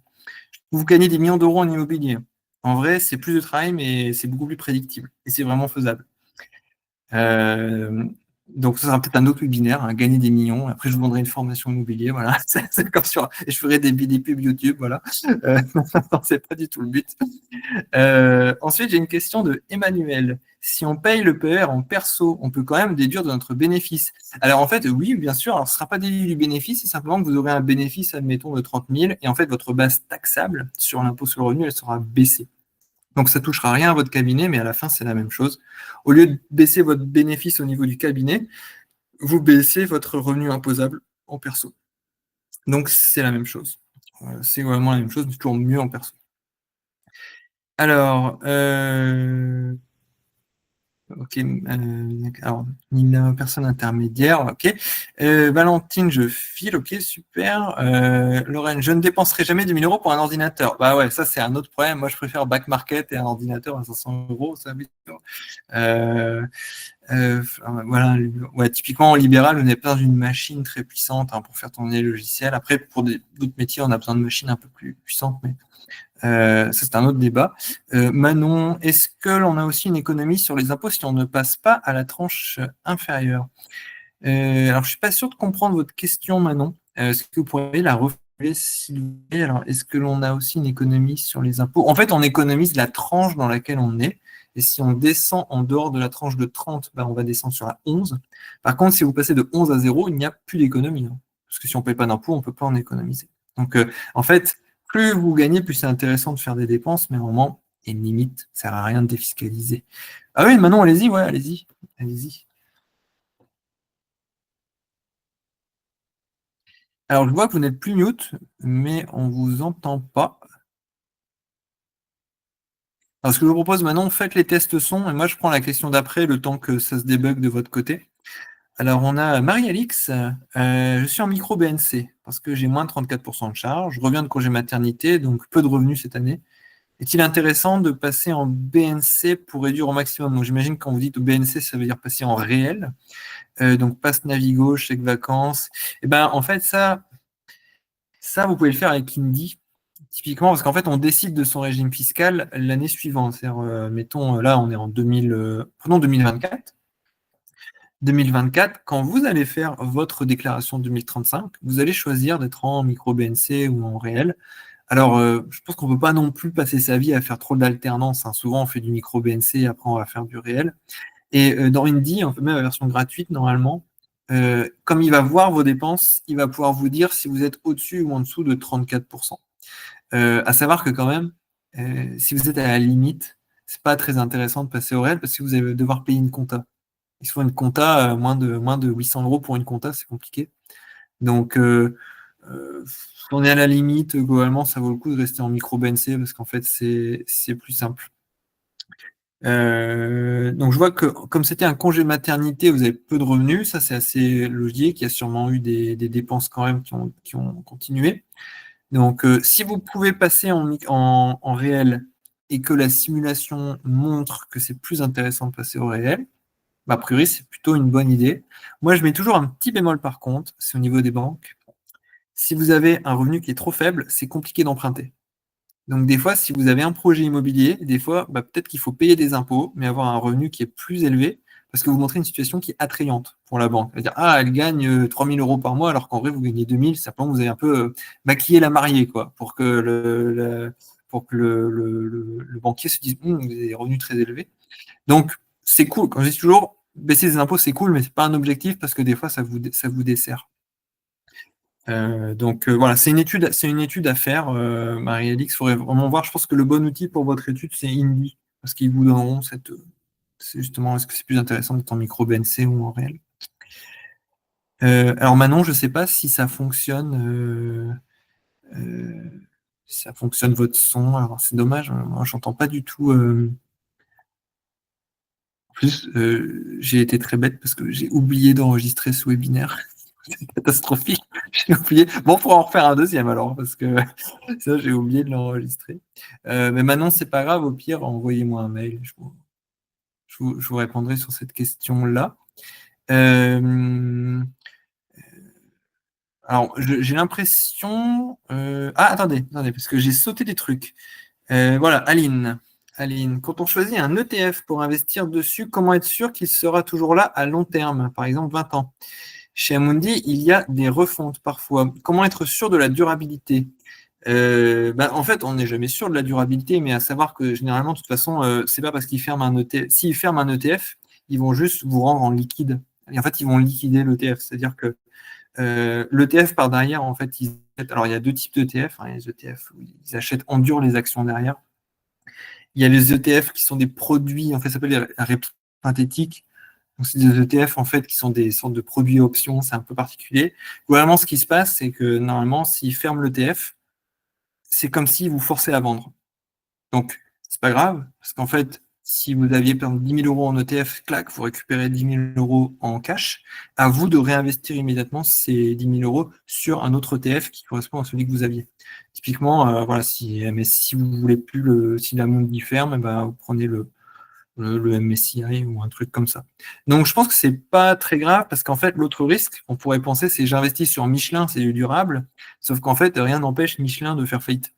Vous gagnez des millions d'euros en immobilier. En vrai, c'est plus de travail, mais c'est beaucoup plus prédictible et c'est vraiment faisable. Donc, ça sera peut-être un autre webinaire, hein, gagner des millions. Après, je vous vendrai une formation immobilier, voilà. C'est comme sur, et je ferai des pubs YouTube, voilà. Non, c'est pas du tout le but. Ensuite, j'ai une question de Emmanuel. Si on paye le PR en perso, on peut quand même déduire de notre bénéfice. Alors, en fait, oui, bien sûr. Alors, ce ne sera pas déduit du bénéfice, c'est simplement que vous aurez un bénéfice, admettons, de 30 000, et en fait, votre base taxable sur l'impôt sur le revenu, elle sera baissée. Donc, ça ne touchera rien à votre cabinet, mais à la fin, c'est la même chose. Au lieu de baisser votre bénéfice au niveau du cabinet, vous baissez votre revenu imposable en perso. Donc, c'est la même chose. C'est vraiment la même chose, mais toujours mieux en perso. Alors, ok, alors, une personne intermédiaire, ok. Valentine, je file, ok, super. Lorraine, je ne dépenserai jamais 2000 euros pour un ordinateur. Bah ouais, ça c'est un autre problème. Moi, je préfère back market et un ordinateur à 500 euros, ça. Voilà, ouais, typiquement en libéral, on n'est pas dans une machine très puissante, hein, pour faire tourner le logiciel. Après, pour d'autres métiers, on a besoin de machines un peu plus puissantes, mais ça, c'est un autre débat. Manon, est-ce que l'on a aussi une économie sur les impôts si on ne passe pas à la tranche inférieure? Alors, je ne suis pas sûr de comprendre votre question, Manon. Est-ce que vous pourriez la reformuler, s'il vous plaît? Alors, est-ce que l'on a aussi une économie sur les impôts? En fait, on économise la tranche dans laquelle on est. Et si on descend en dehors de la tranche de 30, ben, on va descendre sur la 11. Par contre, si vous passez de 11 à 0, il n'y a plus d'économie, hein. Parce que si on ne paye pas d'impôts, on ne peut pas en économiser. Donc, en fait, plus vous gagnez, plus c'est intéressant de faire des dépenses, mais à un moment, il y a une limite. Ça ne sert à rien de défiscaliser. Ah oui, Manon, allez-y, ouais, allez-y. Allez-y. Alors, je vois que vous n'êtes plus mute, mais on ne vous entend pas. Alors, ce que je vous propose maintenant, faites les tests son, et moi, je prends la question d'après, le temps que ça se débug de votre côté. Alors, on a Marie-Alix. Je suis en micro BNC, parce que j'ai moins de 34% de charge. Je reviens de congé maternité, donc peu de revenus cette année. Est-il intéressant de passer en BNC pour réduire au maximum? Donc, j'imagine que quand vous dites BNC, ça veut dire passer en réel. Donc, passe Navigo, chèque vacances. Et ben, en fait, ça, vous pouvez le faire avec Indie. Typiquement, parce qu'en fait, on décide de son régime fiscal l'année suivante. C'est-à-dire, mettons, là, on est en 2000, prenons 2024. 2024, quand vous allez faire votre déclaration 2035, vous allez choisir d'être en micro-BNC ou en réel. Alors, je pense qu'on ne peut pas non plus passer sa vie à faire trop d'alternance, hein. Souvent, on fait du micro-BNC, après, on va faire du réel. Et dans Indie, on fait même la version gratuite, normalement. Comme il va voir vos dépenses, il va pouvoir vous dire si vous êtes au-dessus ou en dessous de 34%. À savoir que quand même, si vous êtes à la limite, c'est pas très intéressant de passer au réel parce que vous allez devoir payer une compta. Il faut une compta, moins de 800 euros pour une compta, c'est compliqué. Donc, on est à la limite, globalement, ça vaut le coup de rester en micro-BNC parce qu'en fait, c'est plus simple. Donc, je vois que comme c'était un congé maternité, vous avez peu de revenus. Ça, c'est assez logique. Il y a sûrement eu des dépenses quand même qui ont continué. Donc, si vous pouvez passer en réel et que la simulation montre que c'est plus intéressant de passer au réel, bah, a priori, c'est plutôt une bonne idée. Moi, je mets toujours un petit bémol par contre, c'est au niveau des banques. Si vous avez un revenu qui est trop faible, c'est compliqué d'emprunter. Donc, des fois, si vous avez un projet immobilier, des fois, bah, peut-être qu'il faut payer des impôts, mais avoir un revenu qui est plus élevé parce que vous montrez une situation qui est attrayante pour la banque. C'est-à-dire, elle gagne 3 000 euros par mois, alors qu'en vrai, vous gagnez 2 000, simplement vous avez un peu maquillé la mariée, quoi, pour que le banquier se dise, vous avez des revenus très élevés. Donc, c'est cool. Quand je dis toujours, baisser les impôts, c'est cool, mais c'est pas un objectif parce que des fois, ça vous dessert. Voilà, c'est une étude à faire, Marie-Alix. Il faudrait vraiment voir. Je pense que le bon outil pour votre étude, c'est Indie, parce qu'ils vous donneront c'est justement, est-ce que c'est plus intéressant d'être en micro-BNC ou en réel? Alors Manon, je ne sais pas si ça fonctionne. Ça fonctionne votre son. Alors c'est dommage, moi j'entends pas du tout. En plus, j'ai été très bête parce que j'ai oublié d'enregistrer ce webinaire. C'est catastrophique. J'ai oublié. Bon, on pourra en refaire un deuxième alors, parce que ça, j'ai oublié de l'enregistrer. Mais maintenant, c'est pas grave. Au pire, envoyez-moi un mail. Je vous répondrai sur cette question-là. Alors, j'ai l'impression. Attendez, parce que j'ai sauté des trucs. Voilà, Aline. Aline, quand on choisit un ETF pour investir dessus, comment être sûr qu'il sera toujours là à long terme, par exemple 20 ans? Chez Amundi, il y a des refontes parfois. Comment être sûr de la durabilité? En fait, on n'est jamais sûr de la durabilité, mais à savoir que généralement, de toute façon, c'est pas parce qu'ils ferment un ETF. S'ils ferment un ETF, ils vont juste vous rendre en liquide. Et en fait, ils vont liquider l'ETF. C'est-à-dire que l'ETF par derrière, en fait, alors il y a deux types d'ETF. Il y a les ETF où ils achètent en dur les actions derrière. Il y a les ETF qui sont des produits, en fait, ça s'appelle les répliques synthétiques. Donc, c'est des ETF, en fait, qui sont des sortes de produits options, c'est un peu particulier. Globalement, ce qui se passe, c'est que, normalement, s'ils ferment l'ETF, c'est comme s'ils vous forçaient à vendre. Donc, c'est pas grave, parce qu'en fait, si vous aviez perdu 10 000 euros en ETF, clac, vous récupérez 10 000 euros en cash, à vous de réinvestir immédiatement ces 10 000 euros sur un autre ETF qui correspond à celui que vous aviez. Typiquement, voilà, mais si vous voulez plus si la Mundi ferme, vous prenez le MSCI ou un truc comme ça. Donc, je pense que c'est pas très grave parce qu'en fait, l'autre risque, on pourrait penser, c'est j'investis sur Michelin, c'est du durable, sauf qu'en fait, rien n'empêche Michelin de faire faillite.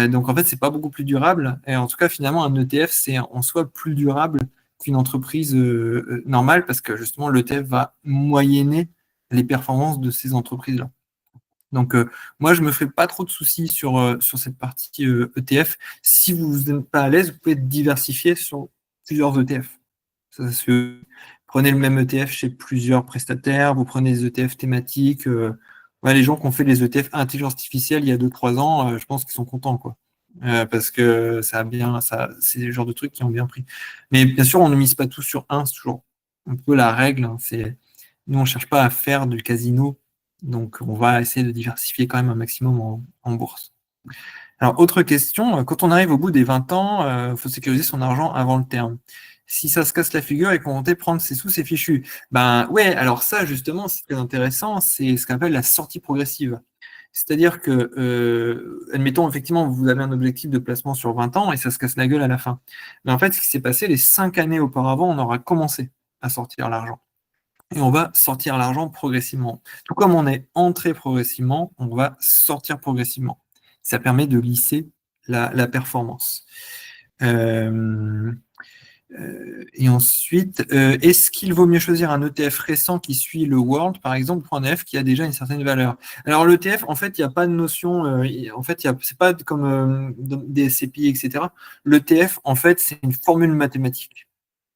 Donc, en fait, c'est pas beaucoup plus durable. Et en tout cas, finalement, un ETF, c'est en soi plus durable qu'une entreprise normale parce que justement, l'ETF va moyenner les performances de ces entreprises-là. Donc, moi, je ne me ferai pas trop de soucis sur cette partie ETF. Si vous n'êtes pas à l'aise, vous pouvez diversifier sur plusieurs ETF. Prenez le même ETF chez plusieurs prestataires, vous prenez des ETF thématiques. Les gens qui ont fait les ETF intelligence artificielle il y a 2-3 ans, je pense qu'ils sont contents, quoi. Parce que c'est le genre de trucs qui ont bien pris. Mais bien sûr, on ne mise pas tout sur un, c'est toujours un peu la règle. Nous, on ne cherche pas à faire du casino, donc on va essayer de diversifier quand même un maximum en bourse. Alors, autre question, quand on arrive au bout des 20 ans, il faut sécuriser son argent avant le terme. Si ça se casse la figure et qu'on comptait prendre ses sous, c'est fichu. Ouais, alors ça, justement, c'est très intéressant, c'est ce qu'on appelle la sortie progressive. C'est-à-dire que, admettons, effectivement, vous avez un objectif de placement sur 20 ans et ça se casse la gueule à la fin. Mais en fait, ce qui s'est passé, les 5 années auparavant, on aura commencé à sortir l'argent. Et on va sortir l'argent progressivement. Tout comme on est entré progressivement, on va sortir progressivement. Ça permet de lisser la performance. Et ensuite, est-ce qu'il vaut mieux choisir un ETF récent qui suit le World, par exemple, ou un ETF qui a déjà une certaine valeur? Alors, l'ETF, en fait, il n'y a pas de notion, en fait, c'est pas comme des SCPI, etc. L'ETF, en fait, c'est une formule mathématique.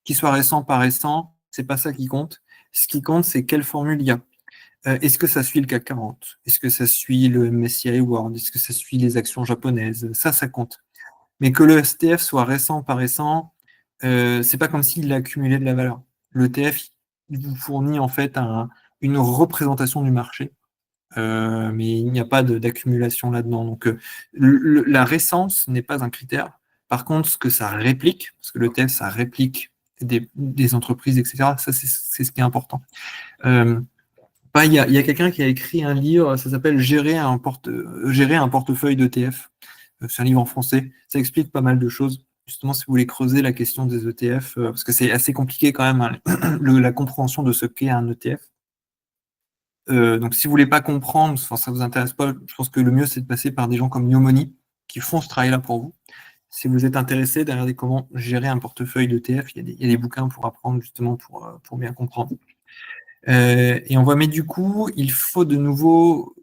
Qu'il soit récent, pas récent, c'est pas ça qui compte. Ce qui compte, c'est quelle formule il y a. Est-ce que ça suit le CAC 40? Est-ce que ça suit le MSCI World? Est-ce que ça suit les actions japonaises? Ça compte. Mais que le STF soit récent, pas récent, c'est pas comme s'il accumulait de la valeur. L'ETF, il vous fournit en fait une représentation du marché, mais il n'y a pas d'accumulation là-dedans. Donc, la récence n'est pas un critère. Par contre, ce que ça réplique, parce que l'ETF, ça réplique des entreprises, etc., ça, c'est ce qui est important. Il y a quelqu'un qui a écrit un livre, ça s'appelle Gérer un portefeuille d'ETF. C'est un livre en français. Ça explique pas mal de choses. Justement, si vous voulez creuser la question des ETF, parce que c'est assez compliqué quand même, la compréhension de ce qu'est un ETF. Donc, si vous voulez pas comprendre, ça vous intéresse pas, je pense que le mieux, c'est de passer par des gens comme Yomoni, qui font ce travail-là pour vous. Si vous êtes intéressé de regarder comment gérer un portefeuille d'ETF, il y a des bouquins pour apprendre justement pour bien comprendre. Et on voit, mais du coup, il faut de nouveau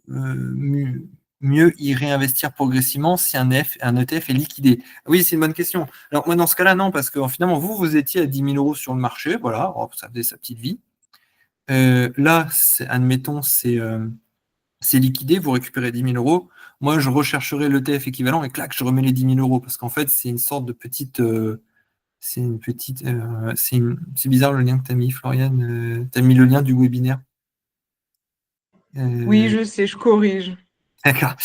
mieux y réinvestir progressivement si un ETF est liquidé. Oui, c'est une bonne question. Alors moi, dans ce cas-là, non, parce que finalement, vous étiez à 10 000 euros sur le marché, voilà, ça faisait sa petite vie. Là, admettons, c'est liquidé, vous récupérez 10 000 euros. Moi, je rechercherai l'ETF équivalent et clac, je remets les 10 000 euros parce qu'en fait, c'est une sorte de petite. C'est bizarre le lien que tu as mis, Floriane. Tu as mis le lien du webinaire. Oui, je sais, je corrige. D'accord.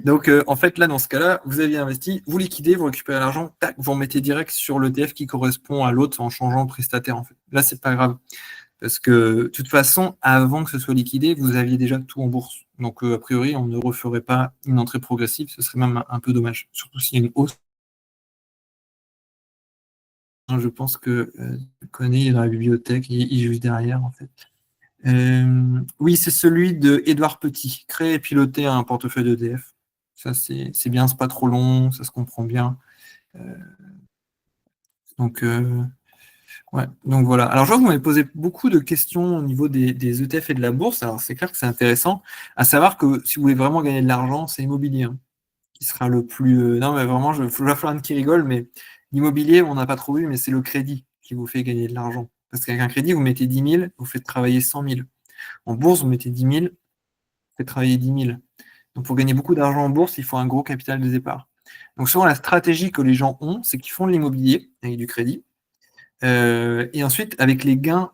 Donc, en fait, là, dans ce cas-là, vous aviez investi, vous liquidez, vous récupérez l'argent, tac, vous remettez direct sur l'ETF qui correspond à l'autre en changeant le prestataire. En fait. Là, c'est pas grave. Parce que, de toute façon, avant que ce soit liquidé, vous aviez déjà tout en bourse. Donc, a priori, on ne referait pas une entrée progressive. Ce serait même un peu dommage. Surtout s'il y a une hausse. Je pense que Conné est dans la bibliothèque, il est juste derrière, en fait. Oui, c'est celui de Édouard Petit. Créer et piloter un portefeuille d'EDF. Ça, c'est bien, c'est pas trop long, ça se comprend bien. Donc, ouais, donc voilà. Alors, je vois que vous m'avez posé beaucoup de questions au niveau des ETF et de la bourse. Alors, c'est clair que c'est intéressant. À savoir que si vous voulez vraiment gagner de l'argent, c'est l'immobilier qui sera le plus. Non, mais vraiment, je vois Florian qui rigole, mais l'immobilier, on n'a pas trop vu, mais c'est le crédit qui vous fait gagner de l'argent. Parce qu'avec un crédit, vous mettez 10 000, vous faites travailler 100 000. En bourse, vous mettez 10 000, vous faites travailler 10 000. Donc, pour gagner beaucoup d'argent en bourse, il faut un gros capital de départ. Donc, souvent, la stratégie que les gens ont, c'est qu'ils font de l'immobilier avec du crédit. Et ensuite, avec les gains,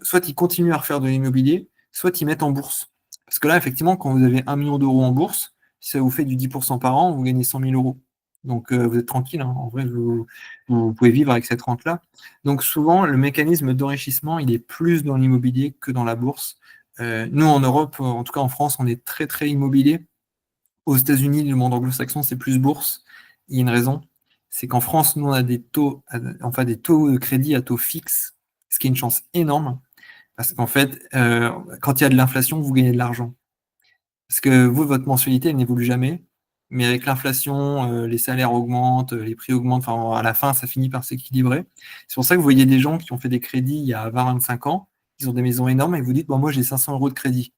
soit ils continuent à refaire de l'immobilier, soit ils mettent en bourse. Parce que là, effectivement, quand vous avez 1 million d'euros en bourse, si ça vous fait du 10% par an, vous gagnez 100 000 euros. Donc, vous êtes tranquille. Hein. En vrai, vous pouvez vivre avec cette rente-là. Donc, souvent, le mécanisme d'enrichissement, il est plus dans l'immobilier que dans la bourse. Nous, en Europe, en tout cas en France, on est très, très immobilier. Aux États-Unis, le monde anglo-saxon, c'est plus bourse. Il y a une raison, c'est qu'en France, nous, on a des taux, enfin des taux de crédit à taux fixe, ce qui est une chance énorme, parce qu'en fait, quand il y a de l'inflation, vous gagnez de l'argent. Parce que vous, votre mensualité, elle n'évolue jamais, mais avec l'inflation, les salaires augmentent, les prix augmentent, enfin, à la fin, ça finit par s'équilibrer. C'est pour ça que vous voyez des gens qui ont fait des crédits il y a 20-25 ans, ils ont des maisons énormes, et vous dites, bon, moi, j'ai 500 euros de crédit.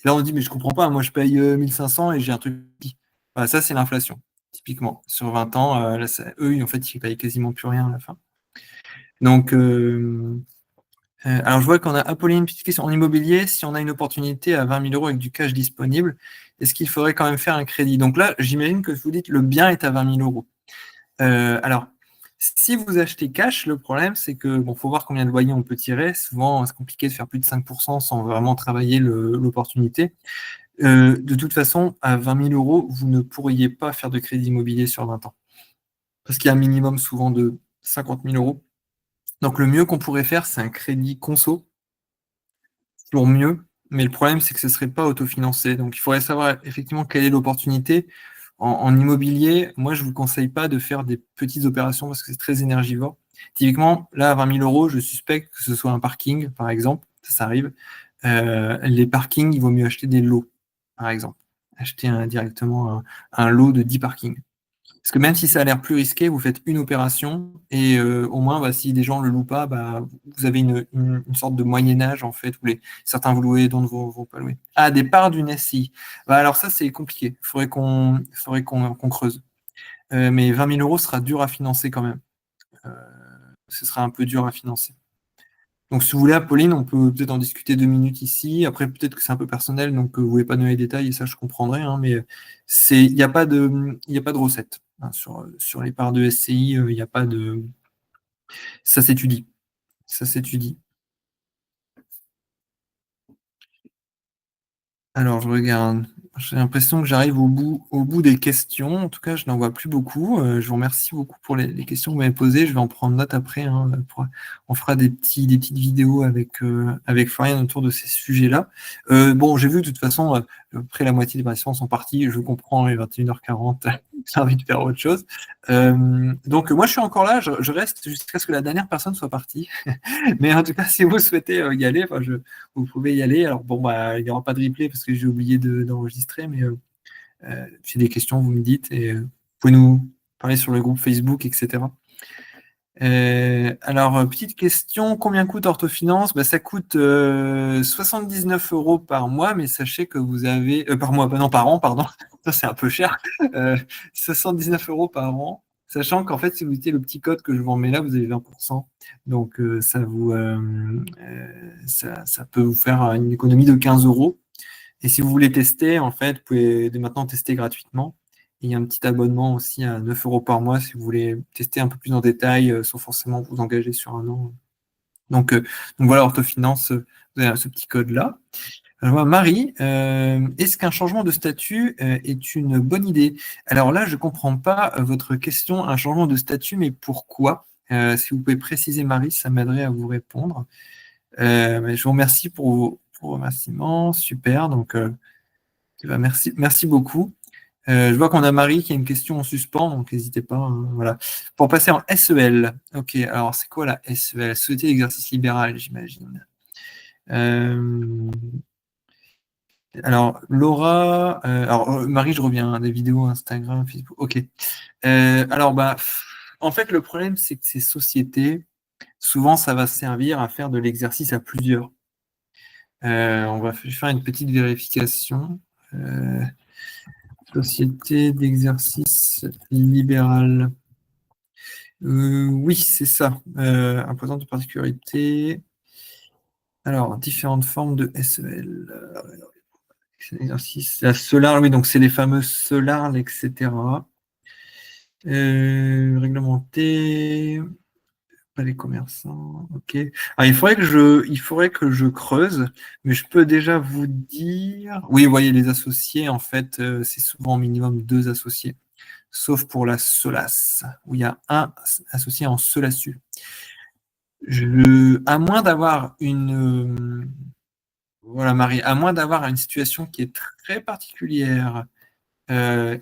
Et là, on dit, mais je comprends pas, moi je paye 1500 et j'ai un truc petit. Voilà, ça, c'est l'inflation, typiquement. Sur 20 ans, là, eux, en fait, ils payent quasiment plus rien à la fin. Donc, alors je vois qu'on a Apolline, une petite question. En immobilier, si on a une opportunité à 20 000 euros avec du cash disponible, est-ce qu'il faudrait quand même faire un crédit? Donc là, j'imagine que vous dites le bien est à 20 000 euros. Alors, si vous achetez cash, le problème, c'est que, bon, faut voir combien de loyers on peut tirer. Souvent, c'est compliqué de faire plus de 5% sans vraiment travailler l'opportunité. De toute façon, à 20 000 euros, vous ne pourriez pas faire de crédit immobilier sur 20 ans. Parce qu'il y a un minimum souvent de 50 000 euros. Donc le mieux qu'on pourrait faire, c'est un crédit conso. Toujours mieux. Mais le problème, c'est que ce ne serait pas autofinancé. Donc il faudrait savoir effectivement quelle est l'opportunité. En immobilier, moi, je ne vous conseille pas de faire des petites opérations parce que c'est très énergivore. Typiquement, là, à 20 000 euros, je suspecte que ce soit un parking, par exemple. Ça arrive. Les parkings, il vaut mieux acheter des lots, par exemple. Acheter directement un lot de 10 parkings. Parce que même si ça a l'air plus risqué, vous faites une opération et au moins, bah, si des gens ne le louent pas, bah, vous avez une sorte de moyen-âge, en fait, où certains vous louez, d'autres ne vont pas louer. Ah, des parts d'une SCI. Bah, alors ça, c'est compliqué. Il faudrait qu'on creuse. Mais 20 000 euros sera dur à financer quand même. Ce sera un peu dur à financer. Donc, si vous voulez, Apolline, on peut peut-être en discuter 2 minutes ici. Après, peut-être que c'est un peu personnel, donc vous ne voulez pas donner les détails, et ça, je comprendrai. Hein, mais il n'y a pas de recette. Hein, sur les parts de SCI, il n'y a pas de. Ça s'étudie. Ça s'étudie. Alors, je regarde. J'ai l'impression que j'arrive au bout des questions. En tout cas, je n'en vois plus beaucoup. Je vous remercie beaucoup pour les questions que vous m'avez posées. Je vais en prendre note après. Hein, on fera des petites vidéos avec Florian autour de ces sujets-là. Bon, j'ai vu de toute façon, après la moitié des participants sont partis. Je comprends, il est 21h40. J'ai envie de faire autre chose. Donc, moi, je suis encore là. Je reste jusqu'à ce que la dernière personne soit partie. Mais en tout cas, si vous souhaitez y aller, vous pouvez y aller. Alors, bon, bah, il n'y aura pas de replay parce que j'ai oublié d'enregistrer, mais si des questions, vous me dites et vous pouvez nous parler sur le groupe Facebook, etc. Alors, petite question, combien coûte Orthofinance? Ça coûte 79 € par mois, mais sachez que vous avez... par mois, non, par an, pardon. Ça, c'est un peu cher. 79 € par an, sachant qu'en fait, si vous mettez le petit code que je vous remets là, vous avez 20%. Donc, ça peut vous faire une économie de 15 €. Et si vous voulez tester, en fait, vous pouvez dès maintenant tester gratuitement. Il y a un petit abonnement aussi à 9 € par mois si vous voulez tester un peu plus en détail sans forcément vous engager sur un an. Donc voilà, Orthofinance, vous avez ce petit code-là. Alors, Marie, est-ce qu'un changement de statut est une bonne idée? Alors là, je ne comprends pas votre question, un changement de statut, mais pourquoi? Si vous pouvez préciser, Marie, ça m'aiderait à vous répondre. Mais je vous remercie pour vos remerciements. Super, donc merci beaucoup. Je vois qu'on a Marie qui a une question en suspens, donc n'hésitez pas. Voilà. Pour passer en SEL. Ok, alors c'est quoi la SEL? Société d'exercice libéral, j'imagine. Alors, Laura, Marie, je reviens, des vidéos Instagram, Facebook. Ok. Alors, en fait, le problème, c'est que ces sociétés, souvent, ça va servir à faire de l'exercice à plusieurs. On va faire une petite vérification. Société d'exercice libéral. Oui, c'est ça. Imposante de particularité. Alors, différentes formes de SEL. Exercice. La SOLAR, oui, donc c'est les fameux SOLAR, etc. Réglementé. Pas les commerçants. Ok. Alors, il faudrait que je creuse, mais je peux déjà vous dire. Oui, vous voyez, les associés, en fait, c'est souvent au minimum 2 associés. Sauf pour la SOLAS, où il y a un associé en SOLASU. À moins d'avoir voilà Marie, à moins d'avoir une situation qui est très particulière et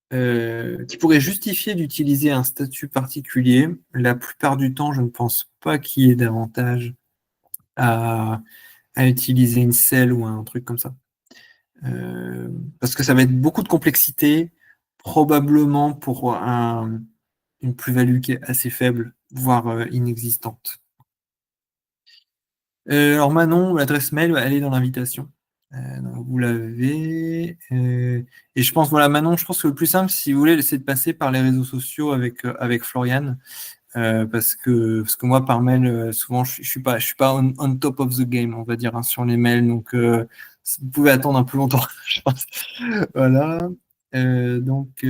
qui pourrait justifier d'utiliser un statut particulier, la plupart du temps, je ne pense pas qu'il y ait d'avantage à utiliser une SEL ou un truc comme ça. Parce que ça va être beaucoup de complexité, probablement pour une plus-value qui est assez faible, voire inexistante. Alors Manon, l'adresse mail, elle est dans l'invitation. Vous l'avez. Et je pense, voilà, Manon, je pense que le plus simple, si vous voulez, c'est de passer par les réseaux sociaux avec Floriane. Parce que moi, par mail, souvent, je suis pas on top of the game, on va dire, hein, sur les mails. Donc, vous pouvez attendre un peu longtemps, je pense. Voilà. Donc,